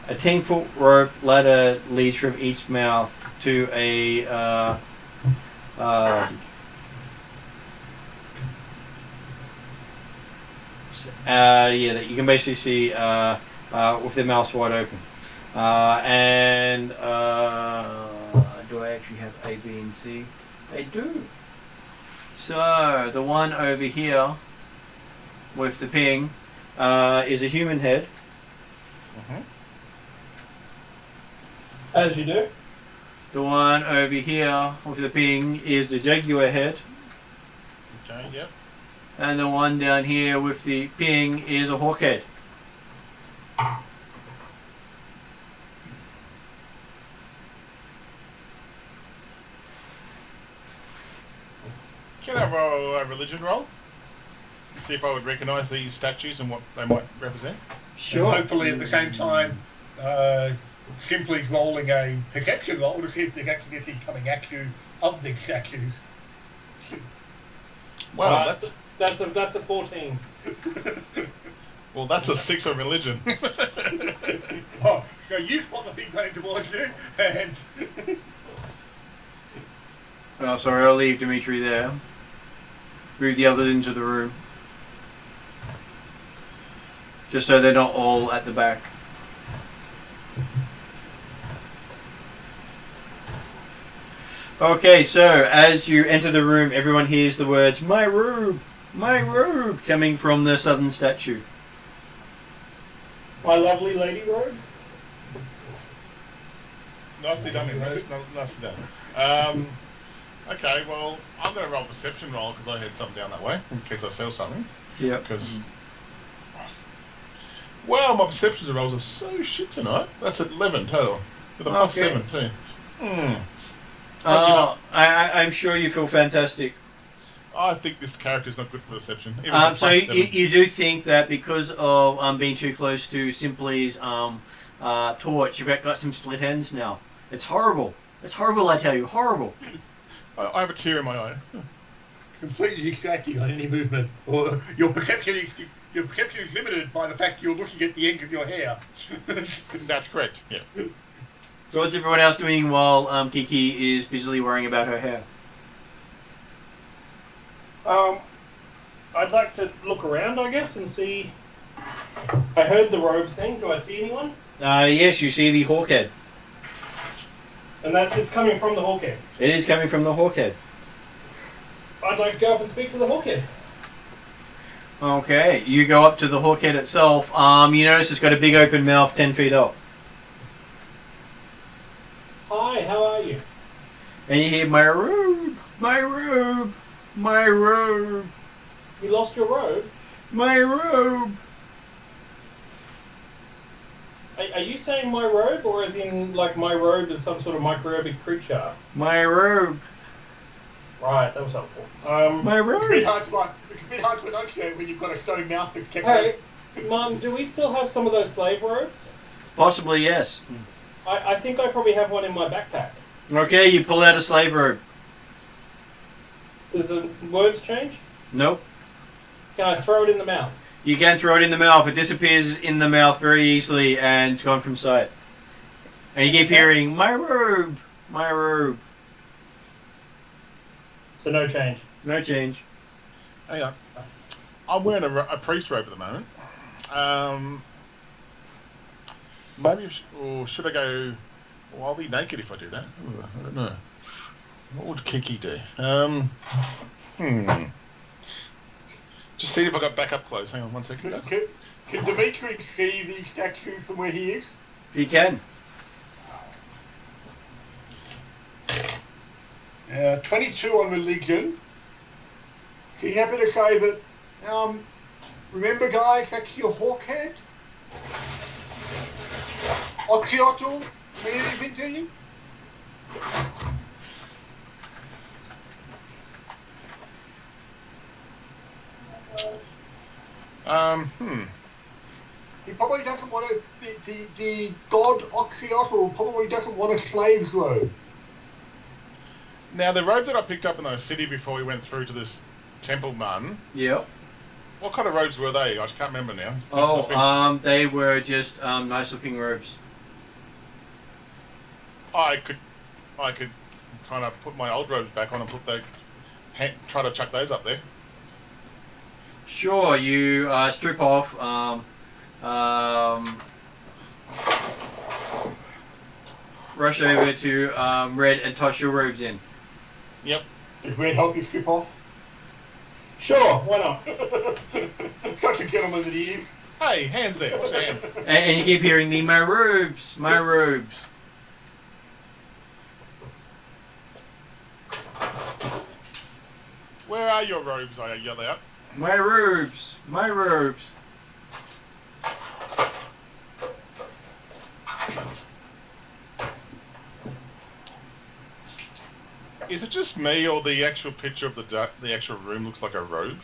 A 10-foot rope ladder leads from each mouth to a that you can basically see with their mouths wide open. Do I actually have A, B, and C? I do. So the one over here with the ping is a human head. As you do. The one over here with the ping is the jaguar head. Okay, yep. And the one down here with the ping is a hawk head. Can I roll a religion roll? See if I would recognise these statues and what they might represent. And hopefully at the same time, Simply's rolling a perception roll to see if there's actually anything coming at you of these statues. Well, That's a 14. that's a 6 on religion. Oh, so you spot the thing coming towards you, and Oh, sorry, I'll leave Dimitri there. Move the others into the room. Just so they're not all at the back. Okay, so as you enter the room, everyone hears the words, my robe, coming from the southern statue. My lovely lady robe. Nicely done, Nicely done. Okay, well, I'm going to roll a perception roll because I had something down that way in case I sell something. Yep. Because, well, my perception rolls are so shit tonight. That's 11 total with a plus 7 too. I'm sure you feel fantastic. I think this character's not good for perception. So you do think that because of being too close to Simply's torch, you've got some split ends now. It's horrible. It's horrible, I tell you. Horrible. I have a tear in my eye. completely distracting on any movement. Or your perception is limited by the fact you're looking at the ends of your hair. That's correct, yeah. So what's everyone else doing while Kiki is busily worrying about her hair? I'd like to look around, I guess, and see. I heard the robe thing. Do I see anyone? Yes, you see the hawk head. And it's coming from the hawk head. It is coming from the hawk head. I'd like to go up and speak to the hawk head. Okay, you go up to the hawk head itself. You notice it's got a big open mouth 10 feet up. Hi, how are you? And you hear, my robe, my robe, my robe, You lost your robe? my robe. Are you saying my robe, or as in, like, my robe is some sort of microbic creature? My robe. Right, that was helpful. My It's a bit robe. hard to enunciate when you've got a stone mouth that's kept Hey, Mum, do we still have some of those slave robes? Possibly, yes. I think I probably have one in my backpack. Okay, you pull out a slave robe. Does the words change? Nope. Can I throw it in the mouth? You can throw it in the mouth. It disappears in the mouth very easily and it's gone from sight. And you keep hearing, my robe, my robe. So no change. No change. Hang on. I'm wearing a priest robe at the moment. Maybe, or should I go? Well, I'll be naked if I do that. Ooh, I don't know. What would Kiki do? Just see if I got back up close. Hang on 1 second, guys. Can Dimitri see the statue from where he is? You can. 22 on religion. So you happy to say that, remember guys, that's your hawk head? Oxyotl, mean anything to you? He probably doesn't want to, the god Oxyotl probably doesn't want a slave's robe. Now, the robe that I picked up in the city before we went through to this temple, Martin, Yep. what kind of robes were they? I just can't remember now. They were just nice looking robes. I could kind of put my old robes back on and try to chuck those up there. Sure, you strip off rush over to Red and toss your robes in. Yep. Does Red help you strip off? Sure, why not? Such a gentleman that he is. Hey, hands there. What's your hands? And you keep hearing the my robes, my robes. Where are your robes? I yell out. My robes, my robes. Is it just me, or the actual picture of the actual room looks like a robe,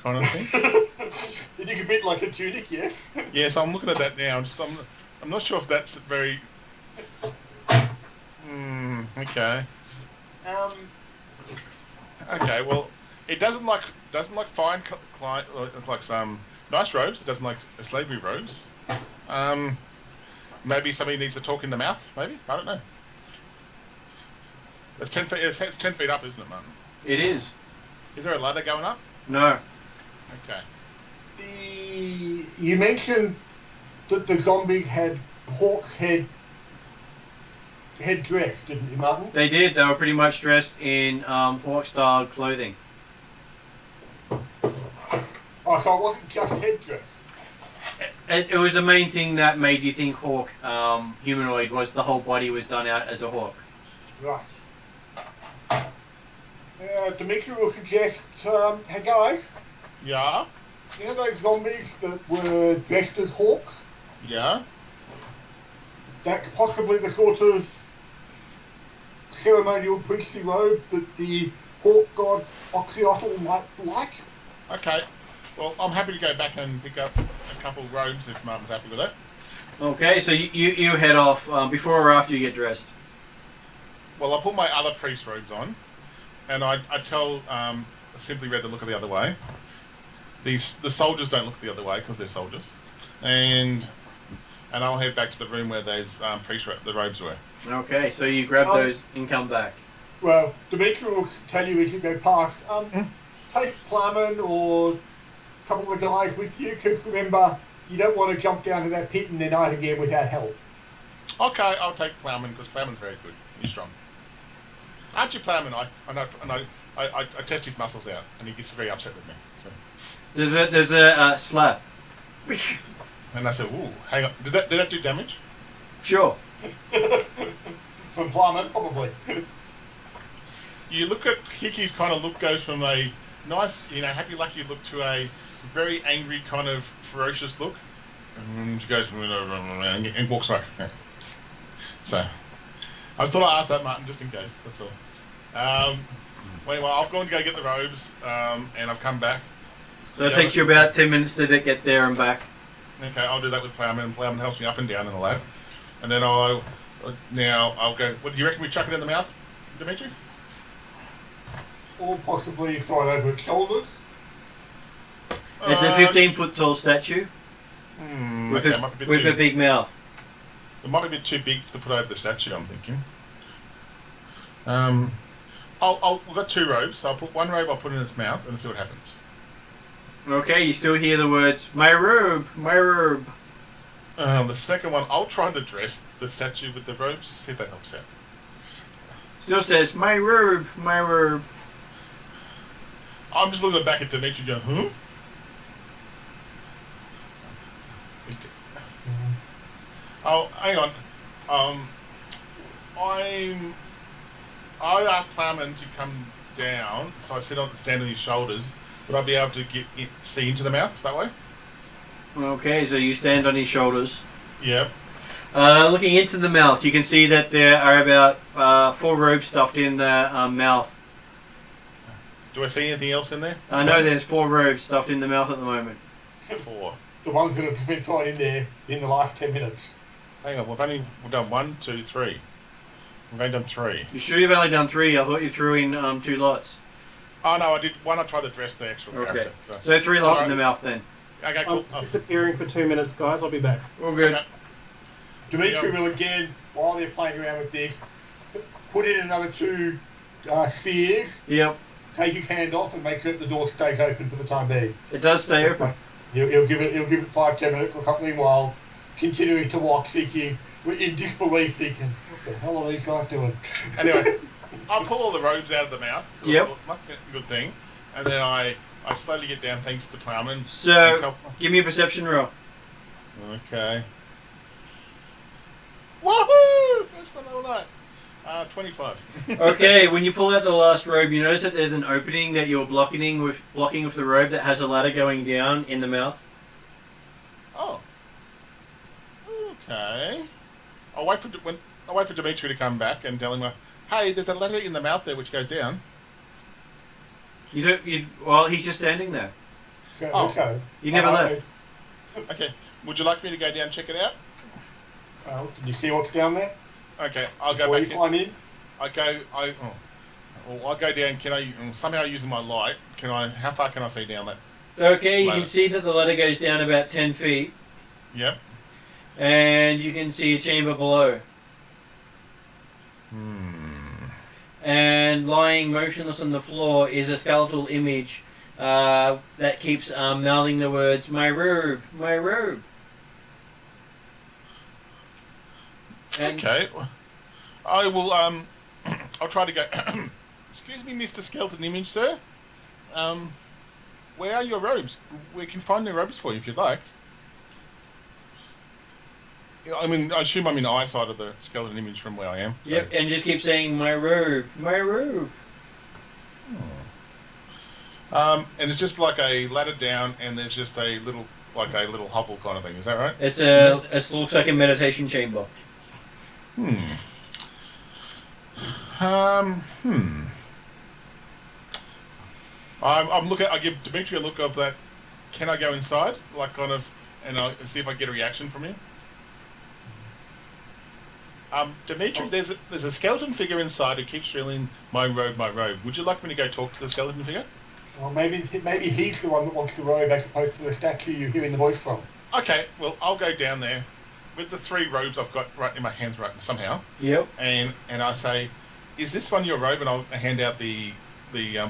kind of thing? It look a bit like a tunic, yes. Yes, I'm looking at that now. I'm not sure if that's very. Okay. Okay. Well, it doesn't like fine client. It's like some nice robes. It doesn't like slavery robes. Maybe somebody needs to talk in the mouth. Maybe, I don't know. It's 10 feet. It's 10 feet up, isn't it, Martin? It is. Is there a ladder going up? No. Okay. You mentioned that the zombies had hawk's head dress, didn't you, Martin? They did. They were pretty much dressed in hawk-style clothing. Oh, so it wasn't just headdress. It was the main thing that made you think hawk humanoid was the whole body was done out as a hawk. Right. Dimitri will suggest, hey guys, Yeah. you know those zombies that were dressed as hawks? Yeah. That's possibly the sort of ceremonial priestly robe that the hawk god Oxyotl might like. Okay. Well, I'm happy to go back and pick up a couple of robes if Martin's happy with that. Okay, so you head off before or after you get dressed. Well, I put my other priest robes on, and I tell Simply Red to look the other way. The soldiers don't look the other way because they're soldiers, and I'll head back to the room where those the robes were. Okay, so you grab those and come back. Well, Dimitri will tell you as you go past, take Plumman or a couple of the guys with you, because remember, you don't want to jump down to that pit and then out again without help. Okay, I'll take Plowman because Plowman's very good. He's strong. Aren't you, Plowman? I test his muscles out, and he gets very upset with me. So. There's a slap. And I said, "Ooh, hang on. Did that do damage?" Sure. From Plumman, probably. You look at Hickey's kind of look goes from a nice, happy-lucky look to a very angry kind of ferocious look, and she goes and walks away. So, I thought I'd ask that, Martin, just in case. That's all. Well, anyway, I've gone to go get the robes, and I've come back. So it takes you about 10 minutes to get there and back. Okay, I'll do that with Plowman, and Plowman helps me up and down and all that. And then I'll go. What do you reckon we chuck it in the mouth, Dimitri? Or possibly throw it over its shoulders. It's a 15-foot tall statue with a big mouth. It might be a bit too big to put over the statue, I'm thinking. We've got two robes, so I'll put one robe, I'll put in its mouth, and see what happens. Okay, you still hear the words, my robe, my robe. The second one, I'll try to dress the statue with the robes, see if that helps out. Still says, my robe, my robe. I'm just looking back at Dimitri going, huh? Oh, hang on. I asked Plowman to come down, so I sit on stand on his shoulders. Would I be able to see into the mouth that way? Okay, so you stand on his shoulders. Yep. Looking into the mouth, you can see that there are about 4 robes stuffed in the mouth. Do I see anything else in there? I know there's 4 robes stuffed in the mouth at the moment. 4. The ones that have been thrown in there in the last 10 minutes. Hang on, we've done 1, 2, 3. We've only done 3. You sure you've only done 3? I thought you threw in 2 lots. Oh no, I did 1. I tried to dress the actual character. So 3 lots in the mouth then. Okay, cool. I'm disappearing for 2 minutes, guys. I'll be back. All good. Okay. Dimitri will again, while they're playing around with this, put in another 2 spheres, Yep. take his hand off, and make sure that the door stays open for the time being. It does stay open. He'll give it 5-10 minutes or something while continuing to walk, thinking in disbelief, thinking, "What the hell are these guys doing?" Anyway, I'll pull all the robes out of the mouth. Yep. Must be a good thing. And then I slowly get down, thanks to Plowman. So, give me a perception roll. Okay. Woohoo! First one all night. 25. Okay, when you pull out the last robe, you notice that there's an opening that you're blocking with the robe that has a ladder going down in the mouth. Oh. Okay. I'll wait for Dimitri to come back and tell him, hey, there's a ladder in the mouth there which goes down. Well, he's just standing there. So, You never left. Okay. Would you like me to go down and check it out? Can you see what's down there? Okay, I'll go Before back. you climb in? I'll go down. Can I somehow using my light? How far can I see down that? Okay, you ladder? can see that the ladder goes down about 10 feet, Yep. and you can see a chamber below. And lying motionless on the floor is a skeletal image that keeps mouthing the words, "My robe, my robe." And Okay. I will. I'll try to go. Excuse me, Mr. Skeleton Image, sir. Where are your robes? We can find the robes for you if you'd like. I mean, I assume I'm in eyesight of the skeleton image from where I am. So. Yep, and just keep saying, "My robe, my robe." And it's just like a ladder down, and there's just a little hovel kind of thing. Is that right? It looks like a meditation chamber. I'm looking. I give Dimitri a look of that. Can I go inside? And I'll see if I get a reaction from him. Dimitri, there's a skeleton figure inside who keeps drilling my robe, my robe. Would you like me to go talk to the skeleton figure? Well, maybe he's the one that wants the robe as opposed to the statue you're hearing the voice from. Okay, well, I'll go down there with the 3 robes I've got right in my hands right somehow. Yep. And I say, is this one your robe? And I'll hand out the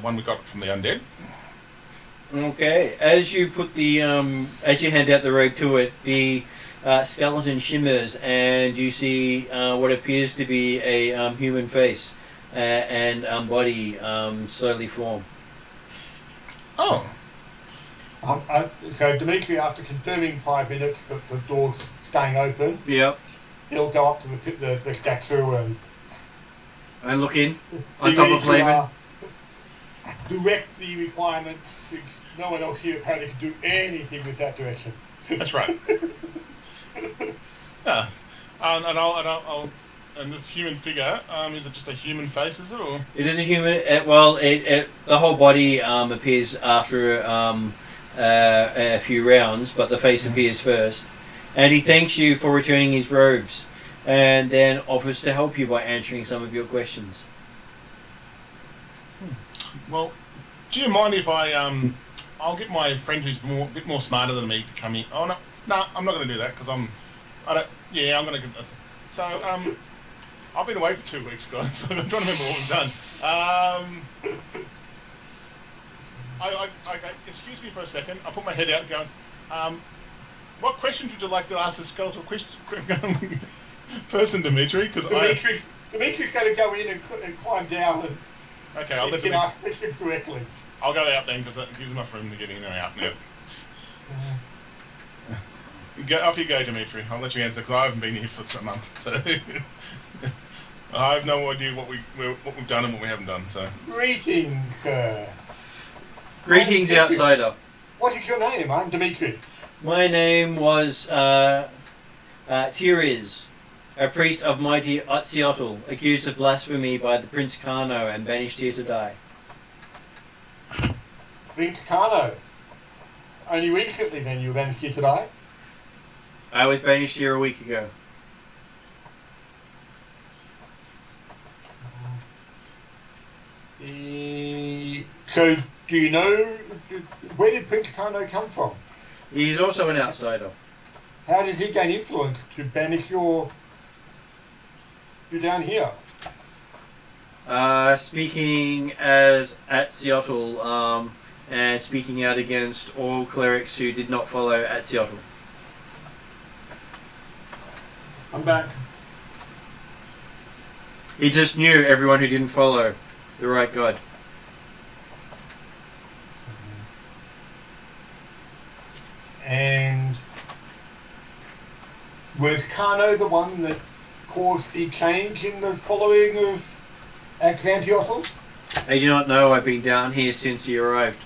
one we got from the undead. Okay. As you hand out the robe to it, the skeleton shimmers, and you see what appears to be a human face and body slowly form. Oh. So Dimitri, after confirming 5 minutes that the door's staying open, Yep. he'll go up to the statue And look in be on top ready of Flamin. direct the requirements, since no one else here apparently can do anything with that direction. That's right. Yeah. And this human figure, is it just a human face, is it? Or? It is a human. The whole body appears after a few rounds, but the face appears first. And he thanks you for returning his robes, and then offers to help you by answering some of your questions. Well, do you mind if I'll get my friend who's a bit more smarter than me to come in. Oh no, I'm not going to do that because I'm going to get this. So I've been away for 2 weeks, guys. So I'm trying to remember what we've done. I excuse me for a second. I put my head out and going. What questions would you like to ask the skeletal person, Dimitri? Because Dimitri's going to go in and climb down and okay, I'll let can ask questions directly. I'll go out then because that gives enough room to get in and out now. Off you go, Dimitri. I'll let you answer because I haven't been here for a month. So. I have no idea what we've done and what we haven't done. So Greetings, sir. Greetings, I'm Dimitri. outsider. What is your name? I'm Dimitri. My name was Tiriz, a priest of mighty Otziotl, accused of blasphemy by the Prince Karno and banished here to die. Prince Karno. Only recently then you managed here to die? I was banished here a week ago. So, do you know, where did Prince Karno come from? He's also an outsider. How did he gain influence to banish you down here? Speaking as Atziotl, and speaking out against all clerics who did not follow Atziotl. I'm back. He just knew everyone who didn't follow the right god. And was Karno the one that caused the change in the following of Axantiotl? I do not know. I've been down here since he arrived.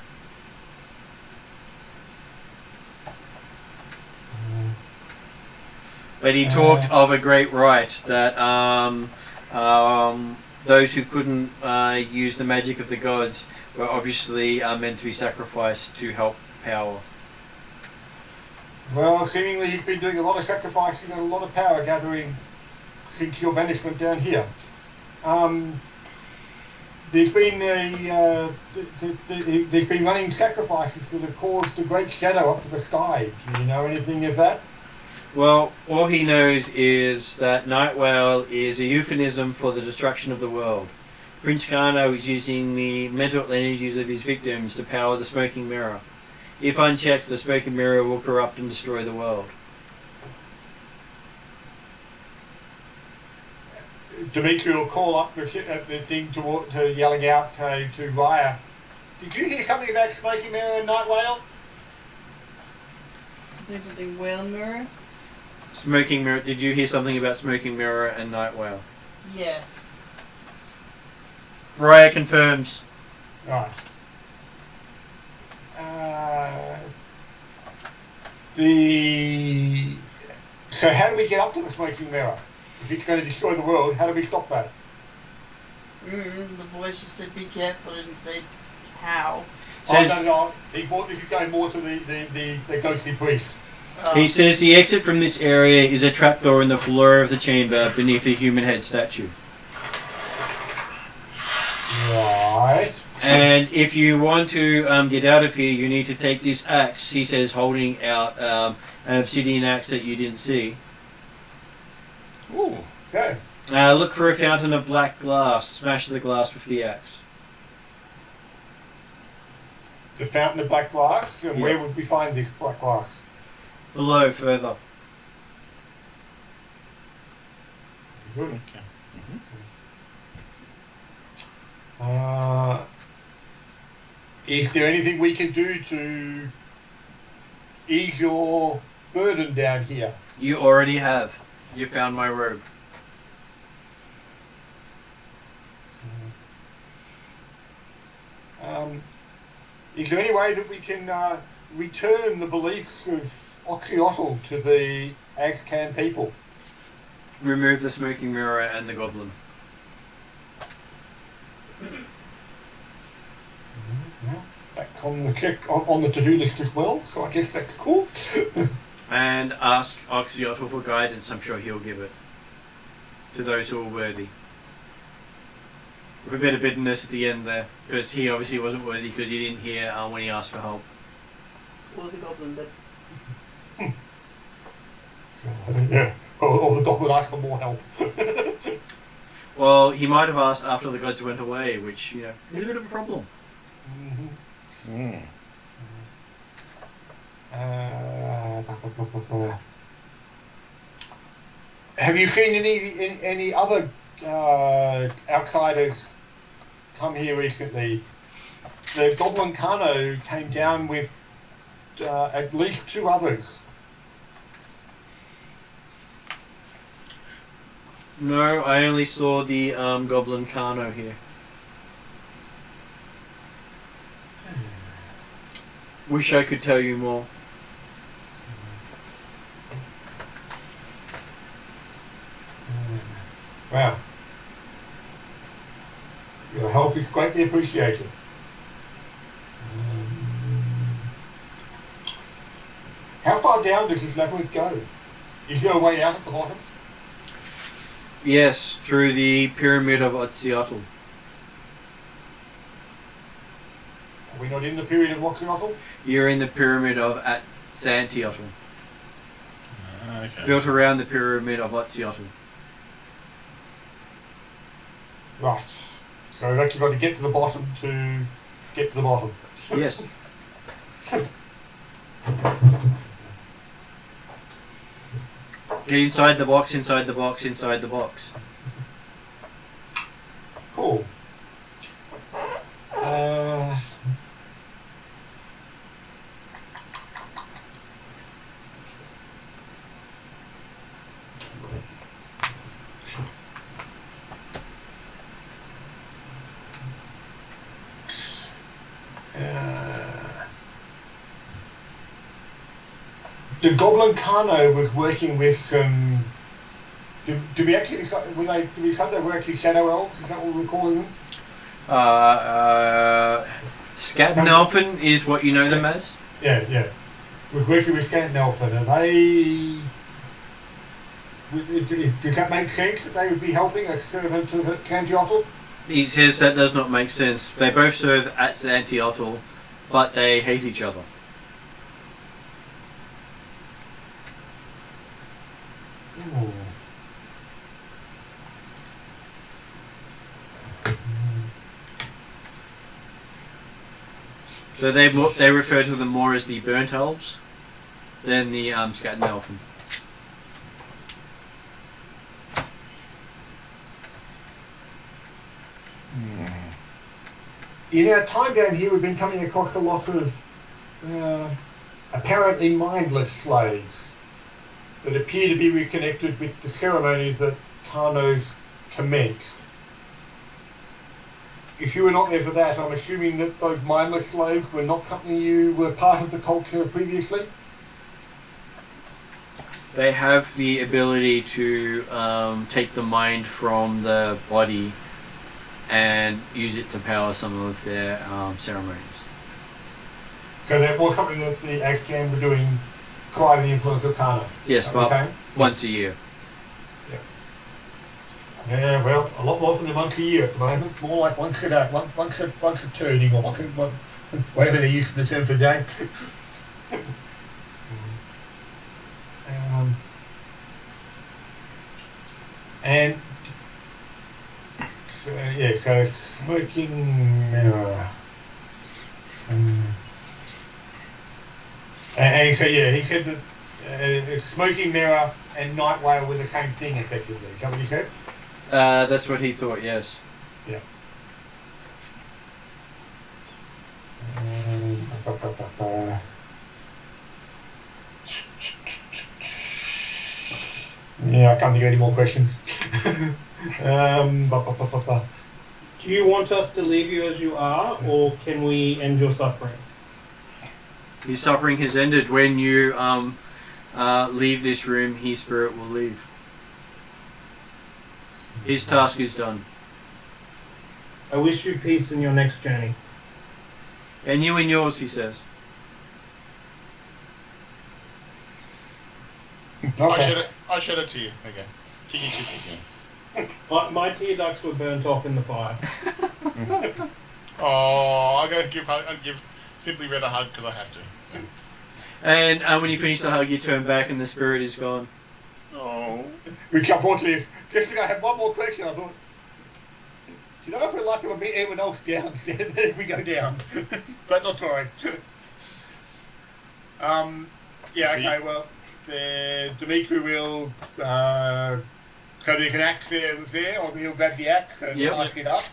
But he talked of a great rite that those who couldn't use the magic of the gods were obviously meant to be sacrificed to help power. Well, seemingly he's been doing a lot of sacrificing and a lot of power gathering since your banishment down here. There's been running sacrifices that have caused a great shadow up to the sky. Do you know anything of that? Well, all he knows is that Nightwale is a euphemism for the destruction of the world. Prince Karno is using the mental energies of his victims to power the smoking mirror. If unchecked, the smoking mirror will corrupt and destroy the world. Dimitri will call up the thing to yelling out to Raya. Did you hear something about smoking mirror and Night Whale? Something whale mirror? Smoking mirror. Did you hear something about smoking mirror and Night Whale? Yes. Raya confirms. Right. So how do we get up to the smoking mirror? If it's going to destroy the world, how do we stop that? The voice just said be careful, didn't say how. Says, no. This is going more to the ghostly priest. he says the exit from this area is a trapdoor in the floor of the chamber beneath the human head statue. Right. And if you want to get out of here, you need to take this axe, he says, holding out an obsidian axe that you didn't see. Ooh, okay. Look for a fountain of black glass. Smash the glass with the axe. The fountain of black glass? And Yeah. where would we find this black glass? Below, further. Good. Is there anything we can do to ease your burden down here? You already have. You found my robe. Is there any way that we can return the beliefs of Oxyotl to the Axcan people? Remove the smoking mirror and the goblin. That's on the check on the to-do list as well, so I guess that's cool. And ask Oxyotl for guidance. I'm sure he'll give it to those who are worthy. With a bit of bitterness at the end there, because he obviously wasn't worthy because he didn't hear when he asked for help. Or the goblin, but So, yeah. Or the goblin asked for more help. Well, he might have asked after the gods went away, which, you know, is a bit of a problem. Have you seen any other outsiders come here recently? The Goblin Kano came down with at least 2 others. No, I only saw the Goblin Carno here. Wish I could tell you more. Wow. Your help is greatly appreciated. How far down does this labyrinth go? Is there a way out at the bottom? Yes, through the Pyramid of Otziotl. Are we not in the period of Moxionotl? You're in the Pyramid of Xantiotl. Okay. Built around the Pyramid of Otziotl. Right. So we've actually got to get to the bottom to get to the bottom. Yes. Get inside the box, inside the box, inside the box. Cool. The Goblin Carno was working with some. Do we actually decide? Do we decide they were actually shadow elves? Is that what we're calling them? Scattenelfen is what you know them as? Yeah. Was working with Scattenelfen. Are they? Does that make sense that they would be helping a servant of Xantiotl? He says that does not make sense. They both serve at Xantiotl, but they hate each other. Ooh. So they refer to them more as the Burnt Elves than the Scattenelfen. In our time down here, we've been coming across a lot of apparently mindless slaves that appear to be reconnected with the ceremony that Carno's commenced. If you were not there for that, I'm assuming that those mindless slaves were not something you were part of the culture previously? They have the ability to take the mind from the body and use it to power some of their ceremonies. So that was something that the Axcan were doing prior to the influence of Carno? Yes, but once a year. Yeah, well, a lot more than once a year at the moment. More like once a turning, or whatever they're using the term for day. And so smoking mirror. And so he said that smoking mirror and night whale were the same thing effectively. Is that what he said? That's what he thought, yes. Yeah. Yeah, I can't think of any more questions. Do you want us to leave you as you are, or can we end your suffering? His suffering has ended. When you leave this room, his spirit will leave. His task is done. I wish you peace in your next journey. And you in yours, he says. Okay. I shed a tear. Okay. Tiki again. My tear ducts were burnt off in the fire. Oh, I'm going to give Simply Red a hug because I have to. And when you finish the hug, you turn back and the spirit is gone. Oh. Which unfortunately is just I had one more question. I thought, do you know if we're lucky to meet anyone else down if we go down? But not to worry. Yeah, okay, well, Dimitri will so there's an axe there, or he'll grab the axe and ice it up.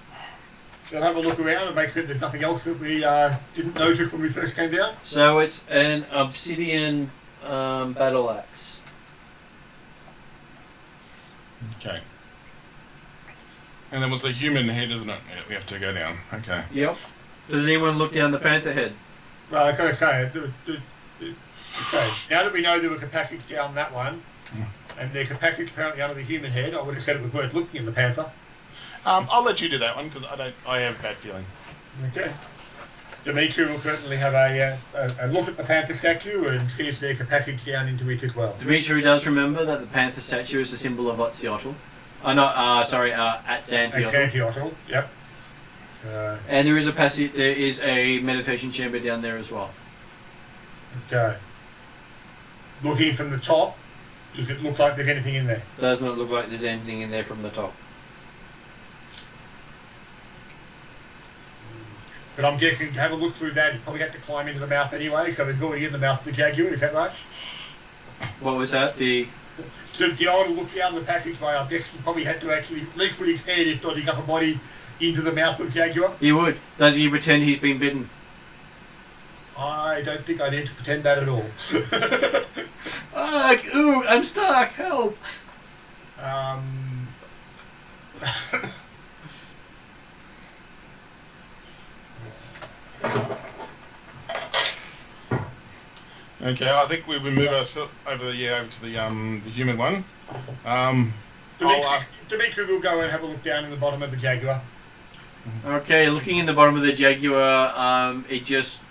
We'll have a look around and make sure there's nothing else that we didn't notice when we first came down. So it's an obsidian battle axe. Okay. And there was the human head, isn't it? Yeah, we have to go down. Okay. Yep. Does anyone look down the panther head? Well, I gotta say, okay, now that we know there was a passage down that one, and there's a passage apparently under the human head, I would have said it was worth looking in the panther. I'll let you do that one because I have a bad feeling. Okay. Dimitri will certainly have a look at the panther statue and see if there's a passage down into it as well. Dimitri does remember that the panther statue is a symbol of Otziotl. Atzantiotl. Atzantiotl, yep. So, And there is a passage. There is a meditation chamber down there as well. okay. Looking from the top, does it look like there's anything in there? Does not look like there's anything in there from the top. But I'm guessing to have a look through that, you probably had to climb into the mouth anyway, so it's already in the mouth of the jaguar, is that right? What was that? So the able to look down the passageway, I guess he probably had to actually at least put his head, if not his upper body, into the mouth of the jaguar. He would. Does he pretend he's been bitten? I don't think I need to pretend that at all. Ooh, I'm stuck. Help! Okay, I think we will move ourselves over to the human one. Dimitri will go and have a look down in the bottom of the jaguar. Okay, looking in the bottom of the jaguar, it just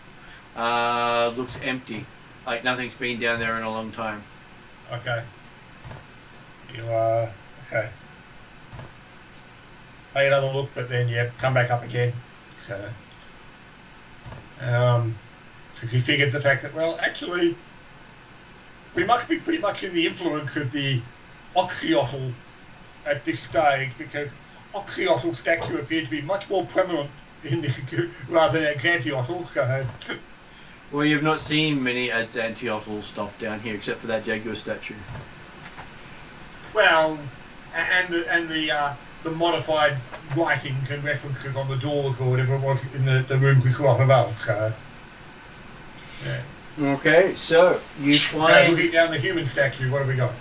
looks empty. Like nothing's been down there in a long time. Okay. Okay. Take another look, but then come back up again. So, because he figured the fact that, well, actually, we must be pretty much in the influence of the Oxyotl at this stage, because Oxyotl statue appeared to be much more prevalent in this rather than Axantiotl. So, well, you've not seen many Axantiotl stuff down here except for that jaguar statue. well, and the modified writings and references on the doors or whatever it was in the room we saw up above. So, yeah. Okay, so you So find. looking down the human statue, what have we got?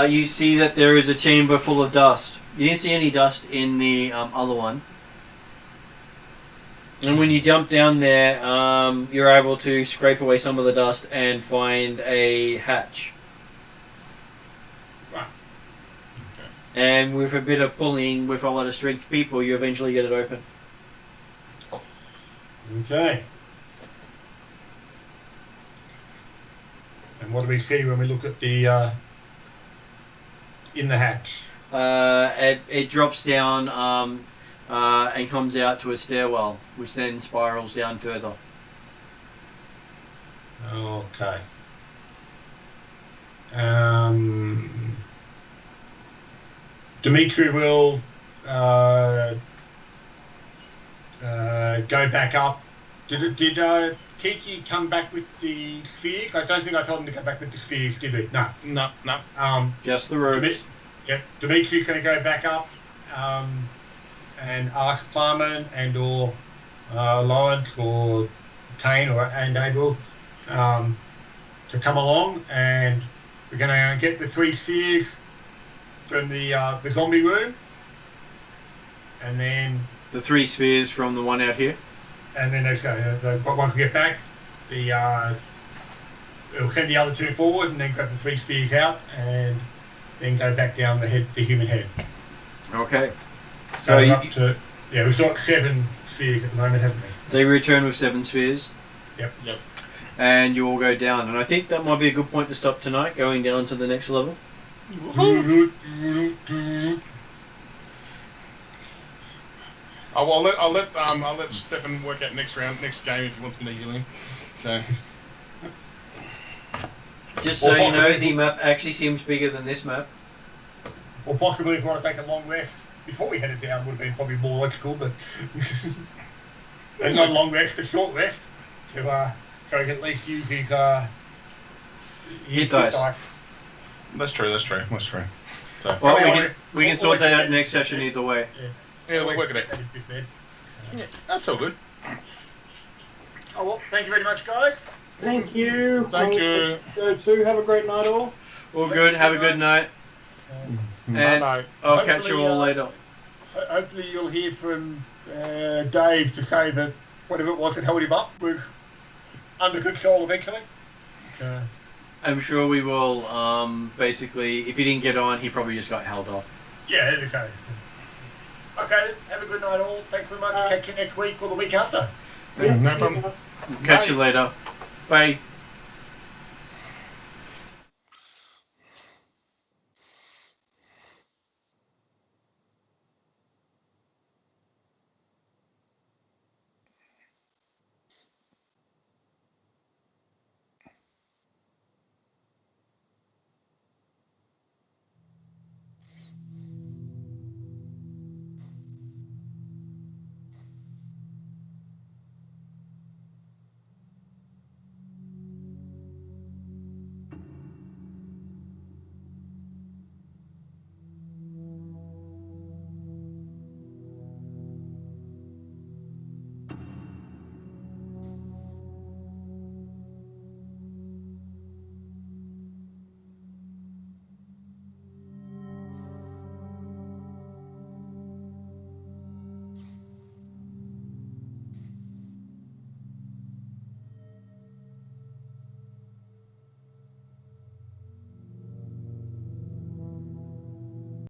You see that there is a chamber full of dust. You didn't see any dust in the other one. And when you jump down there, you're able to scrape away some of the dust and find a hatch. Right. And with a bit of pulling, with a lot of strength people, you eventually get it open. Okay. And what do we see when we look at the in the hatch? It drops down and comes out to a stairwell, which then spirals down further. Okay. Dimitri will go back up. Did Kiki come back with the spheres? I don't think I told him to go back with the spheres, did we? No. No. Just the robes. Dimitri's going to go back up and ask Plumman and or Lawrence or Kane and Abel to come along, and we're going to get the 3 spheres from the zombie room, and then The 3 spheres from the one out here. once we get back, it'll send the other 2 forward, and then grab the 3 spheres out, and then go back down the human head. Okay. So we've got 7 spheres at the moment, haven't we? So you return with 7 spheres. Yep. And you all go down. And I think that might be a good point to stop tonight, going down to the next level. I'll let Stefan work out next game if he wants me to heal him. So. Just so you know, the map actually seems bigger than this map. Or possibly if we want to take a long rest before we headed down would have been probably more logical, but not a long rest, a short rest, so he can at least use his hit dice. That's true. So, Well, we can sort that out next session either way. yeah, we'll work it out. Yeah, that's all good. Oh well, thank you very much, guys. Thank you. Thank you. Go too. Have a great night, all. All good. Have a good night. And Bye-bye. I'll catch you all later. hopefully you'll hear from Dave to say that whatever it was that held him up was under control eventually. So, I'm sure we will. Basically, if he didn't get on, he probably just got held off. yeah, exactly. Okay, have a good night all. Thanks very much. Catch you next week or the week after. No problem. Catch you later. Bye.